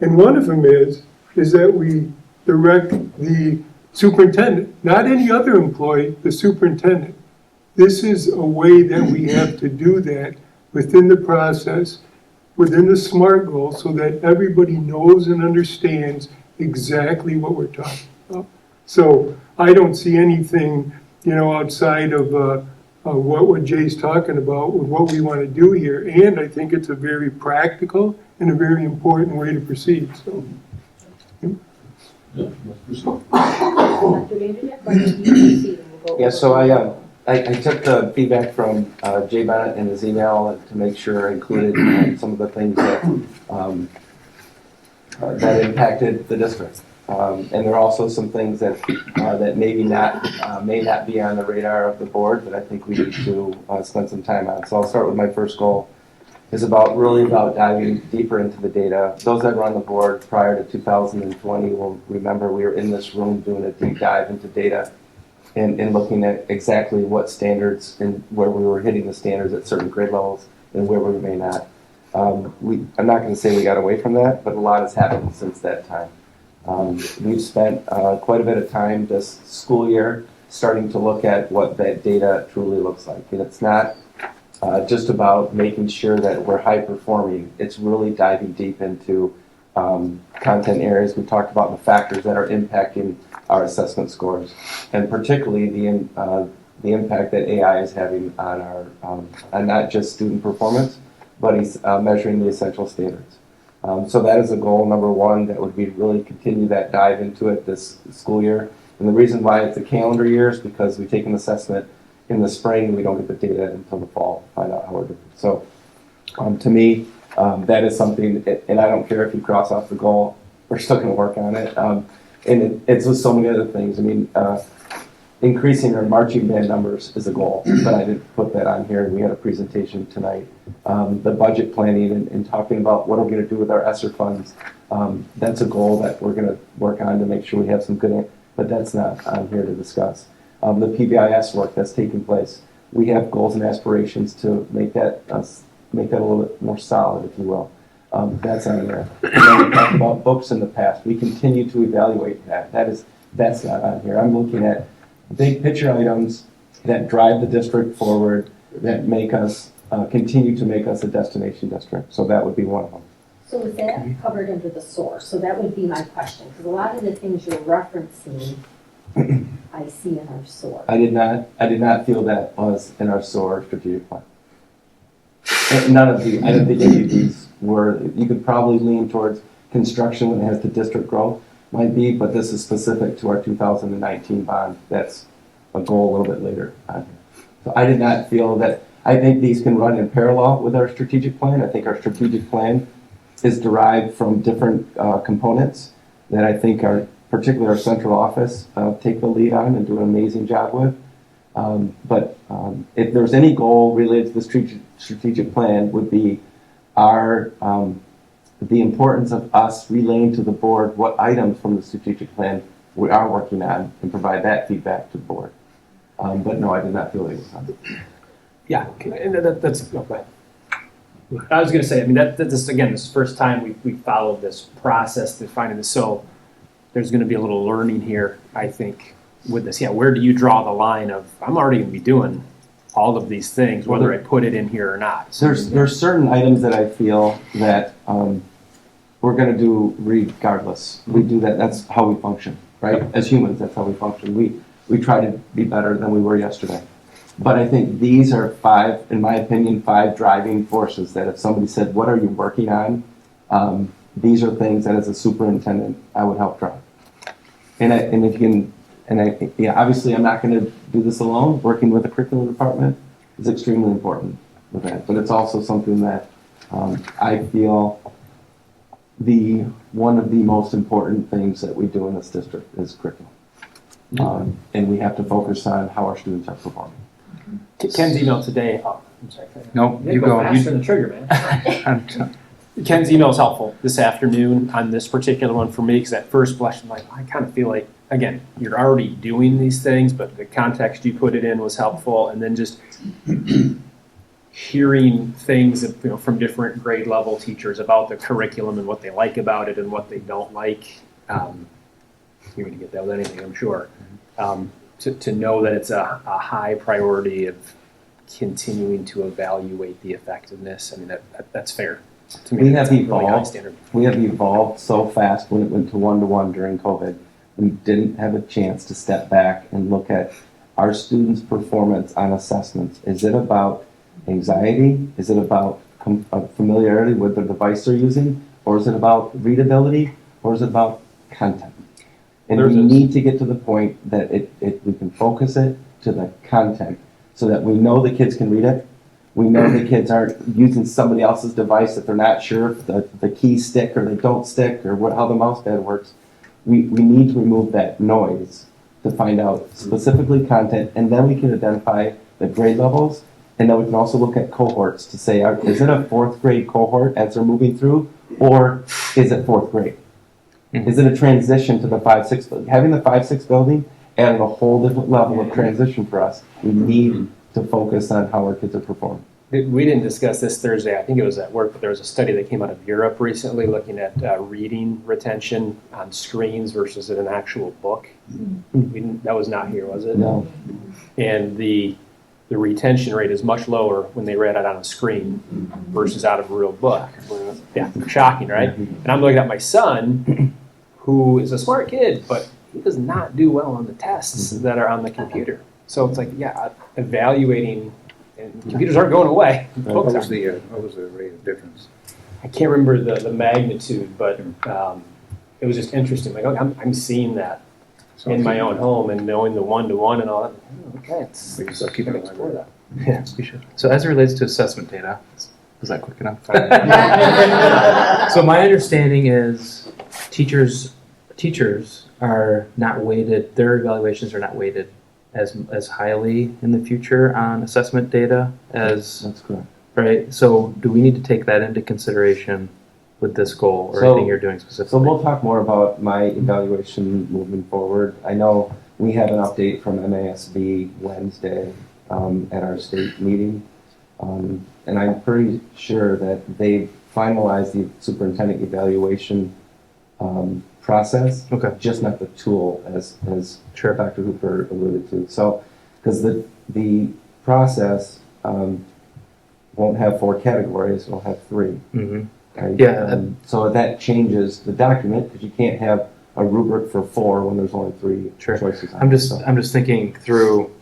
And one of them is that we direct the superintendent, not any other employee, the superintendent. This is a way that we have to do that within the process, within the SMART goal, so that everybody knows and understands exactly what we're talking about. So I don't see anything, outside of what Jay's talking about with what we want to do here. And I think it's a very practical and a very important way to proceed. So. Yeah, so I took the feedback from Jay Bennett in his email to make sure I included some of the things that that impacted the district. And there are also some things that that may not be on the radar of the board that I think we need to spend some time on. So I'll start with my first goal. Is really about diving deeper into the data. Those that were on the board prior to 2020 will remember we were in this room doing a deep dive into data and looking at exactly what standards and where we were hitting the standards at certain grade levels and where we may not. I'm not going to say we got away from that, but a lot has happened since that time. We've spent quite a bit of time this school year starting to look at what that data truly looks like. And it's not just about making sure that we're high performing. It's really diving deep into content areas. We talked about the factors that are impacting our assessment scores, and particularly the impact that AI is having on our on not just student performance, but he's measuring the essential standards. So that is a goal number one. That would be really continue that dive into it this school year. And the reason why it's a calendar year is because we take an assessment in the spring. We don't get the data until the fall to find out how we're doing. So to me, that is something, and I don't care if you cross off the goal, we're still going to work on it. And it's with so many other things. I mean, increasing our marching band numbers is a goal, but I didn't put that on here. We had a presentation tonight. The budget planning and talking about what are we going to do with our ESSER funds. That's a goal that we're going to work on to make sure we have some good, but that's not on here to discuss. The PBIS work that's taking place. We have goals and aspirations to make that a little bit more solid, if you will. That's on there. And then we talked about books in the past. We continue to evaluate that. That's not on here. I'm looking at big picture items that drive the district forward, that make us continue to make us a destination district. So that would be one of them. So is that covered under the SOAR? So that would be my question, because a lot of the things you're referencing, I see in our SOAR. I did not feel that was in our SOAR strategic plan. None of the, I don't think any of these were. You could probably lean towards construction when it has the district growth, might be, but this is specific to our 2019 bond. That's a goal a little bit later on here. So I did not feel that. I think these can run in parallel with our strategic plan. I think our strategic plan is derived from different components that I think are, particularly our central office, take the lead on and do an amazing job with. But if there's any goal related to the strategic plan, would be our the importance of us relaying to the board what items from the strategic plan we are working on and provide that feedback to the board. But no, I did not feel it was on. Yeah, and that's no, go ahead. I was going to say, I mean, this again, this is the first time we followed this process to finding this. So there's going to be a little learning here, I think, with this. Yeah, where do you draw the line of I'm already going to be doing all of these things, whether I put it in here or not? So there's certain items that I feel that we're going to do regardless. We do that. That's how we function, right? As humans, that's how we function. We try to be better than we were yesterday. But I think these are five, in my opinion, five driving forces that if somebody said, what are you working on? These are things that as a superintendent, I would help drive. And if you can, obviously I'm not going to do this alone. Working with the curriculum department is extremely important with that. But it's also something that I feel one of the most important things that we do in this district is curriculum. And we have to focus on how our students are performing. Ken's email today, I'm sorry. No, You you go. faster than the trigger, man. Ken's email is helpful this afternoon on this particular one for me, because at first blush, I'm like, I kind of feel like, again, you're already doing these things, but the context you put it in was helpful. And then just hearing things from different grade level teachers about the curriculum and what they like about it and what they don't like. You're going to get that with anything, I'm sure. To know that it's a high priority of continuing to evaluate the effectiveness. I mean, that's fair. To me, We that's have a really high evolved. standard. We have evolved so fast when it went to one-to-one during COVID. We didn't have a chance to step back and look at our students' performance on assessments. Is it about anxiety? Is it about familiarity with the device they're using? Or is it about readability? Or is it about content? And we need to get to the point that we can focus it to the content so that we know the kids can read it. We know the kids aren't using somebody else's device that they're not sure if the keys stick or they don't stick or how the mouse pad works. We need to remove that noise to find out specifically content, and then we can identify the grade levels, and then we can also look at cohorts to say, is it a fourth grade cohort as they're moving through, or is it fourth grade? Is it a transition to the 5-6 building? Having the 5-6 building added a whole different level of transition for us. We need to focus on how our kids are performing. We didn't discuss this Thursday. I think it was at work, but there was a study that came out of Europe recently looking at reading retention on screens versus in an actual book. That was not here, was it? No. And the retention rate is much lower when they read it on a screen versus out of a real book. Yeah, shocking, right? And I'm looking at my son, who is a smart kid, but he does not do well on the tests that are on the computer. So it's like, yeah, evaluating, and computers aren't going away. What was the rate of difference? I can't remember the magnitude, but it was just interesting. Like, okay, I'm seeing that in my own home and knowing the one-to-one and all that. Okay, it's keep it explore that. Yeah, we should. So as it relates to assessment data, was that quick enough? So my understanding is teachers are not weighted, their evaluations are not weighted as highly in the future on assessment data as... That's correct. Right, so do we need to take that into consideration with this goal or So- anything you're doing specifically? So we'll talk more about my evaluation moving forward. I know we have an update from MASB Wednesday at our state meeting. And I'm pretty sure that they've finalized the superintendent evaluation process. Okay. Just not the tool as Sure. Dr. Hooper alluded to. So, because the process won't have 4 categories, it'll have 3. Mm-hmm. Right? Yeah. So that changes the document because you can't have a rubric for 4 when there's only 3 choices. I'm just thinking through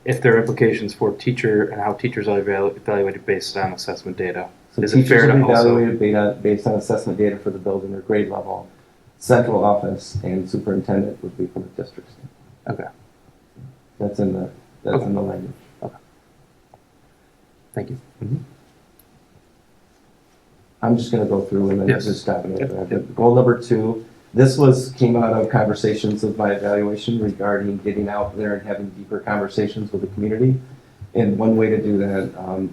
if there are implications for teacher and how teachers are evaluated based on assessment data. So Is it fair teachers to will be also? evaluated based on assessment data for the building or grade level. Central office and superintendent would be from the district. Okay. That's in the language. Okay. Thank you. I'm just going to go through and then Yes. just stop it. Yep. Goal number 2. This came out of conversations of my evaluation regarding getting out there and having deeper conversations with the community. And one way to do that, well,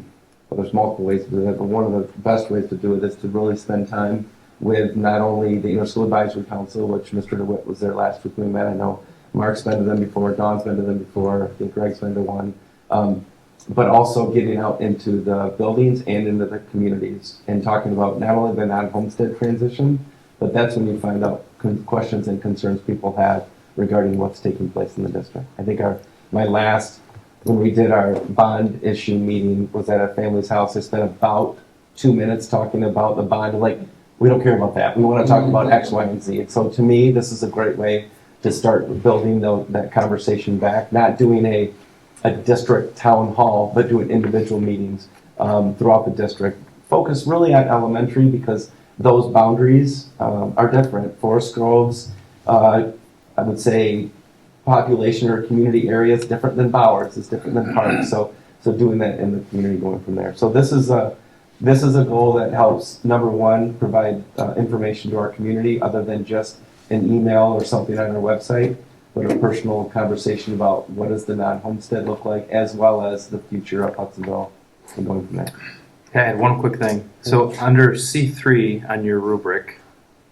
there's multiple ways to do that, but one of the best ways to do it is to really spend time with not only the Inter-School Advisory Council, which Mr. DeWitt was there last week when we met. I know Mark's been to them before, Dawn's been to them before, I think Greg's been to one. But also getting out into the buildings and into the communities and talking about not only the non-homestead transition, but that's when you find out questions and concerns people have regarding what's taking place in the district. I think when we did our bond issue meeting was at a family's house. I spent about 2 minutes talking about the bond. Like, we don't care about that. We want to talk about X, Y, and Z. And so to me, this is a great way to start building that conversation back, not doing a district town hall, but doing individual meetings throughout the district. Focus really on elementary because those boundaries are different. Forest Groves, I would say population or community area is different than Bowers, it's different than Parks. So doing that in the community going from there. So this is a goal that helps, number 1, provide information to our community other than just an email or something on our website. but a personal conversation about what does the non-homestead look like, as well as the future of Hudsonville, and going from there. Okay, I had one quick thing. So under C3 on your rubric,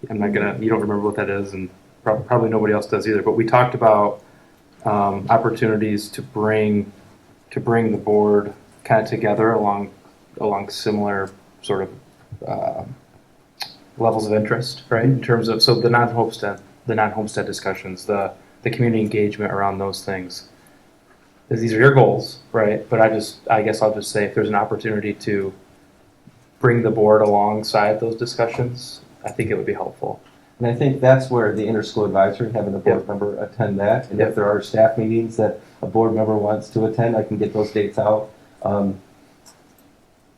you don't remember what that is, and probably nobody else does either, but we talked about opportunities to bring the board kind of together along similar sort of levels of interest, right? In terms of, so the non-homestead discussions, the community engagement around those things. These are your goals, right? But I guess I'll just say if there's an opportunity to bring the board alongside those discussions, I think it would be helpful. And I think that's where the inter-school advisory, having a board member attend that, and if there are staff meetings that a board member wants to attend, I can get those dates out.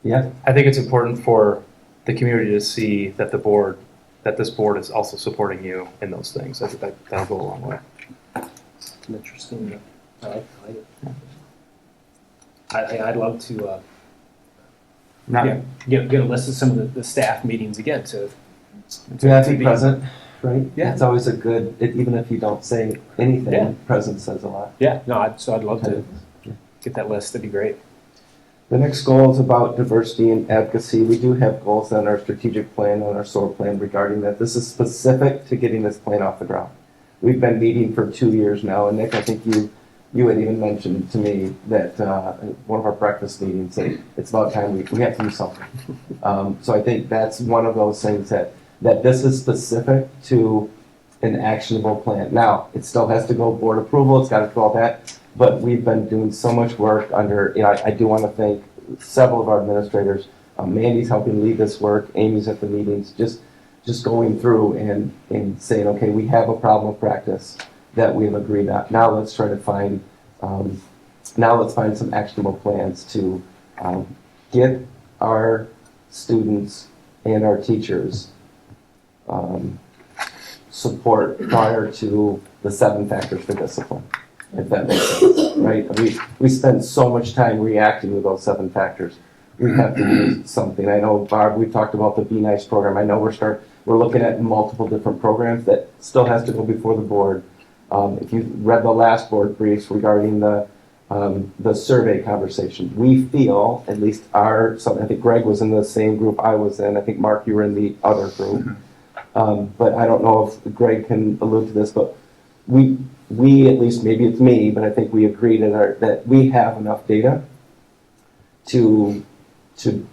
Yeah. I think it's important for the community to see that this board is also supporting you in those things. I think that'll go a long way. Interesting. I like it. I'd love to get a list of some of the staff meetings again to be present, right? Yeah. It's always a good, even if you don't say anything, Yeah. presence says a lot. Yeah, no, I'd love to get that list. That'd be great. The next goal is about diversity and advocacy. We do have goals on our strategic plan, on our SOAR plan regarding that. This is specific to getting this plan off the ground. We've been meeting for 2 years now, and Nick, I think you had even mentioned to me that one of our breakfast meetings, that it's about time we have to do something. So I think that's one of those things that this is specific to an actionable plan. Now, it still has to go board approval, it's got to go all that, but we've been doing so much work under, I do want to thank several of our administrators. Mandy's helping lead this work, Amy's at the meetings, just going through and saying, okay, we have a problem of practice that we've agreed on. Now let's try to find, some actionable plans to get our students and our teachers support prior to the 7 factors for discipline, if that makes sense, right? We spend so much time reacting to those 7 factors. We have to use something. I know, Barb, we've talked about the Be Nice program. I know we're looking at multiple different programs that still has to go before the board. If you read the last board briefs regarding the survey conversation, we feel, at least I think Greg was in the same group I was in. I think Mark, you were in the other group. But I don't know if Greg can allude to this, but we at least, maybe it's me, but I think we agreed that we have enough data to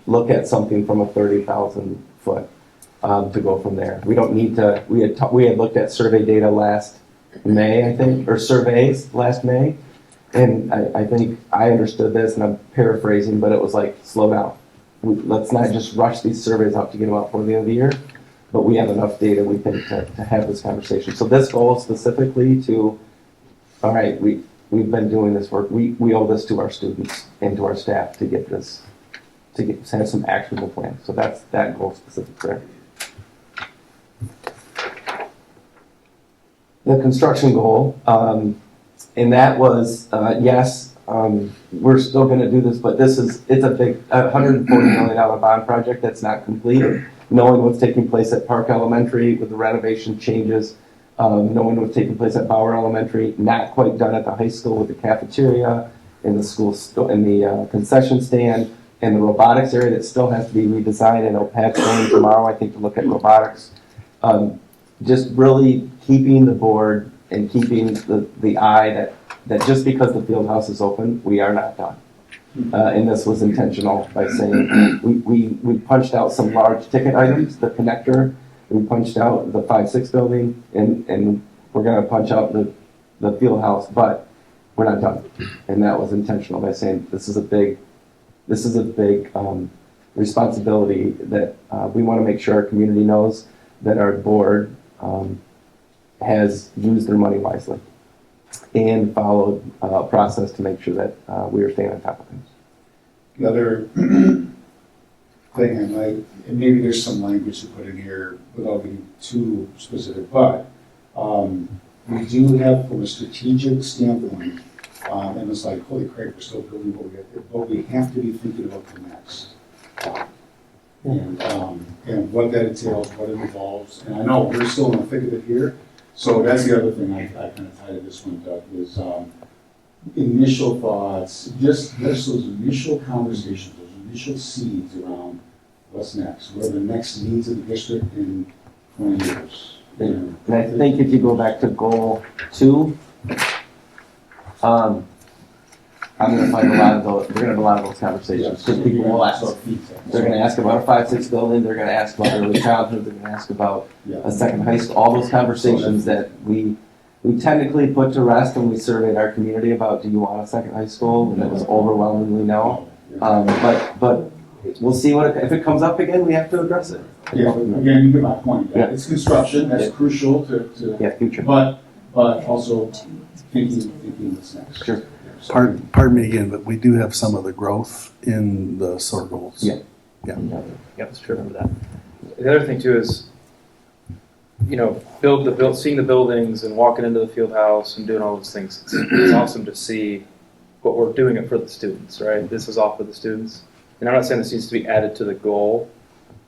look at something from a 30,000 foot to go from there. We don't need to. We had looked at survey data last May, I think, or surveys last May, and I think I understood this, and I'm paraphrasing, but it was like, slow down. Let's not just rush these surveys out to get them out before the end of the year, but we have enough data, we think, to have this conversation. So this goal is specifically to, all right, we've been doing this work. We owe this to our students and to our staff to get this, to have some actionable plans. So that's that goal specific there. The construction goal, and that was, yes, we're still going to do this, but it's a big $140 million bond project that's not complete. Knowing what's taking place at Park Elementary with the renovation changes, knowing what's taking place at Bauer Elementary, not quite done at the high school with the cafeteria, in the school, in the concession stand, and the robotics area that still has to be redesigned. I know Pat's going tomorrow, I think, to look at robotics. Just really keeping the board and keeping the eye that just because the field house is open, we are not done. And this was intentional by saying we punched out some large ticket items, the connector, we punched out the 5-6 building, and we're going to punch out the field house, but we're not done. And that was intentional by saying this is a big responsibility that we want to make sure our community knows that our board has used their money wisely and followed a process to make sure that we are staying on top of things. The other thing, and maybe there's some language to put in here without being too specific, but we do have, from a strategic standpoint, and it's like, holy crap, we're still building but we have to be thinking about the next. And what that entails, what it involves. And I know we're still in the thick of it here, So that's the other thing I kind of tied to this one, Doug, is initial thoughts, just those initial conversations, those initial seeds around what's next, what are the next needs of the district in 20 years. And I think if you go back to goal 2, I'm gonna find a lot of those, we're gonna have a lot of those conversations, because people will ask, they're gonna ask about a 5-6 building, they're gonna ask about early childhood, they're gonna ask about a second high school, all those conversations that we technically put to rest when we surveyed our community about, do you want a second high school? And it was overwhelmingly no. But we'll see if it comes up again, we have to address it. Yeah, again, you get my point. Yeah. It's construction, that's crucial to future. But also thinking what's next. Sure. Pardon me again, but we do have some of the growth in the SOAR goals. Yeah. Yeah, that's true. Remember that. The other thing too is, you know, seeing the buildings and walking into the field house and doing all those things. It's awesome to see what we're doing it for the students, right? This is all for the students. And I'm not saying this needs to be added to the goal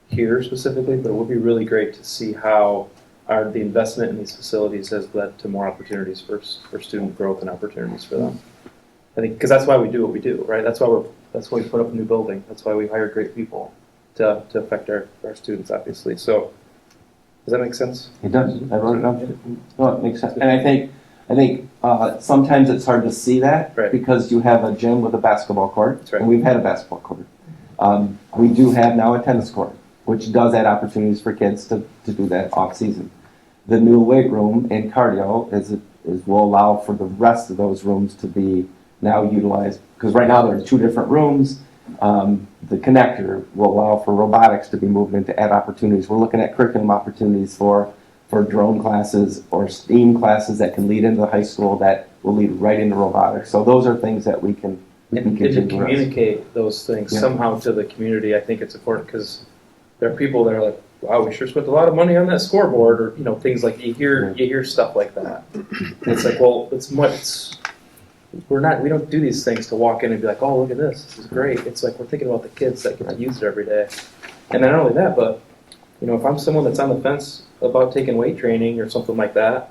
here specifically, but it would be really great to see how the investment in these facilities has led to more opportunities for student growth and opportunities for them. I think because that's why we do what we do, right? That's why we put up a new building. That's why we hire great people to affect our students, obviously. So does that make sense? It does. I wrote it down. No, it makes sense. And I think sometimes it's hard to see that because you have a gym with a basketball court, and we've had a basketball court. We do have now a tennis court, which does add opportunities for kids to do that off season. The new weight room and cardio will allow for the rest of those rooms to be now utilized, because right now there are 2 different rooms. The connector will allow for robotics to be moved in to add opportunities. We're looking at curriculum opportunities for drone classes or STEAM classes that can lead into the high school that will lead right into robotics. So those are things that we can continue to communicate those things somehow to the community. I think it's important because there are people that are like, wow, we sure spent a lot of money on that scoreboard, or things like you hear stuff like that. And it's like, well, we don't do these things to walk in and be like, oh, look at this is great. It's like we're thinking about the kids that get to use it every day. And not only that, but if I'm someone that's on the fence about taking weight training or something like that,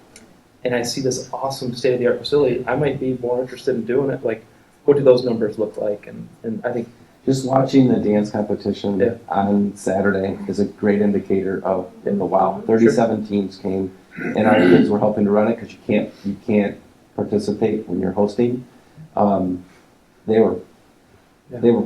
and I see this awesome state-of-the-art facility, I might be more interested in doing it. Like, what do those numbers look like? And I think just watching the dance competition on Saturday is a great indicator of wow. 37 teams came, and our kids were helping to run it because you can't participate when you're hosting. They were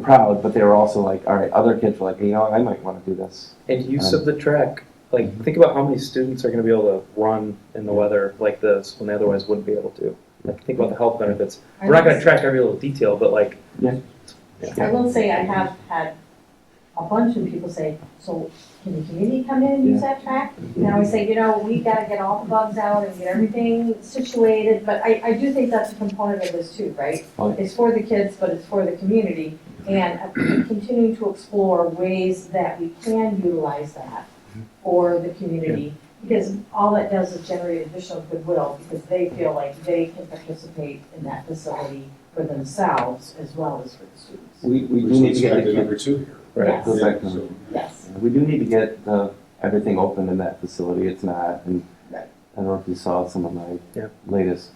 proud, but they were also like, all right, other kids were like, I might want to do this. And use of the track. Like, think about how many students are going to be able to run in the weather like this when they otherwise wouldn't be able to. Like, think about the health benefits. We're not going to track every little detail, but like, I will say I have had a bunch of people say, so can the community come in and use that track? And I always say, we got to get all the bugs out and get everything situated. But I do think that's a component of this too, right? It's for the kids, but it's for the community. And continuing to explore ways that we can utilize that for the community. Because all that does is generate additional goodwill because they feel like they can participate in that facility for themselves as well as for the students. We do need to get the number 2 here. Right. Yes. Yes. We do need to get everything open in that facility. It's not, and I don't know if you saw some of my latest,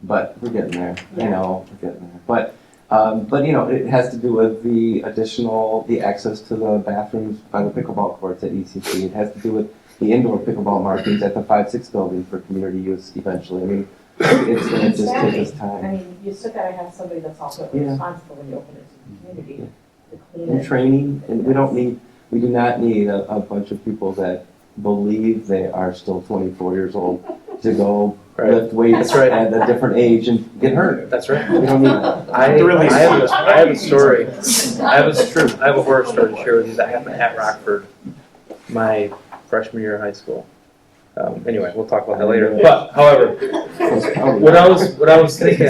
but we're getting there. We're getting there. But it has to do with the access to the bathrooms by the pickleball courts at ECC. It has to do with the indoor pickleball markings at the 5-6 building for community use eventually. I mean, it's going to just take us time. I mean, you still got to have somebody that's also responsible when you open it to the community to clean And it. training, and we do not need a bunch of people that believe they are still 24 years old to go lift weights at a different age and get hurt. That's right. We don't need that. I have a story. I have a horror story to share with you that happened at Rockford my freshman year of high school. Anyway, we'll talk about that later. But however, what I was thinking,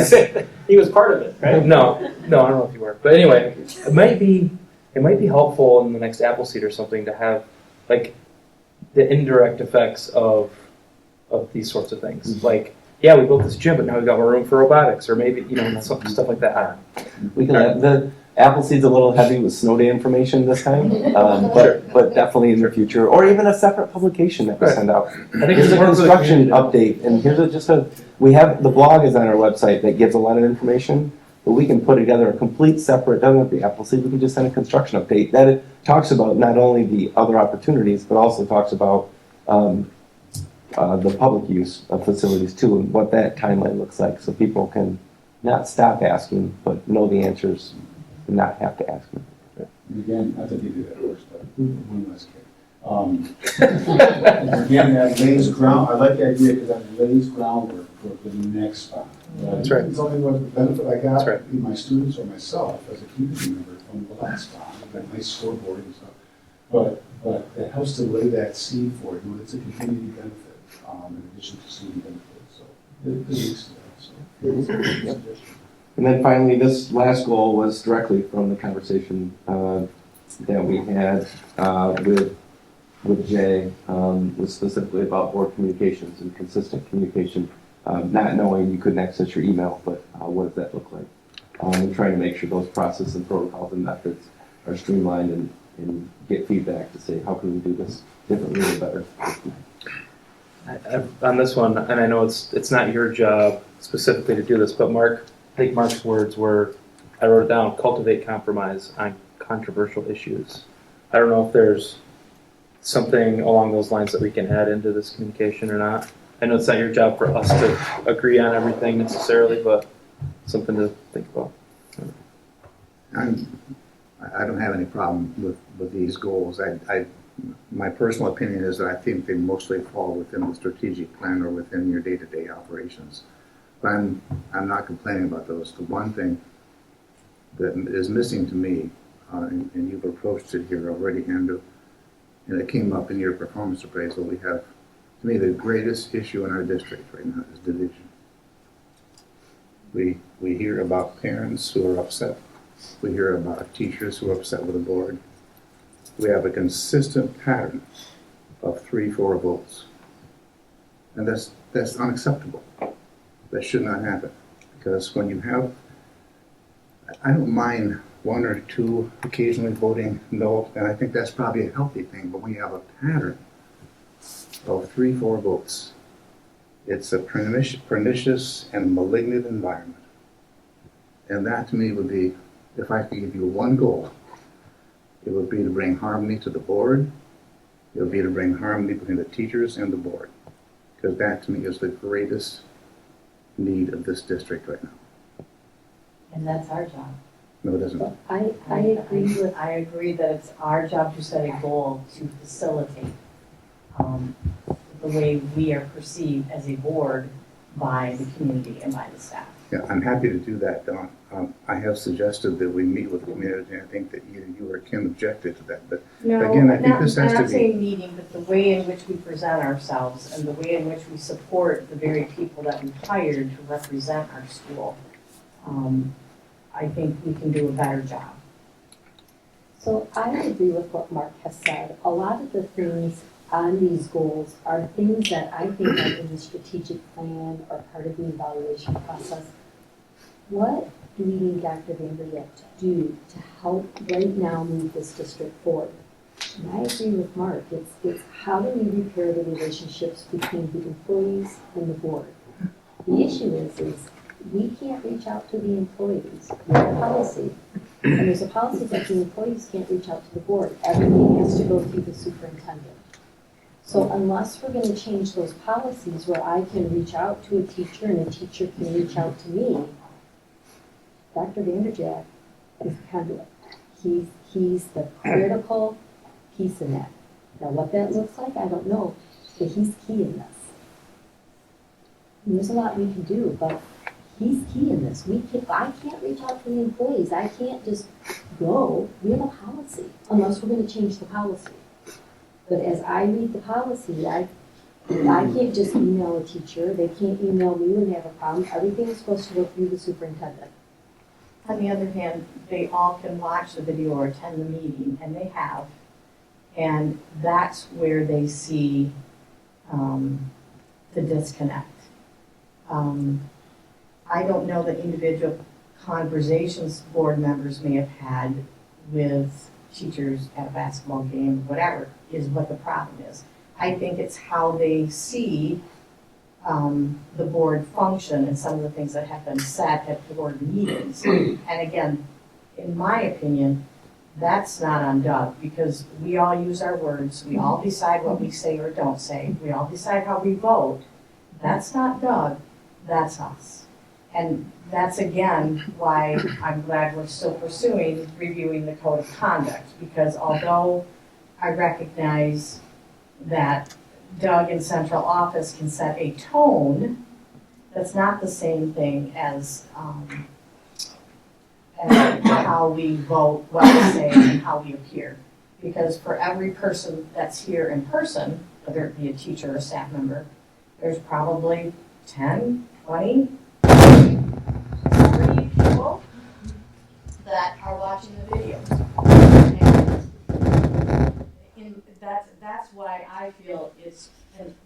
he was part of it, right? No, I don't know if you were. But anyway, it might be helpful in the next Appleseed or something to have like the indirect effects of these sorts of things. Like, we built this gym, but now we've got more room for robotics, or maybe stuff like that. We can have Appleseed's a little heavy with snow day information this time, but definitely in the future, or even a separate publication that we send out. I think Here's it's a more for the construction community. update, and here's we have, the blog is on our website that gives a lot of information, but we can put together a complete separate, doesn't have to be Appleseed, we can just send a construction update that it talks about not only the other opportunities, but also talks about the public use of facilities too, and what that timeline looks like, so people can not stop asking, but know the answers and not have to ask them. Again, not to beat that horse, but one less kid. Again, that lays ground, I like the idea because that lays groundwork for the next spot. That's right. It's only what the benefit I got, That's right. in my students or myself as a community member from the last spot, that nice scoreboard and stuff. But it helps to lay that seed for it, it's a community benefit, in addition to student benefit, so it leads to that, so. It's a good suggestion. And then finally, this last goal was directly from the conversation that we had with Jay, was specifically about board communications and consistent communication, not knowing you couldn't access your email, but what does that look like? And trying to make sure those processes and protocols and methods are streamlined and get feedback to say, how can we do this differently or better? On this one, and I know it's not your job specifically to do this, but Mark, I think Mark's words were, I wrote it down, cultivate compromise on controversial issues. I don't know if there's something along those lines that we can add into this communication or not. I know it's not your job for us to agree on everything necessarily, but something to think about. I don't have any problem with these goals. My personal opinion is that I think they mostly fall within the strategic plan or within your day-to-day operations. But I'm not complaining about those. The one thing that is missing to me, and you've approached it here already, Andrew, and it came up in your performance appraisal, we have, to me, the greatest issue in our district right now is division. We hear about parents who are upset. We hear about teachers who are upset with the board. We have a consistent pattern of 3-4 votes. And that's unacceptable. That should not happen. Because when you have, I don't mind 1 or 2 occasionally voting no, and I think that's probably a healthy thing, but when you have a pattern of 3-4 votes, it's a pernicious and malignant environment. And that to me would be, if I could give you one goal, it would be to bring harmony to the board. It would be to bring harmony between the teachers and the board. Because that to me is the greatest need of this district right now. And that's our job. No, it doesn't. I agree with, I agree that it's our job to set a goal to facilitate the way we are perceived as a board by the community and by the staff. Yeah, I'm happy to do that, Dawn. I have suggested that we meet with the community, and I think that either you or Kim objected to that. But No, again, I think this has I'm to not be. saying meeting, but the way in which we present ourselves and the way in which we support the very people that we hired to represent our school. I think we can do a better job. So I agree with what Mark has said. A lot of the things on these goals are things that I think are in the strategic plan or part of the evaluation process. What do we need Dr. Vanderwall to do to help right now move this district forward? And I agree with Mark. It's how do we repair the relationships between the employees and the board? The issue is we can't reach out to the employees. We have a policy. And there's a policy that the employees can't reach out to the board. Everything has to go through the superintendent. So unless we're going to change those policies where I can reach out to a teacher and a teacher can reach out to me, Dr. Vanderjack is the conduit. He's the critical piece in that. Now what that looks like, I don't know, but he's key in this. And there's a lot we can do, but he's key in this. I can't reach out to the employees. I can't just go. We have a policy, unless we're going to change the policy. But as I read the policy, I can't just email a teacher. They can't email me when they have a problem. Everything is supposed to go through the superintendent. On the other hand, they all can watch the video or attend the meeting, and they have. And that's where they see the disconnect. I don't know that individual conversations board members may have had with teachers at a basketball game, whatever, is what the problem is. I think it's how they see the board function and some of the things that have been said at board meetings. And again, in my opinion, that's not on Doug, because we all use our words, we all decide what we say or don't say, we all decide how we vote. That's not Doug, that's us. And that's again why I'm glad we're still pursuing reviewing the code of conduct, because although I recognize that Doug in central office can set a tone, that's not the same thing as how we vote, what we say, and how we appear. Because for every person that's here in person, whether it be a teacher or a staff member, there's probably 10, 20, 30 people that are watching the videos. And that's why I feel it's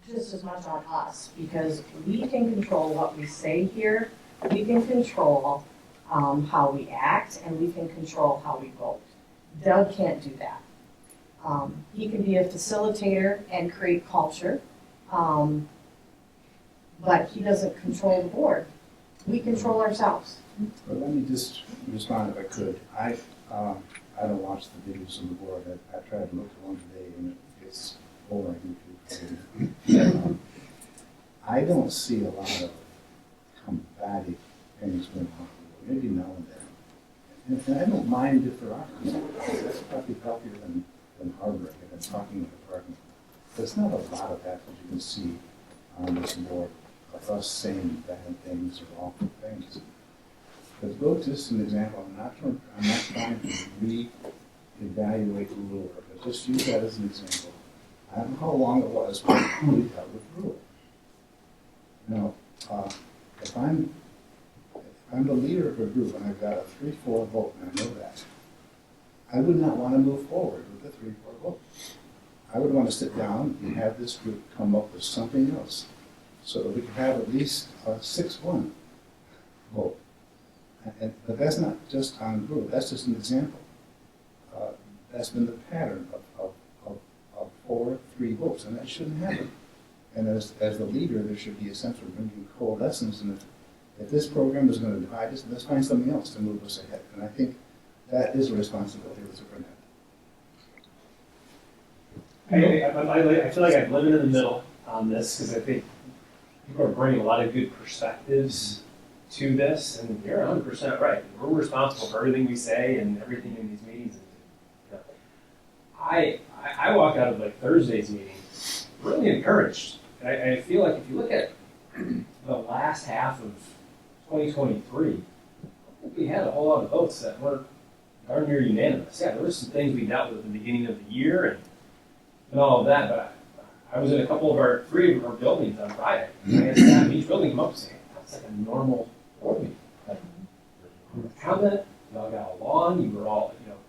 just as much on us, because we can control what we say here, we can control how we act, and we can control how we vote. Doug can't do that. He can be a facilitator and create culture, but he doesn't control the board. We control ourselves. But let me just respond if I could. I don't watch the videos on the board. I tried to look at one today, and it's over on YouTube. I don't see a lot of combative things going on. Maybe now and then. And I don't mind if there are. That's probably healthier than harboring it and talking in the parking lot. There's not a lot of that you can see on this board of us saying bad things or awful things. But go just an example. I'm not trying to re-evaluate the ruler, but just use that as an example. I don't know how long it was when we dealt with ruler. Now, if I'm the leader of a group and I've got a 3-4 vote, and I know that, I would not want to move forward with a 3-4 vote. I would want to sit down and have this group come up with something else so that we could have at least a 6-1 vote. But that's not just on group, that's just an example. That's been the pattern of 4-3 votes, and that shouldn't happen. And as the leader, there should be a sense of bringing coalescence, and if this program is going to divide us, let's find something else to move us ahead. And I think that is a responsibility of the superintendent. I feel like I'm living in the middle on this, because I think people are bringing a lot of good perspectives to this, and you're 100% right. We're responsible for everything we say and everything in these meetings. You know, I walk out of like Thursday's meeting really encouraged. I feel like if you look at the last half of 2023, I think we had a whole lot of votes that weren't darn near unanimous. Yeah, there were some things we dealt with at the beginning of the year and all of that, but I was in a couple of 3 of our buildings on Friday. I had staff in each building come up and say, that's like a normal board meeting. Like, you were comment, you all got along, you were all, you know.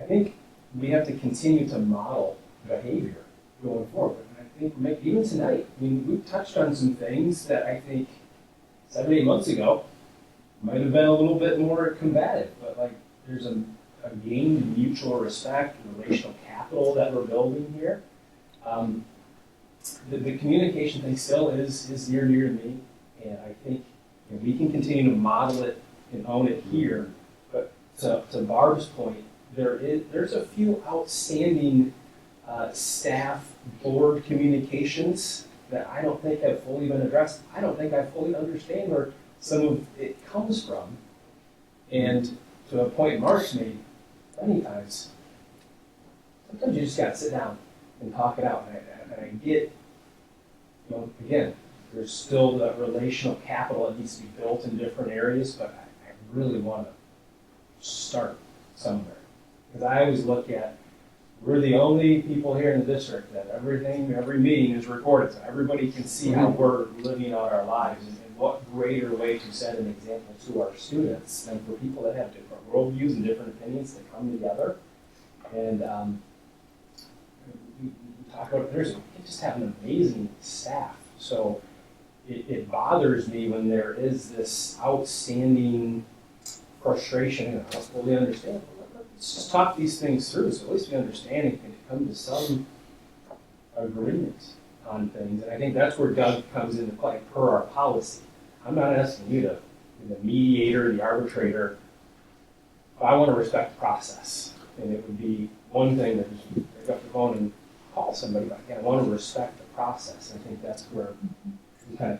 I think we have to continue to model behavior going forward. And I think even tonight, I mean, we've touched on some things that I think 7-8 months ago might have been a little bit more combative, but like there's a gained mutual respect, relational capital that we're building here. The communication thing still is near to me, and I think we can continue to model it and own it here. But to Barb's point, there's a few outstanding staff board communications that I don't think have fully been addressed. I don't think I fully understand where some of it comes from. And to a point Mark's made many times, sometimes you just got to sit down and talk it out. And I get, again, there's still that relational capital that needs to be built in different areas, but I really want to start somewhere. Because I always look at, we're the only people here in the district that every meeting is recorded, so everybody can see how we're living out our lives, and what greater way to set an example to our students than for people that have different worldviews and different opinions that come together. And we talk about it, we just have an amazing staff. So it bothers me when there is this outstanding frustration, and I fully understand. Let's just talk these things through, so at least we understand and can come to some agreement on things. And I think that's where Doug comes into play per our policy. I'm not asking you to be the mediator, the arbitrator. I want to respect the process. And it would be one thing that you pick up the phone and call somebody, but again, I want to respect the process. I think that's where we kind of,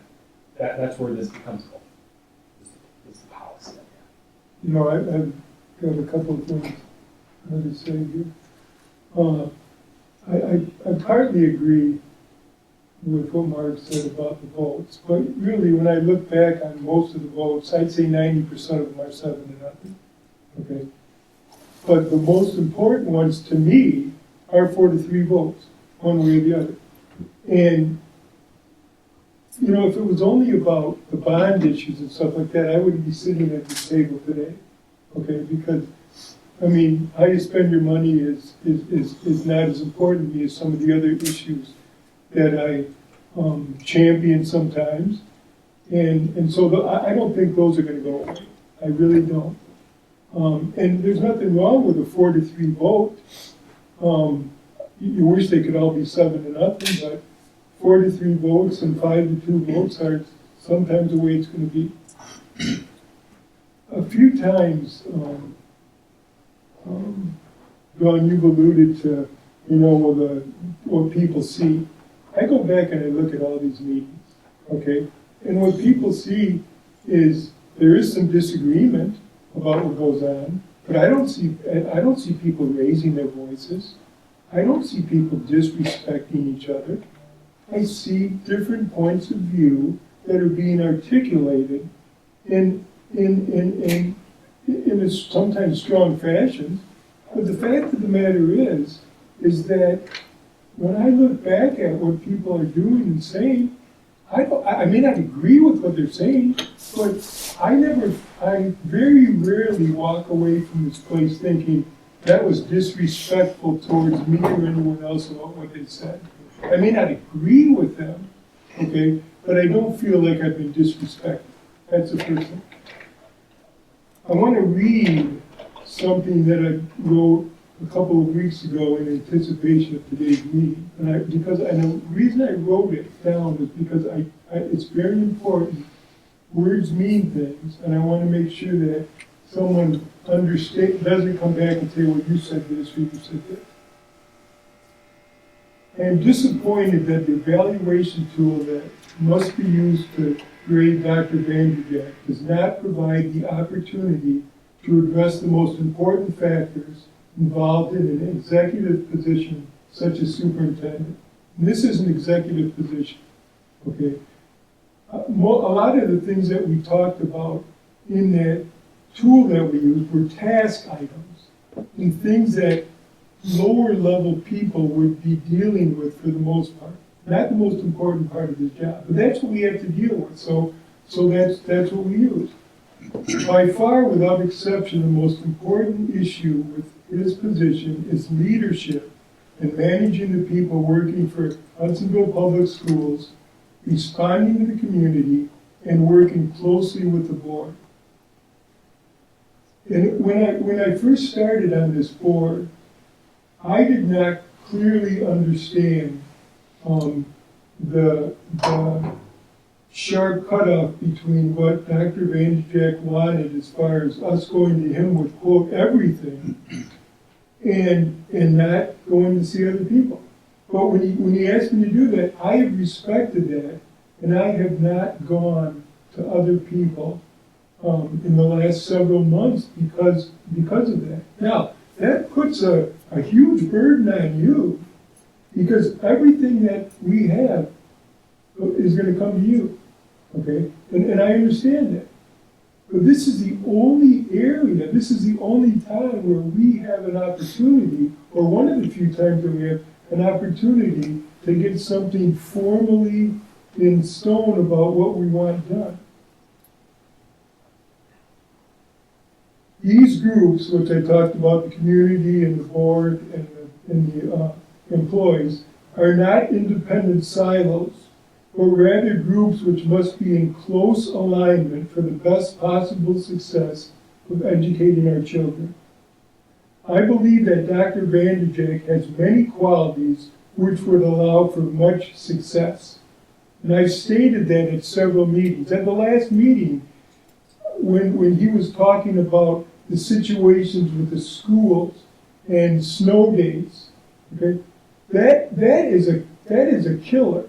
that's where this becomes a goal, is the policy. You know, I've got a couple of things to say here. I partly agree with what Mark said about the votes, but really when I look back on most of the votes, I'd say 90% of them are 7-0. Okay? But the most important ones to me are 4-3 votes, one way or the other. And, you know, if it was only about the bond issues and stuff like that, I wouldn't be sitting at this table today. Okay? Because, I mean, how you spend your money is not as important to me as some of the other issues that I champion sometimes. And so I don't think those are going to go away. I really don't. And there's nothing wrong with a 4-3 vote. You wish they could all be 7-0, but 4-3 votes and 5-2 votes are sometimes the way it's going to be. A few times, Dawn, you've alluded to, you know, what people see. I go back and I look at all these meetings, okay? And what people see is there is some disagreement about what goes on, but I don't see people raising their voices. I don't see people disrespecting each other. I see different points of view that are being articulated in a sometimes strong fashion. But the fact of the matter is that when I look back at what people are doing and saying, I may not agree with what they're saying, but I very rarely walk away from this place thinking that was disrespectful towards me or anyone else about what they said. I may not agree with them, okay, but I don't feel like I've been disrespected. That's the first thing. I want to read something that I wrote a couple of weeks ago in anticipation of today's meeting. And the reason I wrote it down is because it's very important. Words mean things, and I want to make sure that someone doesn't come back and say, well, you said this or you said this. I am disappointed that the evaluation tool that must be used to grade Dr. Vanderjack does not provide the opportunity to address the most important factors involved in an executive position such as superintendent. And this is an executive position, okay? A lot of the things that we talked about in that tool that we used were task items and things that lower level people would be dealing with for the most part. Not the most important part of this job, but that's what we have to deal with. So that's what we use. By far, without exception, the most important issue with his position is leadership and managing the people working for Hudsonville Public Schools, responding to the community, and working closely with the board. And when I first started on this board, I did not clearly understand the sharp cutoff between what Dr. Vanderjack wanted as far as us going to him with, quote, everything, and not going to see other people. But when he asked me to do that, I have respected that, and I have not gone to other people in the last several months because of that. Now, that puts a huge burden on you, because everything that we have is going to come to you, okay? And I understand that. But this is the only area, this is the only time where we have an opportunity, or one of the few times that we have an opportunity to get something formally in stone about what we want done. These groups, which I talked about, the community and the board and the employees, are not independent silos, but rather groups which must be in close alignment for the best possible success of educating our children. I believe that Dr. Vanderjagt has many qualities which would allow for much success. And I've stated that at several meetings. At the last meeting, when he was talking about the situations with the schools and snow days, okay, that is a killer.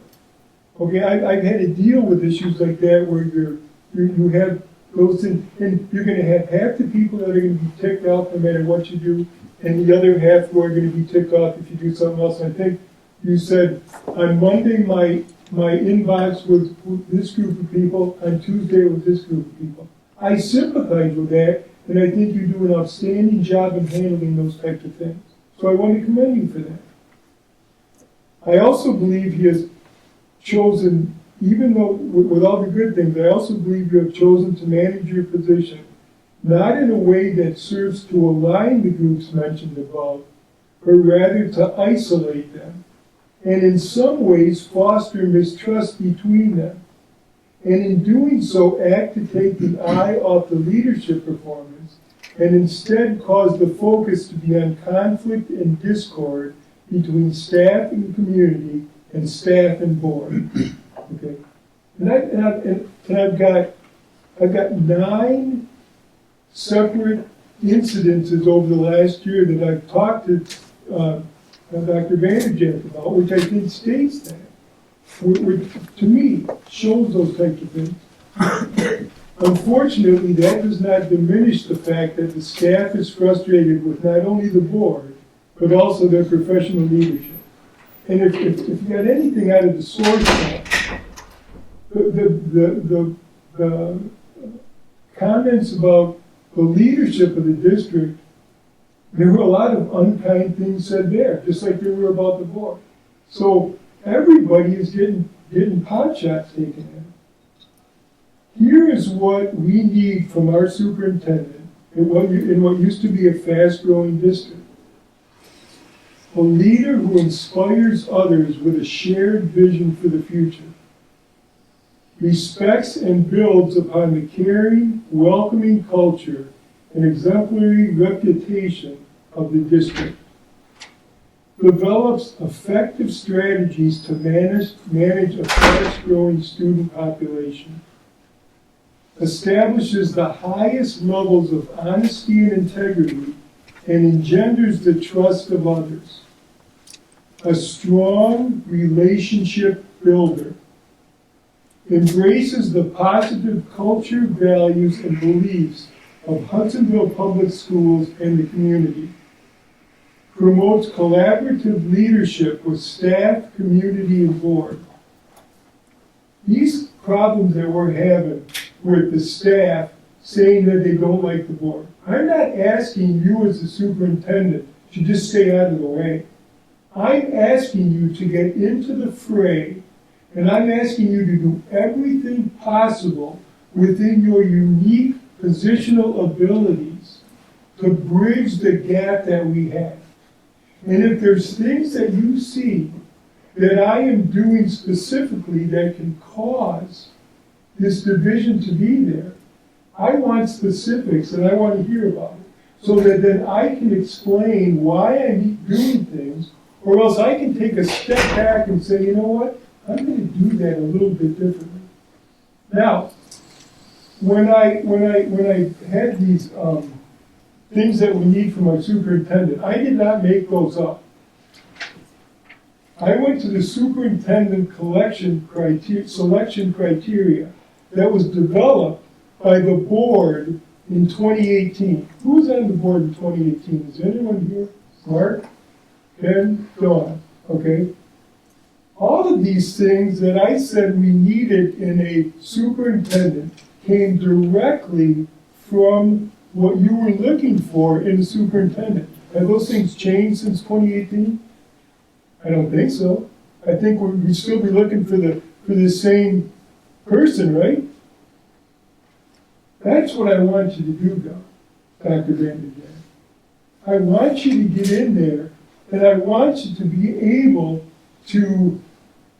Okay, I've had to deal with issues like that where you have those things, and you're going to have half the people that are going to be ticked off no matter what you do, and the other half who are going to be ticked off if you do something else. I think you said on Monday my inbox was with this group of people, on Tuesday with this group of people. I sympathize with that, and I think you do an outstanding job in handling those types of things. So I want to commend you for that. I also believe he has chosen, even though with all the good things, I also believe you have chosen to manage your position not in a way that serves to align the groups mentioned above, but rather to isolate them, and in some ways foster mistrust between them, and in doing so act to take the eye off the leadership performance, and instead cause the focus to be on conflict and discord between staff and community and staff and board. Okay, and I've got 9 separate incidences over the last year that I've talked to Dr. Vanderjagt about, which I think states that, which to me shows those types of things. Unfortunately, that does not diminish the fact that the staff is frustrated with not only the board, but also their professional leadership. And if you got anything out of the source map, the comments about the leadership of the district, there were a lot of unkind things said there, just like there were about the board. So everybody is getting pot shots taken at them. Here is what we need from our superintendent in what used to be a fast-growing district. A leader who inspires others with a shared vision for the future, respects and builds upon the caring, welcoming culture and exemplary reputation of the district, develops effective strategies to manage a fast-growing student population, establishes the highest levels of honesty and integrity, and engenders the trust of others. A strong relationship builder, embraces the positive culture, values, and beliefs of Hudsonville Public Schools and the community, promotes collaborative leadership with staff, community, and board. These problems that we're having with the staff saying that they don't like the board, I'm not asking you as the superintendent to just stay out of the way. I'm asking you to get into the fray, and I'm asking you to do everything possible within your unique positional abilities to bridge the gap that we have. And if there's things that you see that I am doing specifically that can cause this division to be there, I want specifics and I want to hear about it, so that then I can explain why I'm doing things, or else I can take a step back and say, you know what, I'm going to do that a little bit differently. Now, when I had these things that we need from our superintendent, I did not make those up. I went to the superintendent selection criteria that was developed by the board in 2018. Who was on the board in 2018? Is anyone here? Mark? Ken? Dawn? Okay. All of these things that I said we needed in a superintendent came directly from what you were looking for in a superintendent. Have those things changed since 2018? I don't think so. I think we'd still be looking for the same person, right? That's what I want you to do, Dr. Vanderjagt. I want you to get in there, and I want you to be able to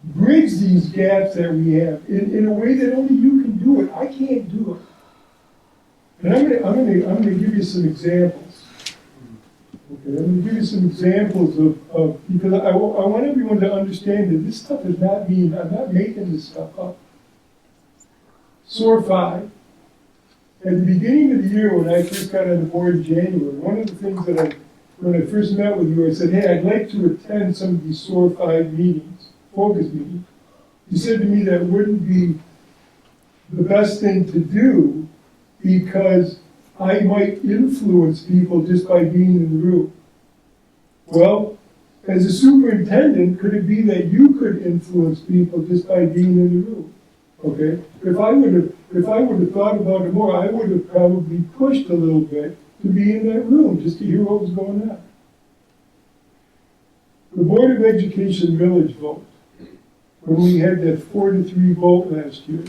bridge these gaps that we have in a way that only you can do it. I can't do it. And I'm gonna give you some examples. Okay, I'm gonna give you some examples of because I want everyone to understand that this stuff is not me. I'm not making this stuff up. SOAR 5. At the beginning of the year, when I first got on the board in January, one of the things that when I first met with you, I said, hey, I'd like to attend some of these SOAR 5 meetings, focus meetings. You said to me that wouldn't be the best thing to do because I might influence people just by being in the room. Well, as a superintendent, could it be that you could influence people just by being in the room? Okay? If I would have thought about it more, I would have probably pushed a little bit to be in that room just to hear what was going on. The Board of Education millage vote, when we had that 4-3 vote last year,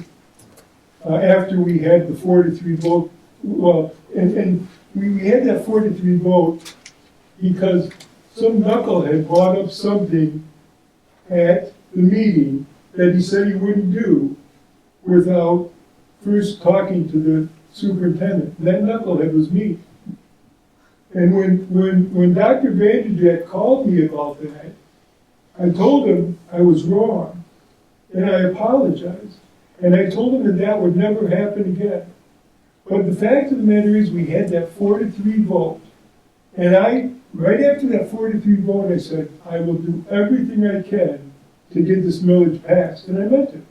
after we had the 4-3 vote, well, and we had that 4-3 vote because some knucklehead brought up something at the meeting that he said he wouldn't do without first talking to the superintendent. That knucklehead was me. And when Dr. Vanderjagt called me about that, I told him I was wrong, and I apologized. And I told him that that would never happen again. But the fact of the matter is we had that 4-3 vote. And right after that 4-3 vote, I said, I will do everything I can to get this millage passed. And I meant it.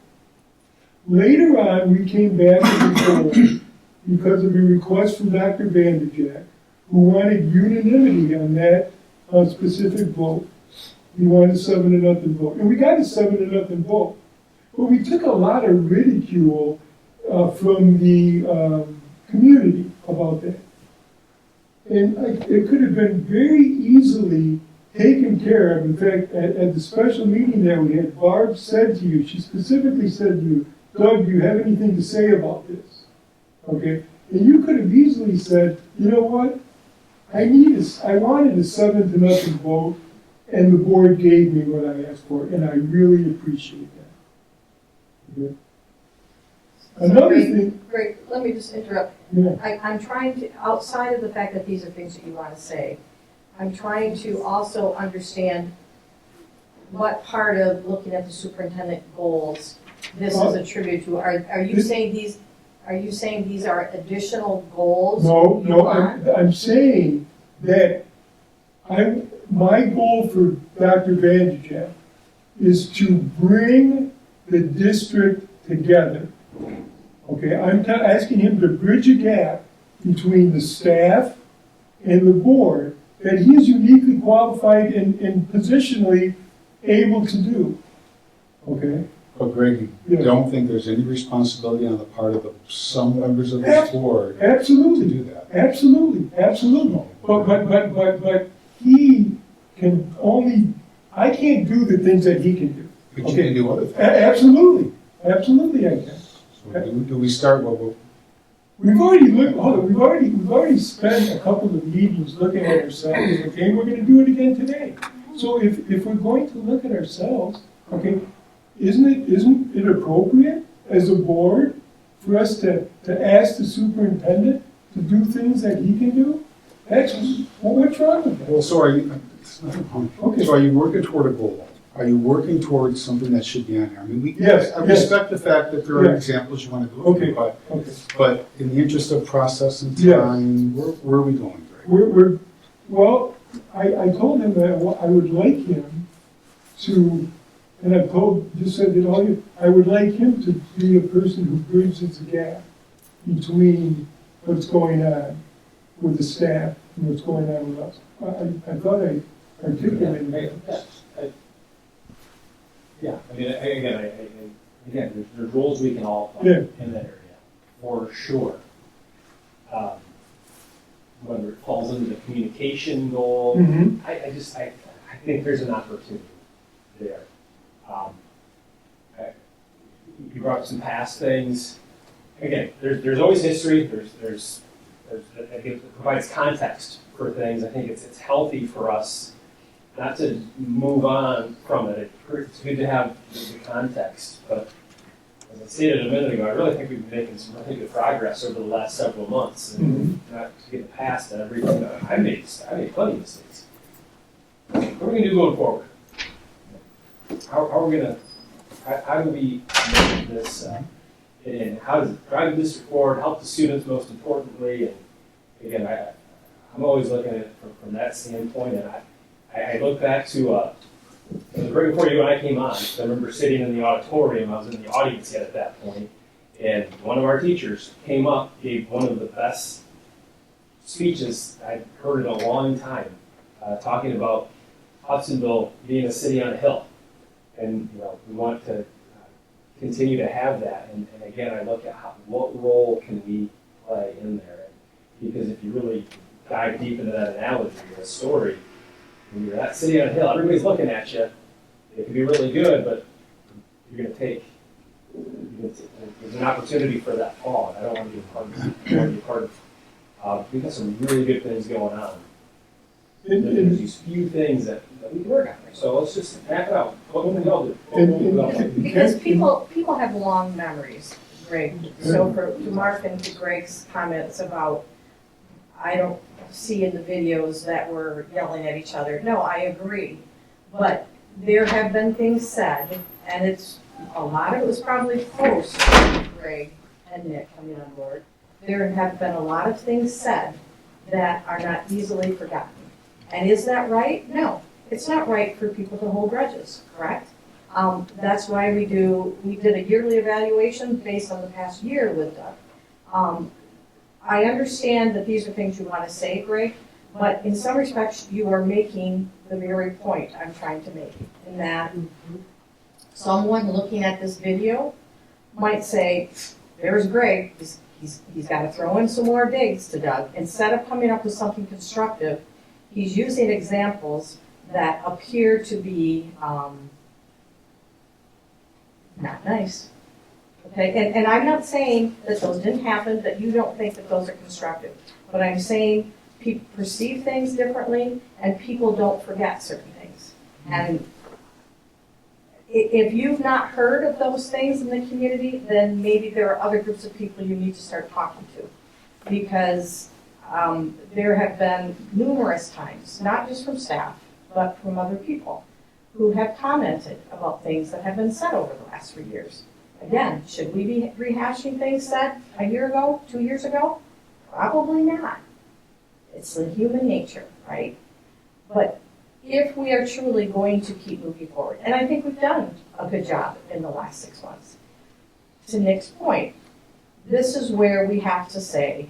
Later on, we came back to the board because of a request from Dr. Vanderjagt, who wanted unanimity on that specific vote. He wanted a 7-0 vote. And we got a 7-0 vote. But we took a lot of ridicule from the community about that. And it could have been very easily taken care of. In fact, at the special meeting that we had, Barb said to you, she specifically said to you, Doug, do you have anything to say about this? Okay? And you could have easily said, you know what? I wanted a 7-0 vote, and the board gave me what I asked for, and I really appreciate that. Okay? Another thing. Greg, let me just interrupt. Yeah. I'm trying to, outside of the fact that these are things that you want to say, I'm trying to also understand what part of looking at the superintendent goals this is attributed to. Are you saying these? Are you saying these are additional goals? No, I'm saying that my goal for Dr. Vanderjagt is to bring the district together. Okay, I'm asking him to bridge a gap between the staff and the board that he is uniquely qualified and positionally able to do. Okay? But Greg, you don't think there's any responsibility on the part of some members of this board absolutely to do that? Absolutely. But he can only, I can't do the things that he can do. But you can do other things. Absolutely I can. So do we start what We've already spent a couple of meetings looking at ourselves, okay, we're gonna do it again today. So if we're going to look at ourselves, okay, isn't it appropriate as a board for us to ask the superintendent to do things that he can do? What's wrong with that? Well, so are you, okay. So are you working toward a goal? Are you working towards something that should be on there? I mean, I respect the fact that there are examples you want to go through, but in the interest of process and time, where are we going, Greg? Well, I told him that I would like him to, and I've said that all you, I would like him to be a person who bridges the gap between what's going on with the staff and what's going on with us. I thought I articulated that. Yeah, I mean, again, there's roles we can all play in that area, for sure. Whether it falls into the communication goal, I think there's an opportunity there. You brought up some past things. Again, there's always history. It provides context for things. I think it's healthy for us not to move on from it. It's good to have the context, but as I stated a minute ago, I really think we've been making some really good progress over the last several months. And not to get past everything, I made plenty of mistakes. What are we going to do going forward? How are we going to, how do we make this, and how does it drive the district forward, help the students most importantly? And again, I'm always looking at it from that standpoint. And I look back to right before you and I came on. I remember sitting in the auditorium. I was in the audience yet at that point, and one of our teachers came up, gave one of the best speeches I'd heard in a long time, talking about Hudsonville being a city on a hill, and we want to continue to have that. And again, I look at what role can we play in there, because if you really dive deep into that analogy or story, when you're that city on a hill, everybody's looking at you. It can be really good, but you're going to take. There's an opportunity for that fall, and I don't want to be a part of it. I want to be a part of. We've got some really good things going on. There's these few things that we can work on. So let's just map it out. What can we all do? Because people have long memories, Greg. So to Mark and to Greg's comments about, I don't see in the videos that we're yelling at each other. No, I agree. But there have been things said, and a lot of it was probably post Greg and Nick coming on board. There have been a lot of things said that are not easily forgotten. And is that right? No, it's not right for people to hold grudges, correct? That's why we did a yearly evaluation based on the past year with Doug. I understand that these are things you want to say, Greg, but in some respects, you are making the very point I'm trying to make, in that someone looking at this video might say, there's Greg, he's got to throw in some more digs to Doug. Instead of coming up with something constructive, he's using examples that appear to be not nice. Okay, and I'm not saying that those didn't happen, that you don't think that those are constructive. But I'm saying people perceive things differently, and people don't forget certain things. And if you've not heard of those things in the community, then maybe there are other groups of people you need to start talking to. Because there have been numerous times, not just from staff, but from other people, who have commented about things that have been said over the last 3 years. Again, should we be rehashing things said a year ago, 2 years ago? Probably not. It's the human nature, right? But if we are truly going to keep moving forward, and I think we've done a good job in the last 6 months, to Nick's point, this is where we have to say,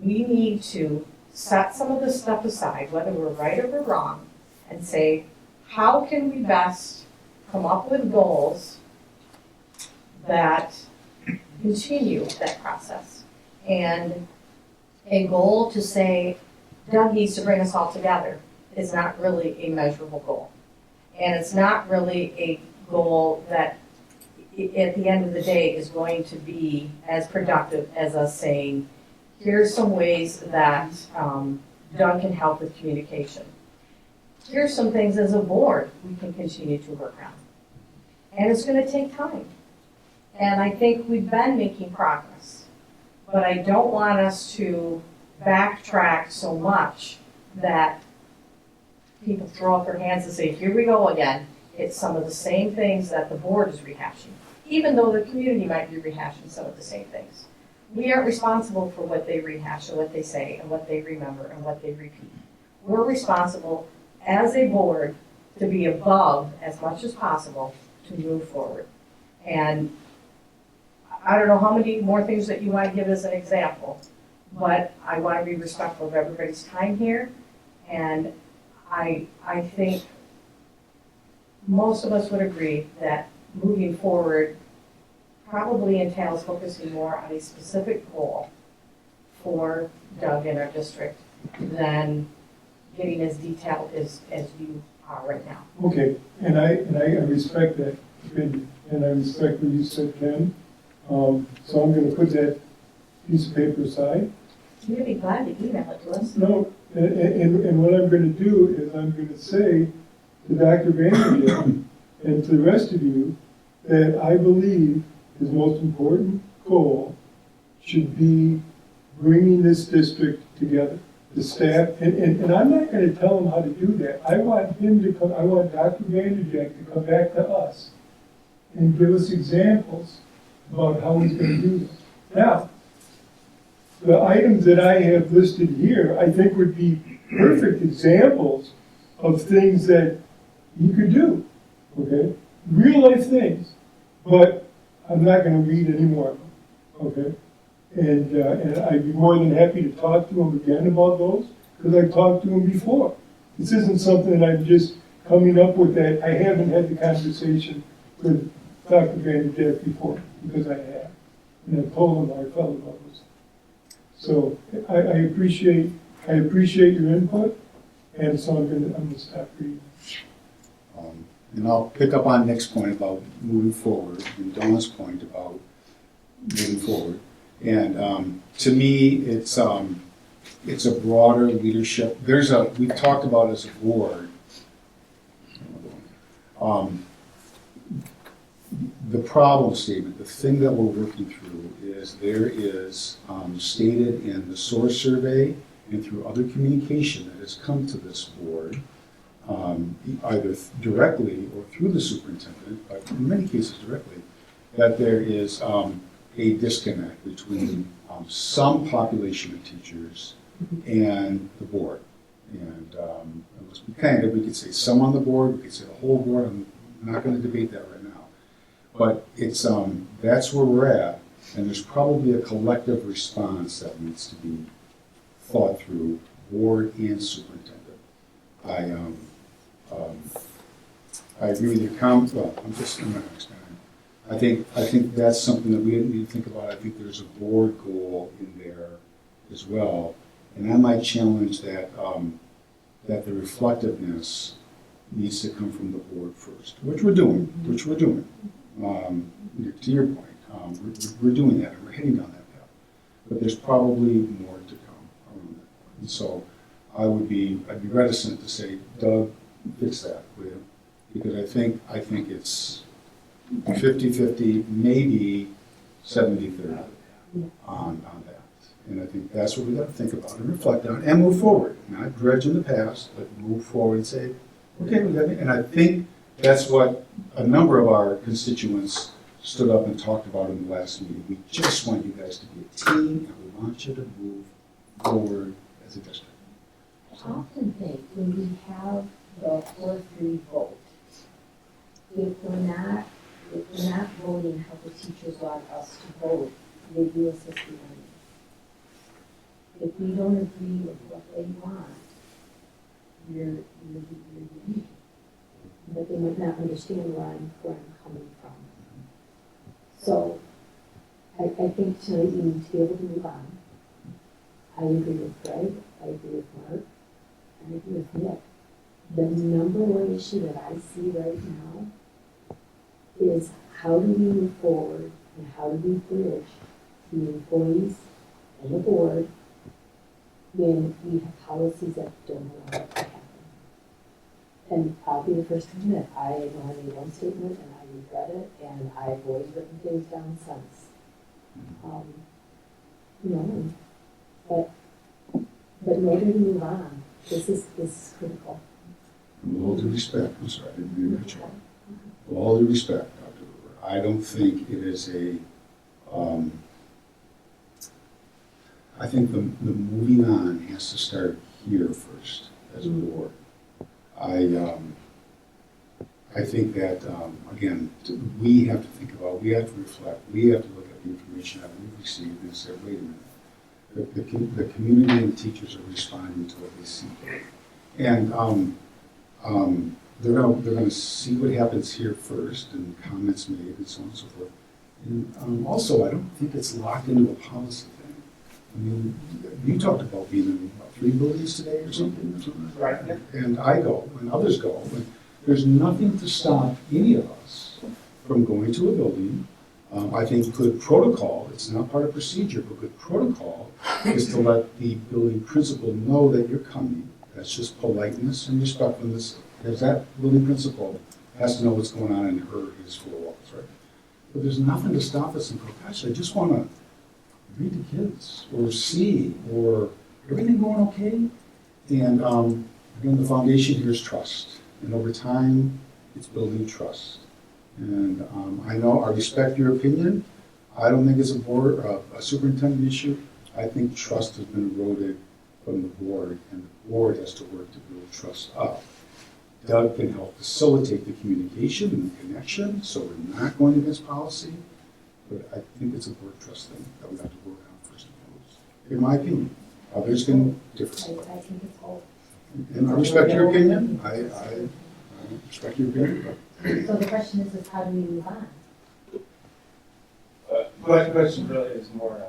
we need to set some of this stuff aside, whether we're right or we're wrong, and say, how can we best come up with goals that continue that process? And a goal to say, Doug needs to bring us all together is not really a measurable goal. And it's not really a goal that at the end of the day is going to be as productive as us saying, here's some ways that Doug can help with communication. Here's some things as a board we can continue to work on. And it's going to take time. And I think we've been making progress. But I don't want us to backtrack so much that people throw up their hands and say, here we go again. It's some of the same things that the board is rehashing, even though the community might be rehashing some of the same things. We aren't responsible for what they rehash and what they say and what they remember and what they repeat. We're responsible as a board to be above as much as possible to move forward. And I don't know how many more things that you want to give as an example, but I want to be respectful of everybody's time here. And I think most of us would agree that moving forward probably entails focusing more on a specific goal for Doug in our district than getting as detailed as you are right now. Okay, and I respect that opinion, and I respect what you said, Ken. So I'm going to put that piece of paper aside. You'd be glad to email it to us. No, and what I'm going to do is I'm going to say to Dr. Vanderbilt and to the rest of you that I believe his most important goal should be bringing this district together, the staff, and I'm not gonna tell him how to do that. I want him to come, I want Dr. Vanderjack to come back to us and give us examples about how he's gonna do this. Now, the items that I have listed here, I think would be perfect examples of things that he could do, okay? Real life things, but I'm not gonna read any more of them, okay? And I'd be more than happy to talk to him again about those, because I've talked to him before. This isn't something I'm just coming up with that, I haven't had the conversation with Dr. Vanderjack before, because I have. And I've told him how I felt about this. So I appreciate your input, and so I'm gonna stop reading. And I'll pick up on Nick's point about moving forward, and Dawn's point about moving forward. And to me, it's a broader leadership. We've talked about as a board, the problem statement, the thing that we're working through is there is stated in the source survey and through other communication that has come to this board, either directly or through the superintendent, but in many cases directly, that there is a disconnect between some population of teachers and the board. And let's be candid, we could say some on the board, we could say the whole board. I'm not going to debate that right now. But it's that's where we're at, and there's probably a collective response that needs to be thought through, board and superintendent. I agree with your comment. Well, I'm not going to expand. I think that's something that we need to think about. I think there's a board goal in there as well, and I might challenge that that the reflectiveness needs to come from the board first, which we're doing. To your point, we're doing that, and we're heading down that path. But there's probably more to come around that. And so I'd be reticent to say, Doug, fix that, will you? Because I think it's 50-50, maybe 70-30 on that. And I think that's what we got to think about and reflect on and move forward. Not dredge in the past, but move forward and say, okay, we got it. And I think that's what a number of our constituents stood up and talked about in the last meeting. We just want you guys to be a team, and we want you to move forward as a district. I often think when we have the 4-3 vote, if we're not voting how the teachers want us to vote, they do assist the learning. If we don't agree with what they want, you're but they might not understand where I'm coming from. So I think tonight we need to be able to move on. I agree with Greg, I agree with Mark, I agree with Nick. The number one issue that I see right now is how do we move forward and how do we bridge the employees and the board when we have policies that don't allow it to happen. And I'll be the first to admit, I know I made one statement and I regret it, and I've always written things down since. But in order to move on, this is critical. With all due respect, I'm sorry, I didn't mean to cut you off. With all due respect, Dr. Hoover, I don't think it is I think the moving on has to start here first as a board. I think that, again, we have to think about, we have to reflect, we have to look at the information that we've received and say, wait a minute, the community and teachers are responding to what they see. And they're going to see what happens here first and comments made and so on and so forth. And also, I don't think it's locked into a policy thing. I mean, you talked about being in 3 buildings today or something. Right. And I go, and others go. And there's nothing to stop any of us from going to a building. I think good protocol, it's not part of procedure, but good protocol is to let the building principal know that you're coming. That's just politeness and respectfulness. Has that building principal has to know what's going on in his four walls, right? But there's nothing to stop us and go, gosh, I just want to read to kids, or see, or everything going okay? And again, the foundation here is trust. And over time, it's building trust. And I respect your opinion. I don't think it's a superintendent issue. I think trust has been eroded from the board, and the board has to work to build trust up. Doug can help facilitate the communication and the connection, so we're not going against policy. But I think it's a board trust thing that we have to work on first and foremost, in my opinion. Others can differ. I think it's all. And I respect your opinion. I respect your opinion. So the question is how do we move on? My question really is more,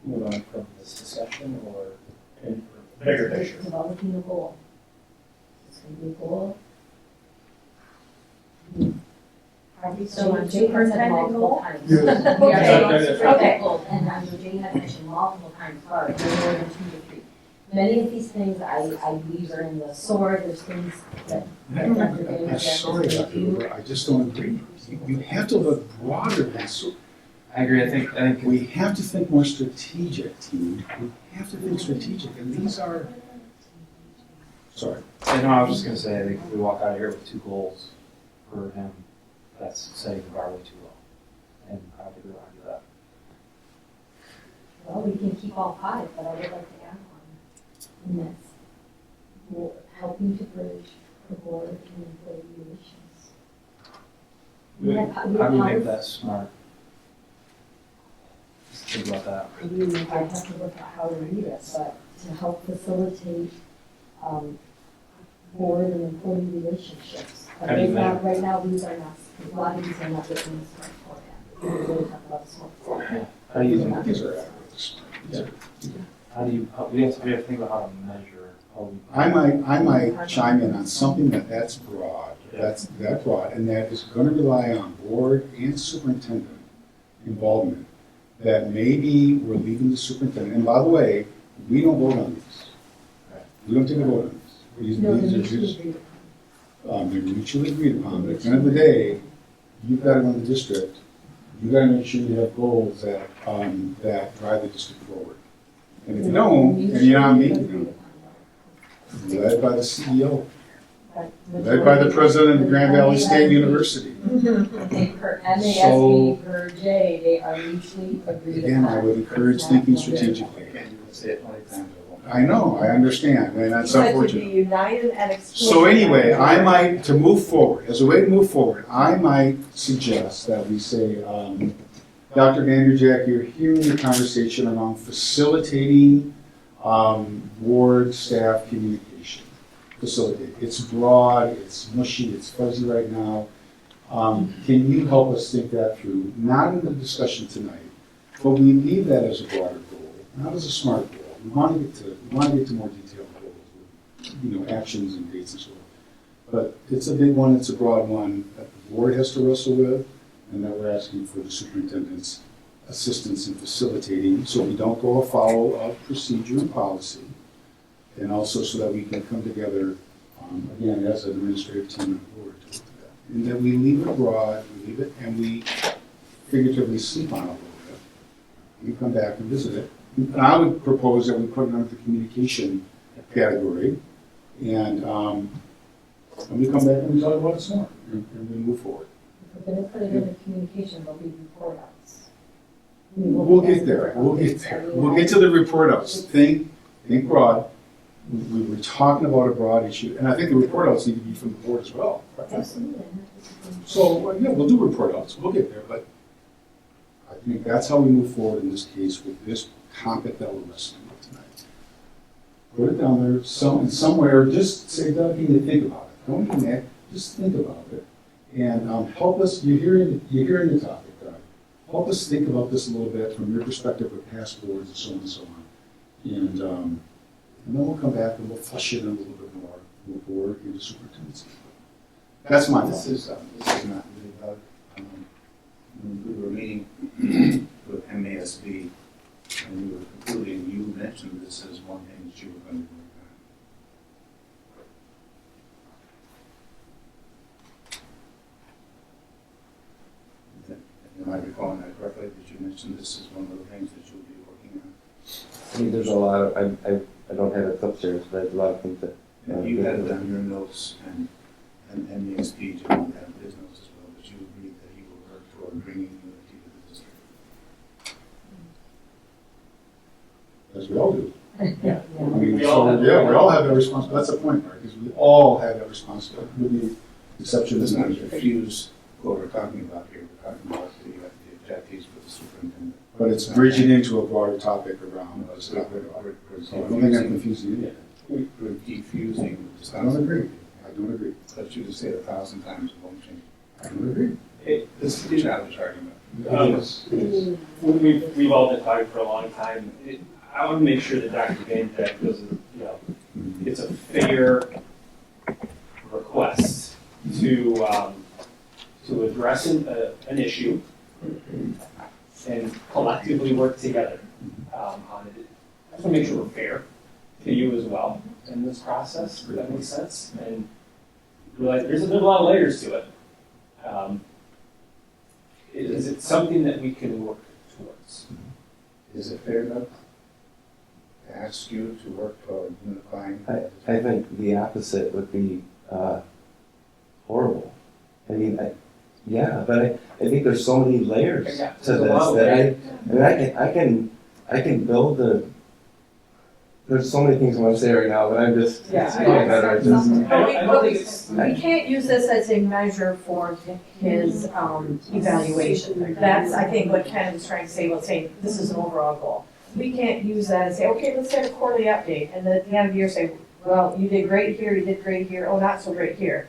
move on from this discussion or in bigger picture? It's developing a goal. It's going to be a goal. Are we still on superintendent goal? Yes. We are still on Okay. superintendent goal, and Jay had mentioned multiple times, no more than 2 to 3. Many of these things I believe are in the sword. There's things that I'm sorry, Dr. Hoover, I just don't agree. You have to look broader than so. I agree. I think We have to think more strategic, team. We have to think strategic, and these are. Sorry. I was just gonna say, I think if we walk out of here with 2 goals for him, that's setting the bar way too low. And I don't think we want to do that. Well, we can keep all 5, but I would like to add one. And that's helping to bridge the board and employee relations. How do you make that smart? Just think about that. I have to look at how to read it, but to help facilitate board and employee relationships. But How do you right now, these are not, a lot of these are not written in the smart format. We really talk about the smart format. How do you These think? are accurate. We have to think about how to measure. I might chime in on something that's broad, that's broad, and that is going to rely on board and superintendent involvement. That maybe we're leaving the superintendent. And by the way, we don't vote on these. We don't take a vote on these. No, These are just they're mutually agreed upon. But at the end of the day, you've got to run the district. You've got to make sure you have goals that that drive the district forward. And if you don't, and you're not meeting them, led by the CEO, led by the president of Grand Valley State University. Per MASB, per J, they are mutually agreed Again, I upon. would encourage thinking strategically. I know, I understand, and that's You said to be unfortunate. united and exclusive. So anyway, I might, to move forward, as a way to move forward, I might suggest that we say, Dr. Vanderjack, you're hearing the conversation around facilitating board staff communication. Facilitate. It's broad, it's mushy, it's fuzzy right now. Can you help us think that through? Not in the discussion tonight, but we leave that as a broader goal, not as a smart goal. We want to get to more detailed goals with, actions and dates and so on. But it's a big one, it's a broad one that the board has to wrestle with, and that we're asking for the superintendent's assistance in facilitating, so we don't go afoul of procedure and policy, and also so that we can come together, again, as an administrative team and board to look at that. And then we leave it broad, we leave it, and we figuratively sleep on it a little bit. We come back and visit it. And I would propose that we put it under the communication category, and we come back and we talk about it some more, and we move forward. If we're going to put it in the communication, there'll be report outs. We'll get there, we'll get there. We'll get to the report outs. Think broad. We were talking about a broad issue, and I think the report outs need to be from the board as well. Absolutely. So, yeah, we'll do report outs, we'll get there, but I think that's how we move forward in this case with this topic that we're wrestling with tonight. Put it down there, somewhere, just say, Doug, you need to think about it. Don't be mad, just think about it. And help us, you're hearing the topic, Doug. Help us think about this a little bit from your perspective with past boards and so on and so on. And then we'll come back and we'll flush it in a little bit more with board and the superintendency. That's my thought. This is not really about, when we were meeting with MASB, and we were concluding, you mentioned this as one thing that you were going to Craig, did you mention this is one of the things that you'll be working on? I mean, there's a lot of, I don't have it upstairs, but there's a lot of things that. You had it on your notes and the speech and his notes as well, but you agreed that you will work toward bringing unity to the district. As we all do. Yeah. I mean, We all have- we all have that responsibility. That's the point, right? Because we all have that responsibility, with the exception Let's of not the confuse what we're talking about here. We're talking about the objectives for the superintendent. But it's bridging into a broader topic around what's happening. So I don't think I'm confusing you. We're defusing. I don't agree. I don't agree. But you just say it 1,000 times, it won't change. I don't agree. This is a childish argument. We've all been talking for a long time. I want to make sure that Dr. Van Dyke it's a fair request to address an issue and collectively work together on it. I just want to make sure we're fair to you as well in this process. If that makes sense. And realize there's a lot of layers to it. Is it something that we can work towards? Is it fair enough to ask you to work toward unifying? I think the opposite would be horrible. I mean, but I think there's so many layers to this that I can build the. There's so many things I want to say right now, but I'm just. Yeah, it's probably better just. We can't use this as a measure for his evaluation. That's, I think, what Ken was trying to say, saying this is an overall goal. We can't use that and say, okay, let's have a quarterly update, and then at the end of the year say, well, you did great here, you did great here, oh, not so great here.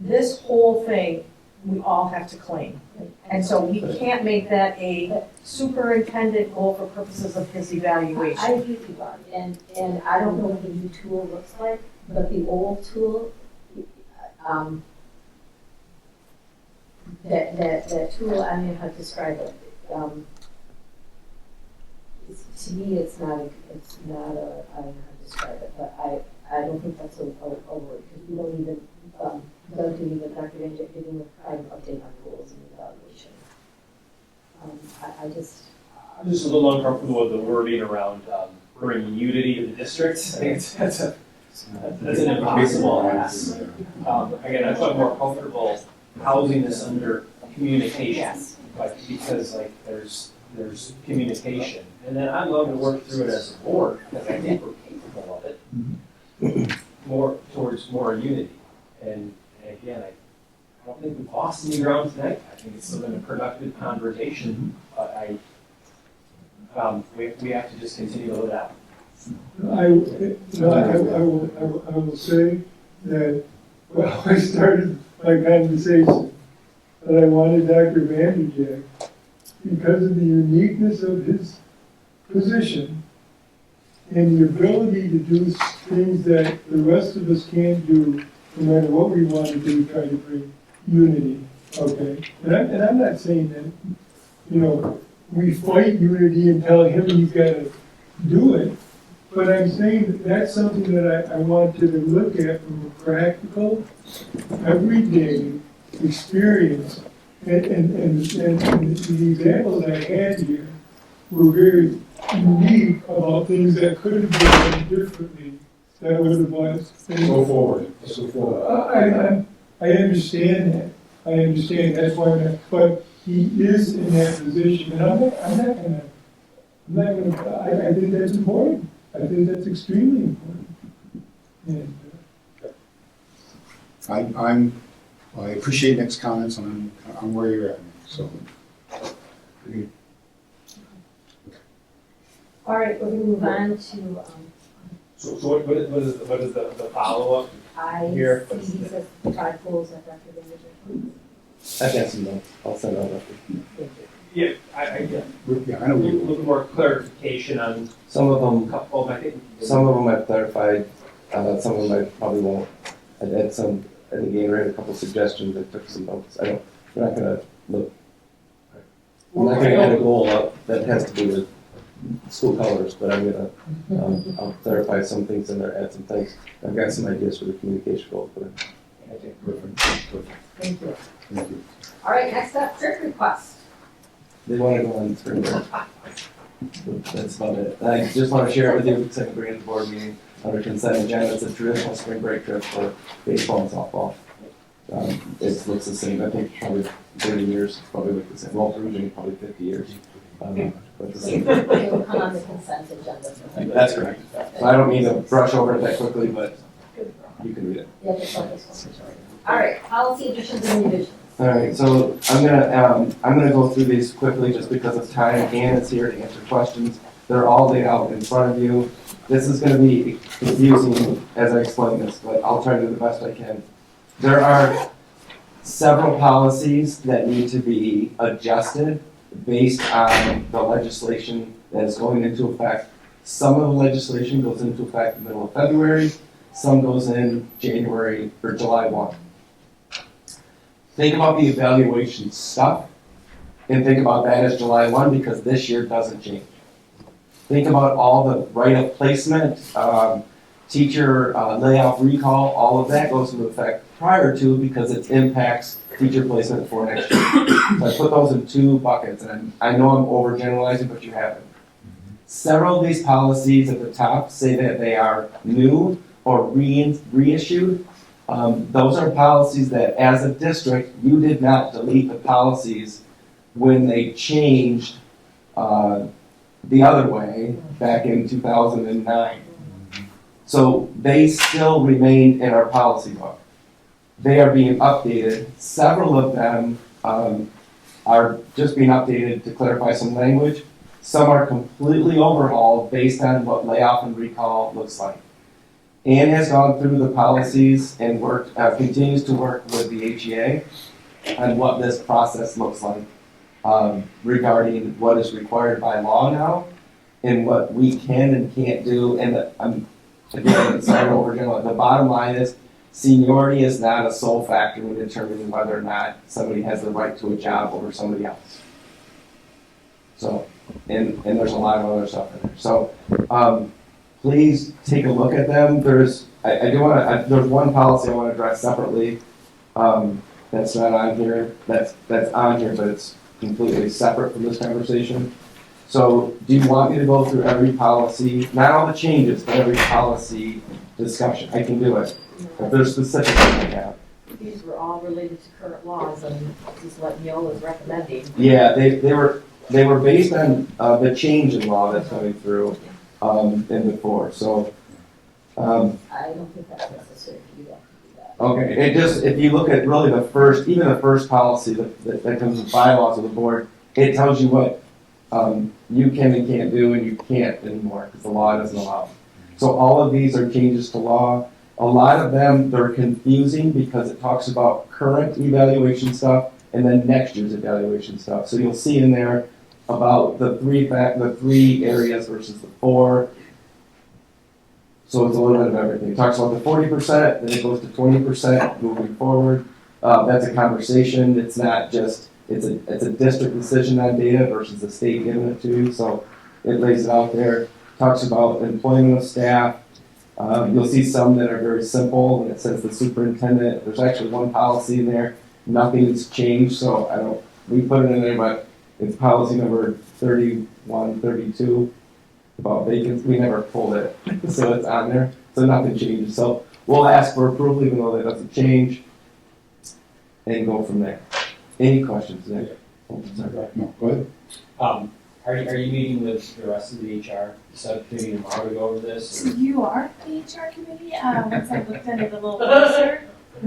This whole thing, we all have to claim. And so we can't make that a superintendent goal for purposes of his evaluation. I agree with you, Bob, and I don't know what the new tool looks like, but the old tool, that tool, I don't know how to describe it. To me, it's not a, I don't know how to describe it, but I don't think that's a word, because we don't even, Doug didn't even, Dr. Van Dyke didn't even kind of update on goals and evaluation. I'm just a little uncomfortable with the wording around bringing unity to the district. I think that's an impossible ask. Again, I felt more comfortable housing this under communication, because there's communication, and then I'd love to work through it as a board because I think we're capable of it. More towards more unity, and again, I don't think we've lost any ground tonight. I think it's still been a productive conversation, but we have to just continue to look out. I will say that, well, I started my conversation that I wanted Dr. Vanderjack because of the uniqueness of his position and the ability to do things that the rest of us can't do, no matter what we want to do, try to bring unity, okay? And I'm not saying that, we fight unity and tell him he's got to do it, but I'm saying that that's something that I want to look at from a practical, everyday experience. And the examples I had here were very unique about things that could have been done differently. That would have was. Go forward. I understand that. I understand that's why. But he is in that position, and I'm not gonna. I think that's important. I think that's extremely important. And, I appreciate Nick's comments, and I'm where you're at, so. All right, we're gonna move on to, So what is the follow-up here? I see these as 5 goals that Dr. Vanderjack. I got some notes. I'll send out after. Yeah, I know. Looking more clarification on Some of them. couple. I think Some of them I've clarified. Some of them I probably won't. I had some. I think Ian had a couple suggestions. I took some notes. We're not gonna look. I'm not gonna add a goal up that has to do with school colors, but I'm gonna I'll clarify some things in there, add some things. I've got some ideas for the communication goals, but Perfect. Thank you. Thank you. All right, next up, trip request. They want to go on spring break. That's about it. I just want to share it with you, because I can bring it to the board meeting under consent agenda. It's a traditional spring break trip for baseball and softball. It looks the same. I think probably 30 years, probably look the same. Well, originally probably 50 years. But the same. It will come on the consent agenda. That's correct. So I don't mean to brush over it that quickly, but you can read it. Yeah, just like this one. All right, policy additions and revisions. All right, so I'm gonna go through these quickly just because of time. Ann is here to answer questions. They're all laid out in front of you. This is gonna be confusing as I explain this, but I'll try to do the best I can. There are several policies that need to be adjusted based on the legislation that is going into effect. Some of the legislation goes into effect in the middle of February, some goes in January or July 1. Think about the evaluation stuff and think about that as July 1 because this year doesn't change. Think about all the right of placement, teacher layoff recall, all of that goes into effect prior to because it impacts teacher placement for next year. So I put those in two buckets, and I know I'm overgeneralizing, but you haven't. Several of these policies at the top say that they are new or reissued. Those are policies that, as a district, you did not delete the policies when they changed the other way back in 2009. So they still remain in our policy book. They are being updated. Several of them are just being updated to clarify some language. Some are completely overhauled based on what layoff and recall looks like. Ann has gone through the policies and continues to work with the HEA on what this process looks like regarding what is required by law now and what we can and can't do. And again, sorry to overgeneralize. The bottom line is seniority is not a sole factor in determining whether or not somebody has the right to a job over somebody else. So, and there's a lot of other stuff in there. So, please take a look at them. There's one policy I want to address separately. That's not on here. That's on here, but it's completely separate from this conversation. So, do you want me to go through every policy, not all the changes, but every policy discussion? I can do it. If there's specific things I have. These were all related to current laws, and this is what Neil was recommending. Yeah, they were based on the change in law that's coming through in before. So I don't think that's necessary to do that. Okay, it just if you look at really the first policy that comes with bylaws of the board, it tells you what you can and can't do, and you can't anymore because the law doesn't allow it. So all of these are changes to law. A lot of them, they're confusing because it talks about current evaluation stuff and then next year's evaluation stuff. So you'll see in there about the three areas versus the 4. So it's a little bit of everything. It talks about the 40%, then it goes to 20% moving forward. That's a conversation. It's not just, it's a district decision on data versus the state giving it to you. So it lays it out there. Talks about employment of staff. You'll see some that are very simple, and it says the superintendent. There's actually one policy in there. Nothing's changed, so we put it in there, but it's policy number 3132 about vacancies. We never pulled it, so it's on there. So nothing changes. So we'll ask for approval, even though that doesn't change, and go from there. Any questions, Nick? Oh, sorry. No, go ahead. Are you meeting with the rest of the HR subcommittee tomorrow to go over this? You are the HR committee. Once I looked at it a little closer,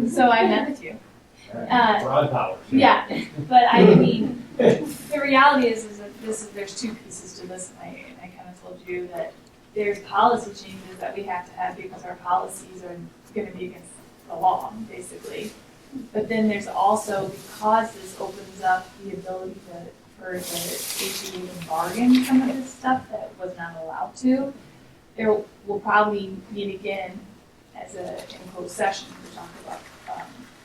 so I met with you. Broad powers. Yeah, but I mean, the reality is that there's two pieces to this, and I kind of told you that there's policy changes that we have to have because our policies are going to be against the law, basically. But then there's also, because this opens up the ability for the HEA to bargain some of this stuff that was not allowed to, there will probably meet again as in closed session to talk about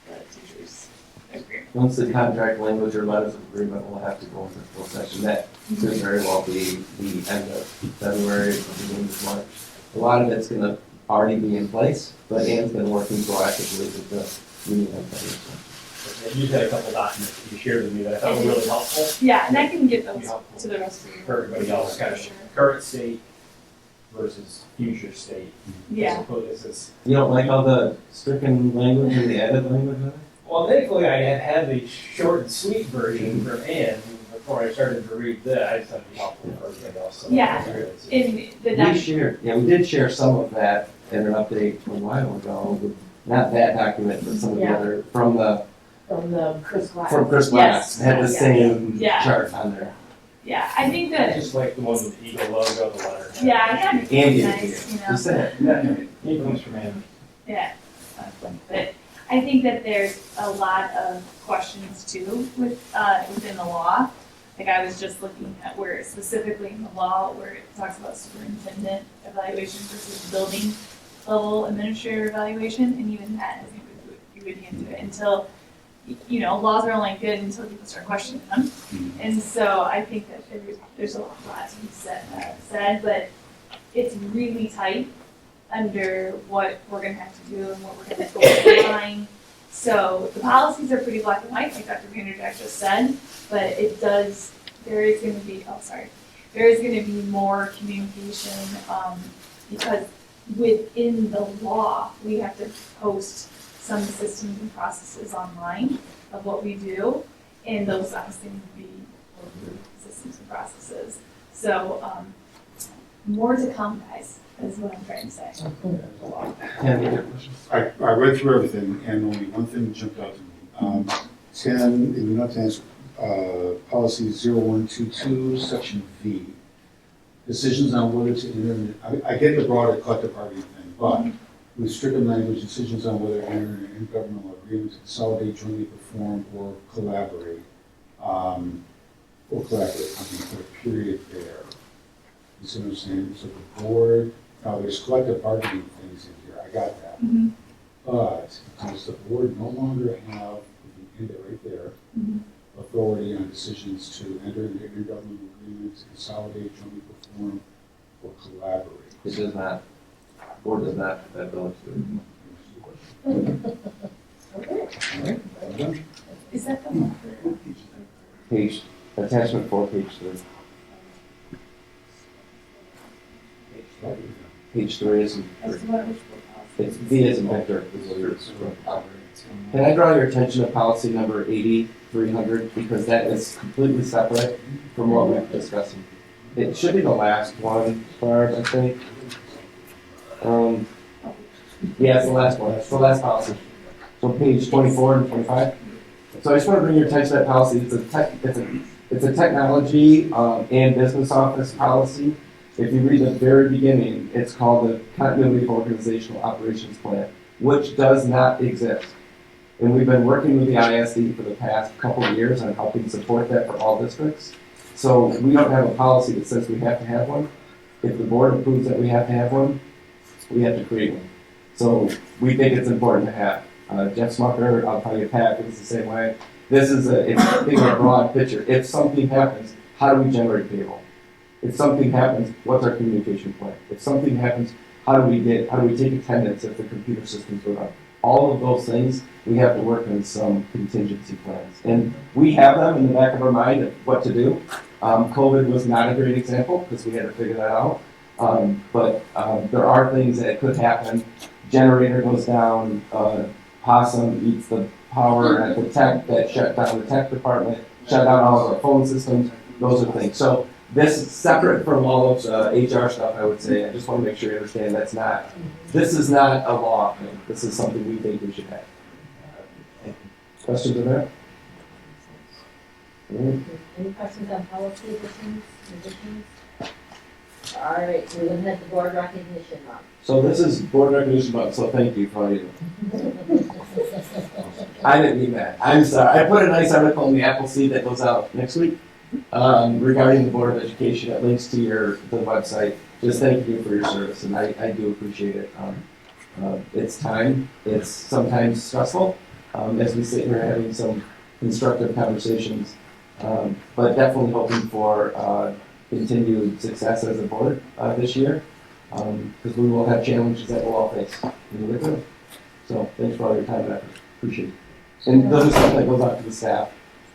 the teachers' agreement. Once the contract language or letters of agreement will have to go into full session. That could very well be the end of February, beginning of March. A lot of it's going to already be in place, but Ann's been working proactively with the union. You had a couple documents that you shared with me that I thought were really helpful. Yeah, and I can get those to the rest of you. For everybody else, kind of Sure. current state versus future state. Yeah. Is this, You don't like all the stricken language and the added language in it? well, thankfully I had the short and sweet version from Ann before I started to read that. I just thought it'd be helpful for everybody else. So Yeah. In the We shared, yeah, we did share some of that in an update a while ago, with not that document, but some of the Yeah. other, from Chris Glass. Chris Yes. Glass, had the Yes. same Yeah. chart on there. Yeah, I think that, Just like the one with the eagle logo, the letter. yeah, I think it's Andy, nice, you know. just said, Yeah, he comes from Ann. Yeah, but I think that there's a lot of questions too within the law. Like I was just looking at where specifically in the law where it talks about superintendent evaluation versus building level administrator evaluation, and even that hasn't even really into it until, you know, laws are only good until people start questioning them. And so I think that there's a lot to be said, but it's really tight under what we're gonna have to do and what we're gonna go online. So the policies are pretty black and white, like Dr. Vanderjack just said, but there is gonna be more communication, because within the law, we have to post some systems and processes online of what we do, and those obviously need to be systems and processes. So, more to come, guys, is what I'm trying to say. I read through everything, and only one thing jumped out to me. 10, in the notes, policy 0122, section V. Decisions on whether to enter, I get the broader collective bargaining thing, but with stricken language, decisions on whether to enter an intergovernmental agreement to consolidate, jointly perform, or collaborate. I'm going to put a period there. You see what I'm saying? So the board, now there's collective bargaining things in here, I got that. But does the board no longer have, if you end it right there, authority on decisions to enter into intergovernmental agreements, consolidate, jointly perform, or collaborate? It does not, board does not have that ability to do it. Okay. All right. Is that the one for? Page, attachment 4, page 3. Page 3 is, it's V as in Victor. Can I draw your attention to policy number 80-300, because that is completely separate from what we're discussing. It should be the last one, Barb, I think. Yeah, it's the last one. It's the last policy. So page 24 and 25. So I just want to bring your attention to that policy. It's a technology and business office policy. If you read the very beginning, it's called the Continuity of Organizational Operations Plan, which does not exist. And we've been working with the ISD for the past couple of years on helping support that for all districts. So we don't have a policy that says we have to have one. If the board approves that we have to have one, we have to create one. So we think it's important to have. Jeff Smucker, I'll tell you, Pat, it's the same way. It's a broad picture. If something happens, how do we generate payroll? If something happens, what's our communication plan? If something happens, how do we take attendance if the computer systems go down? All of those things, we have to work on some contingency plans. And we have them in the back of our mind of what to do. COVID was not a great example because we had to figure that out. But there are things that could happen. Generator goes down, possum eats the power at the tech, that shut down the tech department, shut down all of our phone systems, those are things. So this is separate from all of HR stuff, I would say. I just want to make sure you understand this is not a law thing. This is something we think we should have. Questions on that? Any questions on policy additions? All right, so we're looking at the board recognition month. So this is board recognition month, so thank you, Claudia. I didn't mean that. I'm sorry. I put a nice article in the Appleseed that goes out next week regarding the Board of Education. It links to the website. Just thank you for your service, and I do appreciate it. It's time. It's sometimes stressful as we sit here having some constructive conversations, but definitely hoping for continued success as a board this year, because we will have challenges that we'll all face. So thanks for all your time and effort. Appreciate it. And those are stuff that goes out to the staff.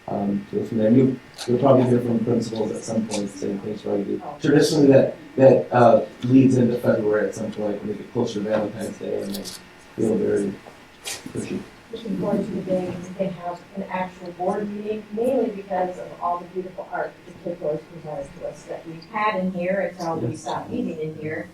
From there, you'll probably hear from principals at some point saying things for you. Traditionally, that leads into February at some point when they get closer to Valentine's Day and they feel very pushy. Looking forward to the day when we can have an actual board meeting, mainly because of all the beautiful art that the kids always presented to us that we've had in here until we stopped meeting in here.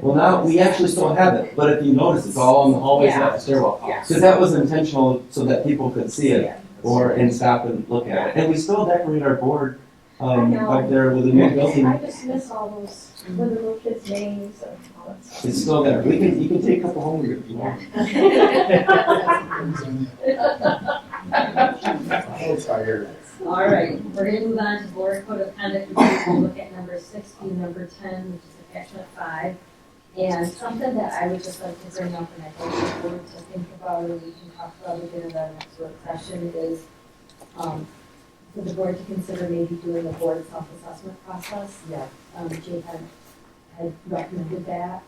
Well, now we actually still have it, but if you notice, it's all in the hallways and the stairwell. Because that was intentional so that people could see it and stop and look at it. And we still decorate our board up there with a new building. I just miss all those little kids' names and all that stuff. It's still there. You can take a couple home if you want. All right, we're gonna move on to board code of conduct. We'll look at number 60, number 10, which is attachment 5. And something that I would just like to bring up, and I think the board to think about, or we can talk about it in the next work session, is for the board to consider maybe doing a board self-assessment process. Yeah. Jay had recommended that.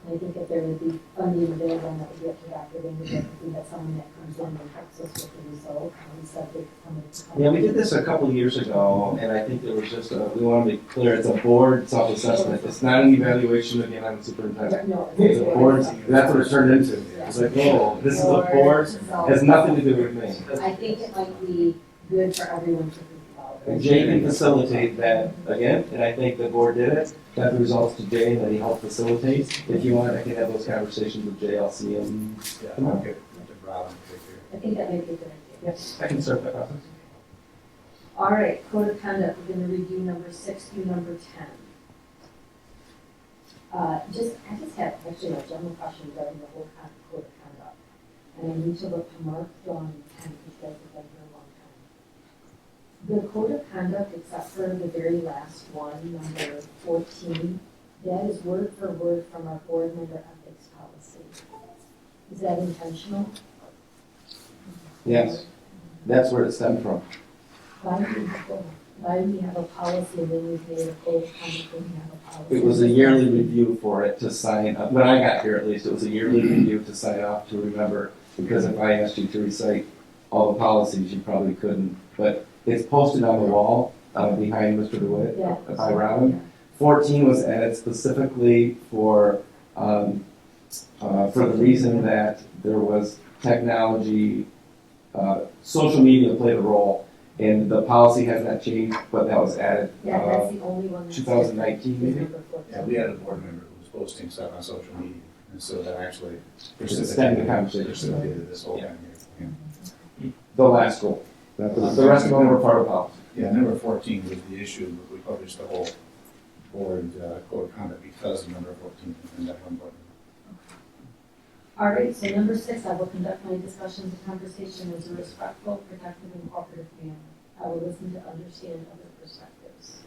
And I think if there would be funding available, and that would be up to Dr. Vanderbilt, if we had someone that comes in and helps us with the result, subject to somebody to come. Yeah, we did this a couple of years ago, and I think it was just, we want to be clear, it's a board self-assessment. It's not an evaluation again on the superintendent. No, It's a board, that's what it turned into. It's like, oh, this is a board, has nothing to do with me. I think it might be good for everyone to think about. And Jay can facilitate that again, and I think the board did it, got the results to Jay, that he helped facilitate. If you want, I can have those conversations with Jay, I'll see him tomorrow. I think that might be a good idea. Yes, I can start that process. All right, code of conduct, we're gonna review number 6 through number 10. I just have actually a general question regarding the whole code of conduct. And I need to look to Mark Dawn 10, because that's been here a long time. The code of conduct, except for the very last one, number 14, that is word for word from our board member ethics policy. Is that intentional? Yes, that's where it stemmed from. Why do we have a policy and then we've made a code of conduct when we have a policy? It was a yearly review for it to sign up. When I got here, at least, it was a yearly review to sign off to remember. Because if I asked you to recite all the policies, you probably couldn't. But it's posted on the wall behind Mr. DeWitt by Robin. 14 was added specifically for the reason that there was technology, social media played a role. And the policy has not changed, but that was added. Yeah, that's the only one. 2019 maybe? Yeah, we had a board member who was posting stuff on social media, and so that actually Extended the conversation. precipitated this whole thing here. The last goal. The rest of them were part of policy. Yeah, number 14 was the issue, but we published the whole board code of conduct because of number 14, and that one. All right, so number 6, I will conduct my discussions and conversation as a respectful, productive, and cooperative manner. I will listen to understand other perspectives.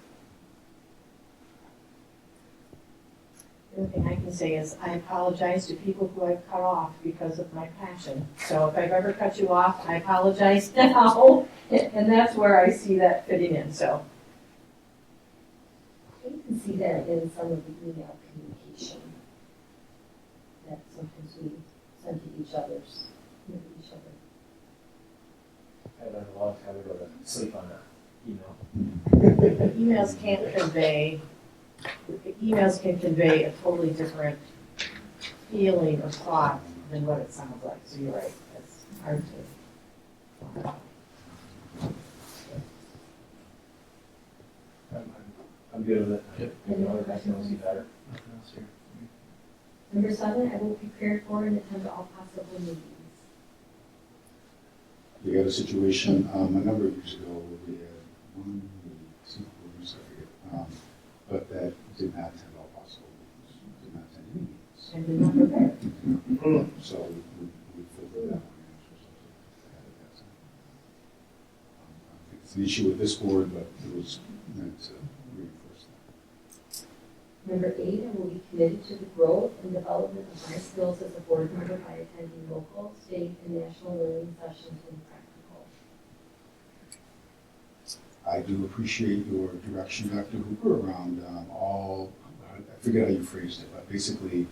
The other thing I can say is I apologize to people who I've cut off because of my passion. So if I've ever cut you off, I apologize now, and that's where I see that fitting in, so. You can see that in some of the email communication that sometimes we send to each other. I learned a long time ago to sleep on that email. Emails can convey a totally different feeling or thought than what it sounds like, so you're right, it's hard to. I'm good with it. Yep. Any other questions? See better. Number 7, I will prepare for and attend all possible meetings. We had a situation a number of years ago where we had one, two quarters, I forget, but that did not attend all possible meetings, did not attend any meetings. And did not prepare. So we filtered that one in. I think it's an issue with this board, but it was meant to reinforce that. Number 8, I will be committed to the growth and development of my skills as a board member by attending local, state, and national learning sessions and practical. I do appreciate your direction, Dr. Hooper, around I forget how you phrased it, but basically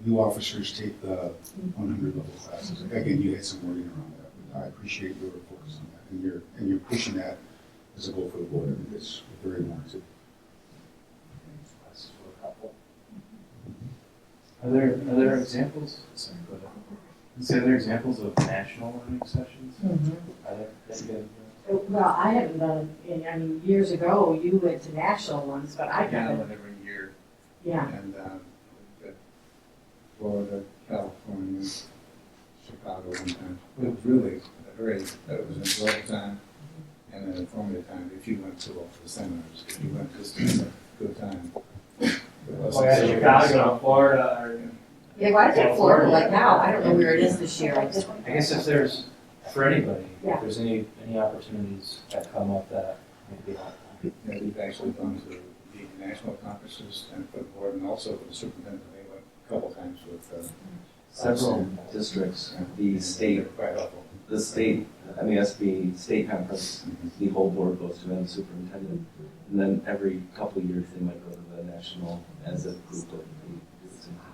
new officers take the 100 level classes. Again, you had some wording around that, but I appreciate your focus on that, and you're pushing that as a goal for the board. I think it's very warranted. Are there examples? Sorry, go ahead. Are there examples of national learning sessions? Are there that you guys do? Well, I haven't done it in, I mean, years ago, you went to national ones, but I I kind of haven't. went every year. Yeah. And Florida, California, Chicago one time. It was really it was an enjoyable time and an informative time if you went to all the seminars. If you went just to a good time. Chicago, Florida, or. Yeah, well, I think Florida, like now, I don't know where it is this year. I guess if there's, for anybody, Yeah. if there's any opportunities that come up that may be helpful. Yeah, we've actually gone to the national conferences and for the board and also for the superintendent. They went a couple times with Several districts, the state, MESB state conference, the whole board goes to, and the superintendent. And then every couple of years, they might go to the national as a group of the.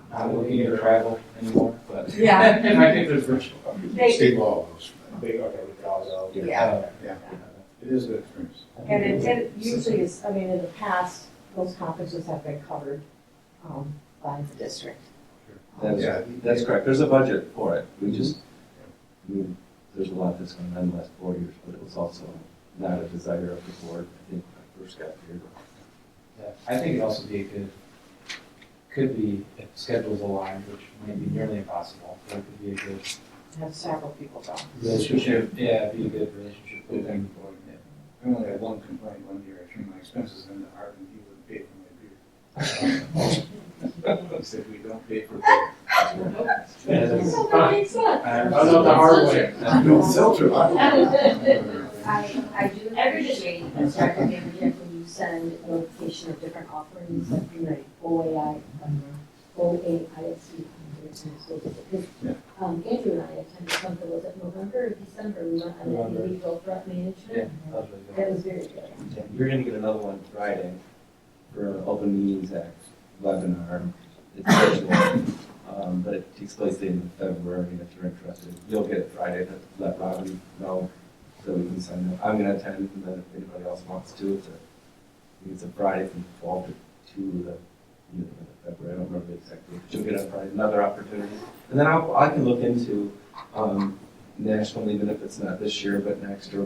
Not looking to travel anymore, but. Yeah. I think there's virtual. State law goes. Big, okay, we can all go. Yeah. Yeah. It is a good experience. And it usually is, I mean, in the past, those conferences have been covered by the district. That's correct. There's a budget for it. We just, there's a lot that's going on in the last 4 years, but it was also not a desire of the board, I think, when I first got here. Yeah, I think it'd also be a good, could be, if schedules aligned, which might be nearly impossible, but it could be a good Have several people go. relationship, yeah, be a good relationship with them. I only had one complaint one year. I turned my expenses into Art and he wouldn't pay for my beer. He said, we don't pay for beer. That makes sense. I don't know the hard way. Don't sell to I do appreciate, Mr. Representative, when you send notification of different offerings, like you know, OAISD. Andrew and I attended something, was it November or December? We went on the legal threat management. That was very good. Yeah, you're going to get another one Friday for an Open Meetings Act webinar. It's virtual, but it takes place the end of February, and if you're interested, you'll get it Friday to let Robbie know so we can sign up. I'm going to attend, and then if anybody else wants to, it's a Friday from 12 to 2 the February. I don't remember the exact date, but you'll get on Friday another opportunity. And then I can look into national, even if it's not this year, but next year.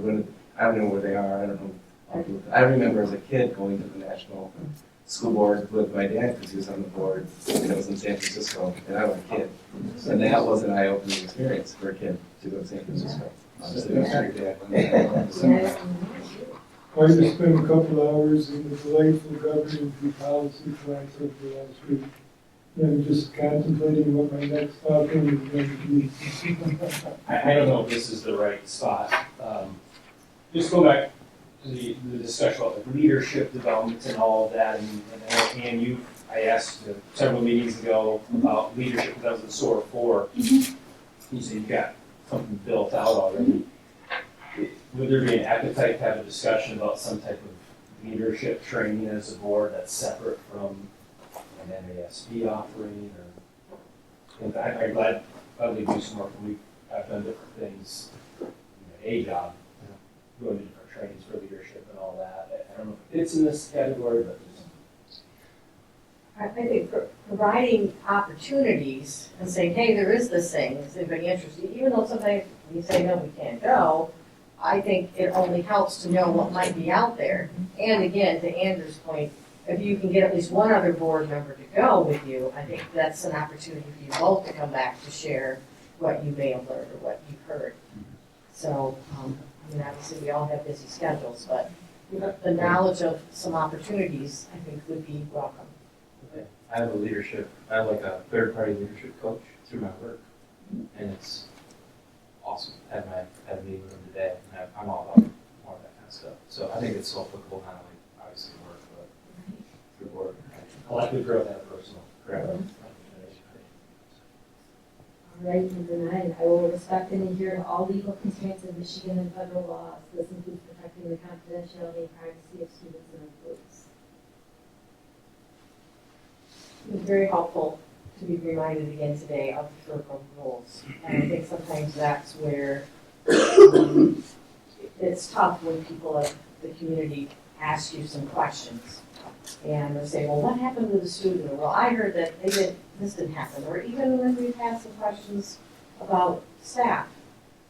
I don't know where they are. I don't know. I remember as a kid going to the national school board with my dad because he was on the board, and it was in San Francisco, and I was a kid. And that was an eye-opening experience for a kid to go to San Francisco. Honestly, that's your dad. I just spent a couple hours in the delightful government and policy class over the last week. And just contemplating what my next offering is going to be. I don't know if this is the right spot. Just go back to the discussion about like leadership development and all of that. And I asked several meetings ago about leadership because that was the SOAR 4. You said you've got something built out already. Would there be an appetite to have a discussion about some type of leadership training as a board that's separate from an MASB offering? Or I'm glad we do some work. I've done different things, a job, going to different trainings for leadership and all that. I don't know if it's in this category, but just. I think providing opportunities and saying, hey, there is this thing, is anybody interested? Even though sometimes you say, no, we can't go, I think it only helps to know what might be out there. And again, to Andrew's point, if you can get at least one other board member to go with you, I think that's an opportunity for you both to come back to share what you may have learned or what you've heard. So, obviously we all have busy schedules, but the knowledge of some opportunities, I think, would be welcome. I have like a third-party leadership coach through my work, and it's awesome. I had a meeting with him today, and I'm all about more of that kind of stuff. So I think it's so applicable, not only obviously work, but through work. Collective growth and personal growth. All right, number 9, I will respect and adhere to all legal constraints of Michigan and federal laws. This includes protecting the confidentiality and privacy of students and employees. It's very helpful to be reminded again today of the circle goals. And I think sometimes that's where it's tough when people of the community ask you some questions. And they say, well, what happened to the student? Or, well, I heard that this didn't happen. Or even when we've had some questions about staff,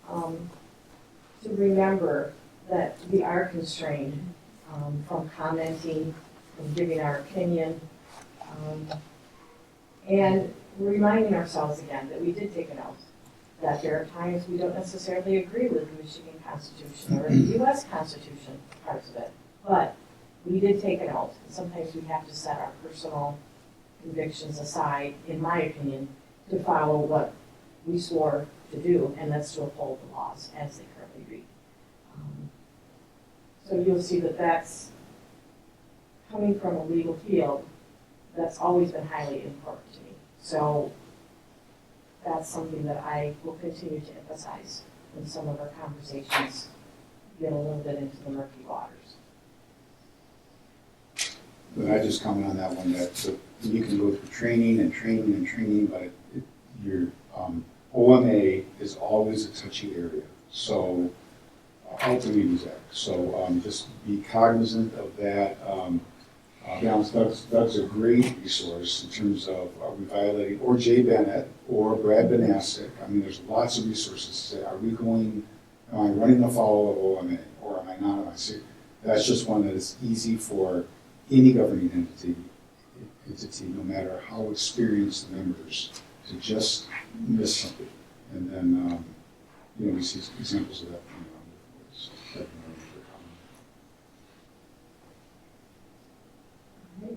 to remember that we are constrained from commenting, from giving our opinion, and reminding ourselves again that we did take an oath, that there are times we don't necessarily agree with the Michigan Constitution or the U.S. Constitution, parts of it, but we did take an oath. Sometimes we have to set our personal convictions aside, in my opinion, to follow what we swore to do, and that's to uphold the laws as they currently read. So you'll see that that's coming from a legal field that's always been highly important to me. So that's something that I will continue to emphasize when some of our conversations get a little bit into the murky waters. But I just comment on that one, that you can go through training and training and training, but your OMA is always a touchy area. So how to use that. So just be cognizant of that. Doug's a great resource in terms of are we violating, or Jay Bennett, or Brad Banasic. I mean, there's lots of resources to say, am I running afoul of OMA, or am I not? That's just one that is easy for any governing entity, no matter how experienced the members, to just miss something. And then, we see examples of that.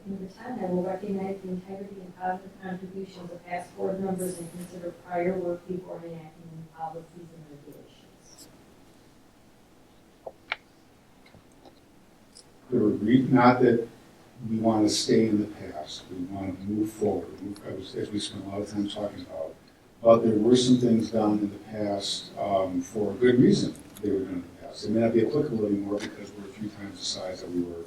Number 10, I will recognize the integrity and positive contributions of past board members and consider prior work before enacting new policies and regulations. Not that we want to stay in the past, we want to move forward, as we spent a lot of time talking about. But there were some things done in the past for a good reason they were done in the past. They may not be applicable anymore because we're 3 times the size that we were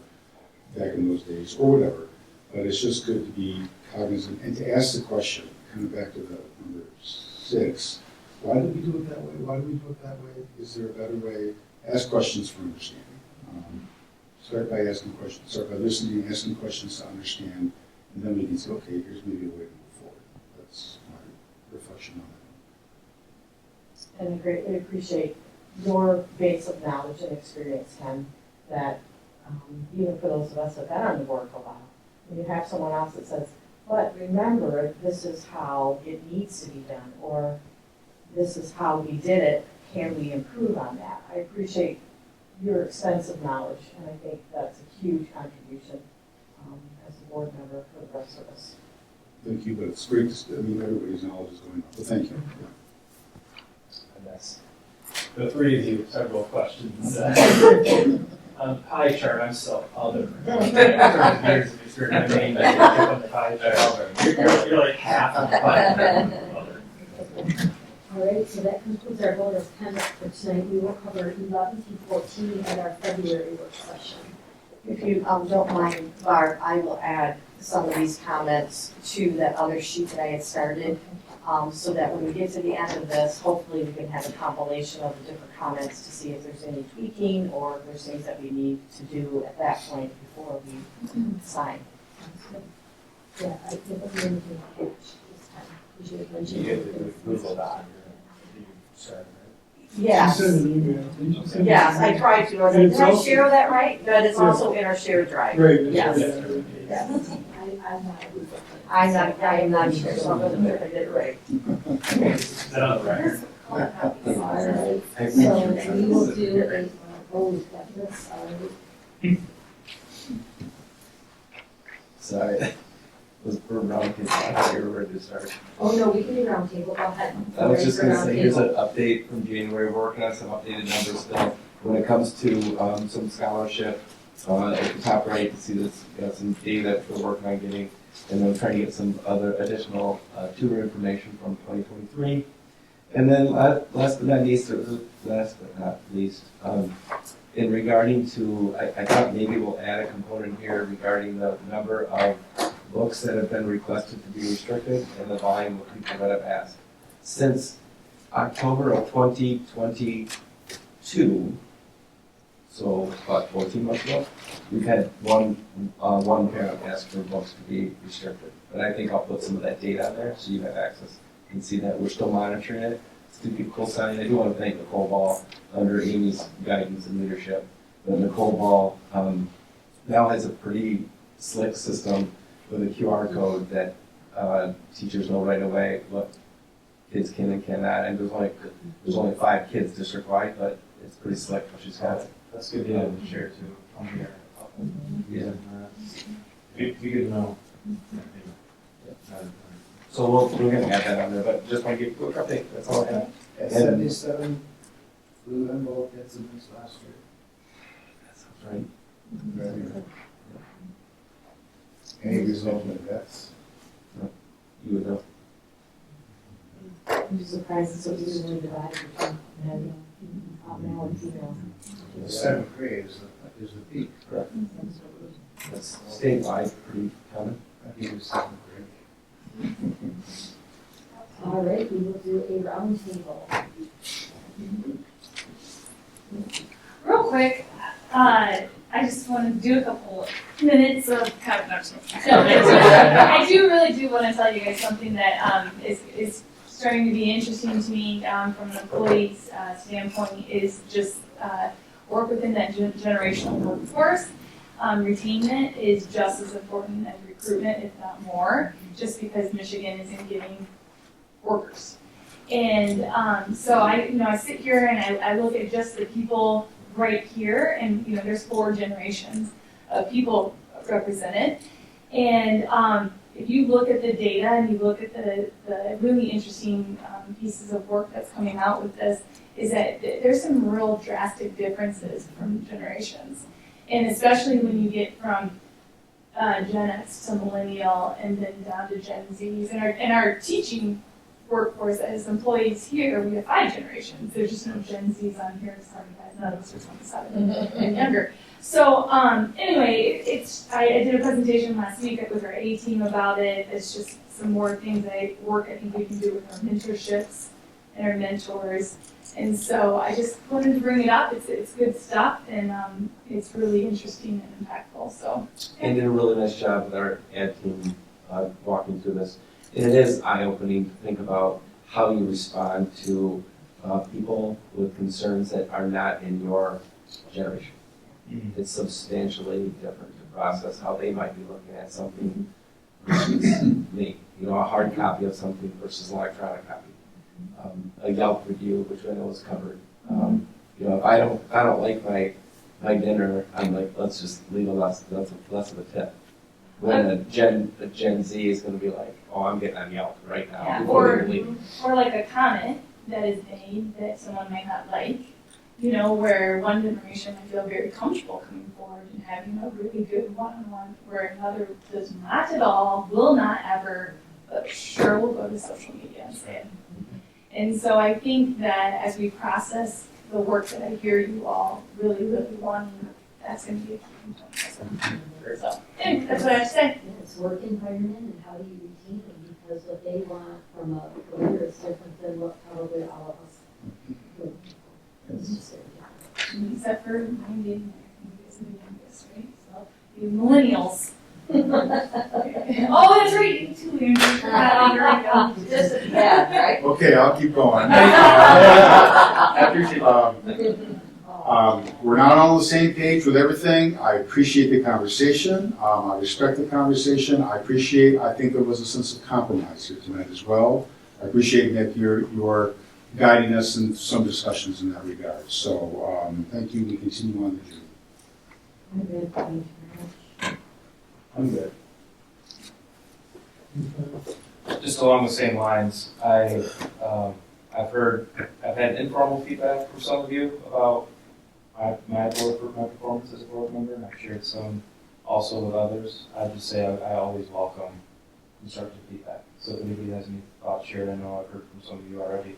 back in those days, or whatever. But it's just good to be cognizant and to ask the question, kind of back to the number 6, why did we do it that way? Why do we do it that way? Is there a better way? Ask questions for understanding. Start by asking questions, start by listening, asking questions to understand, and then we can say, okay, here's maybe a way to move forward. That's my reflection on And I greatly appreciate your base of knowledge and experience, Ken, that even for those of us that have been on the board for a while, when you have someone else that says, but remember, this is how it needs to be done, or this is how we did it, can we improve on that? I appreciate your extensive knowledge, and I think that's a huge contribution as a board member for the rest of us. Thank you, but it's great to, everybody's knowledge is going up, so thank you. Yes. The 3 of you, several questions. On pie chart, I'm still other. Years of experience, I mean, I pick up the pie chart. You're like half of the pie. All right, so that concludes our vote of conduct for tonight. We will cover 11 through 14 at our February work session. If you don't mind, Barb, I will add some of these comments to that other sheet that I had started, so that when we get to the end of this, hopefully we can have a compilation of the different comments to see if there's any tweaking or if there's things that we need to do at that point before we sign. Yeah, I think we're going to catch this time. We should have mentioned You get the approval doc. Yes. Yes, I tried to. I was like, did I share that right? But it's also in our shared drive. Right. Yes. Yes. I am not sure, so I'm going to check I did it right. Is that on the record? All right, so we will do a vote at this. Sorry. Was for roundtable, I thought you were ready to start. Oh, no, we can do roundtable, go ahead. I was just gonna say, here's an update from January, we're working on some updated numbers still. When it comes to some scholarship, at the top right, you see this, some data we're working on getting, and then trying to get some other additional tutor information from 2023. And then last but not least, in regarding to, I thought maybe we'll add a component here regarding the number of books that have been requested to be restricted and the volume of people that have asked. Since October of 2022, so about 14 months ago, we've had one parent ask for books to be restricted. But I think I'll put some of that data on there so you have access. You can see that we're still monitoring it. It's to be cool sign. I do want to thank Nicole Ball under Amy's guidance and leadership. But Nicole Ball now has a pretty slick system with a QR code that teachers know right away what kids can and cannot. And there's only 5 kids district-wide, but it's pretty slick what she's got. That's good data to share too. On here. Yeah. Be good to know. So we're going to add that on there, but just want to give a quick update. That's all I have. At 77 flu envelope incidents last year. That sounds right. Any result in deaths? You would know. I'm just surprised it's so evenly divided between male and female. The 7th grade is the peak. Correct. That's statewide, pretty common. I think it was 7th grade. All right, we will do a roundtable. Real quick, I just want to do a couple minutes of kind of I do want to tell you guys something that is starting to be interesting to me from an employee's standpoint is just work within that generational workforce. Retainment is just as important as recruitment, if not more, just because Michigan isn't giving workers. And so I sit here and I look at just the people right here, and there's 4 generations of people represented. And if you look at the data and you look at the really interesting pieces of work that's coming out with this, is that there's some real drastic differences from generations. And especially when you get from Gen X to Millennial and then down to Gen Zs. And our teaching workforce as employees here, we have 5 generations. There's just no Gen Zs on here. Sorry guys, none of us are 27 and younger. So anyway, I did a presentation last week with our A team about it. It's just some more things I think we can do with our mentorships and our mentors. And so I just wanted to bring it up. It's good stuff, and it's really interesting and impactful. So. And did a really nice job with our ad team walking through this. And it is eye-opening to think about how you respond to people with concerns that are not in your generation. Mm-hmm. It's substantially different to process how they might be looking at something versus me. A hard copy of something versus an electronic copy. A Yelp review, which I know is covered. If I don't like my dinner, I'm like, let's just leave less of a tip. When a Gen Z is going to be like, oh, I'm getting on Yelp right now. Yeah, or like a comment that is made that someone might not like. Where one generation might feel very comfortable coming forward and having a really good one-on-one, where another does not at all, will not ever, but sure will go to social media and say it. And so I think that as we process the work that I hear you all really, really wanting, that's going to be a key component. So anyway, that's what I have to say. It's work environment and how do you retain them, because what they want from a career is different than what probably all of us would. It's just very different. Except for 90 and the youngest, right? So the millennials. Oh, that's right. You too, Yeah, right. Okay, I'll keep going. We're not all on the same page with everything. I appreciate the conversation. I respect the conversation. I think there was a sense of compromise here tonight as well. I appreciate that you're guiding us in some discussions in that regard. So thank you. We continue on the journey. I'm good. Just along the same lines, I've had informal feedback from some of you about my performance as a board member, and I've shared some also with others. I'd just say I always welcome constructive feedback. So if anybody has any thoughts shared, I know I've heard from some of you already,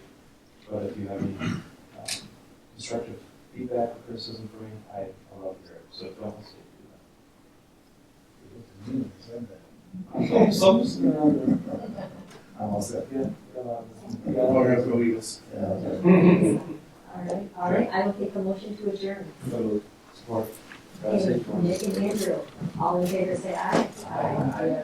but if you have any constructive feedback or criticism for me, I love to hear it. So don't hesitate to do that. I'm all set. Oh, yeah, go Eagles. All right, I will take a motion to adjourn. Support. Okay, Nick and Andrew, all in favor say aye. Aye.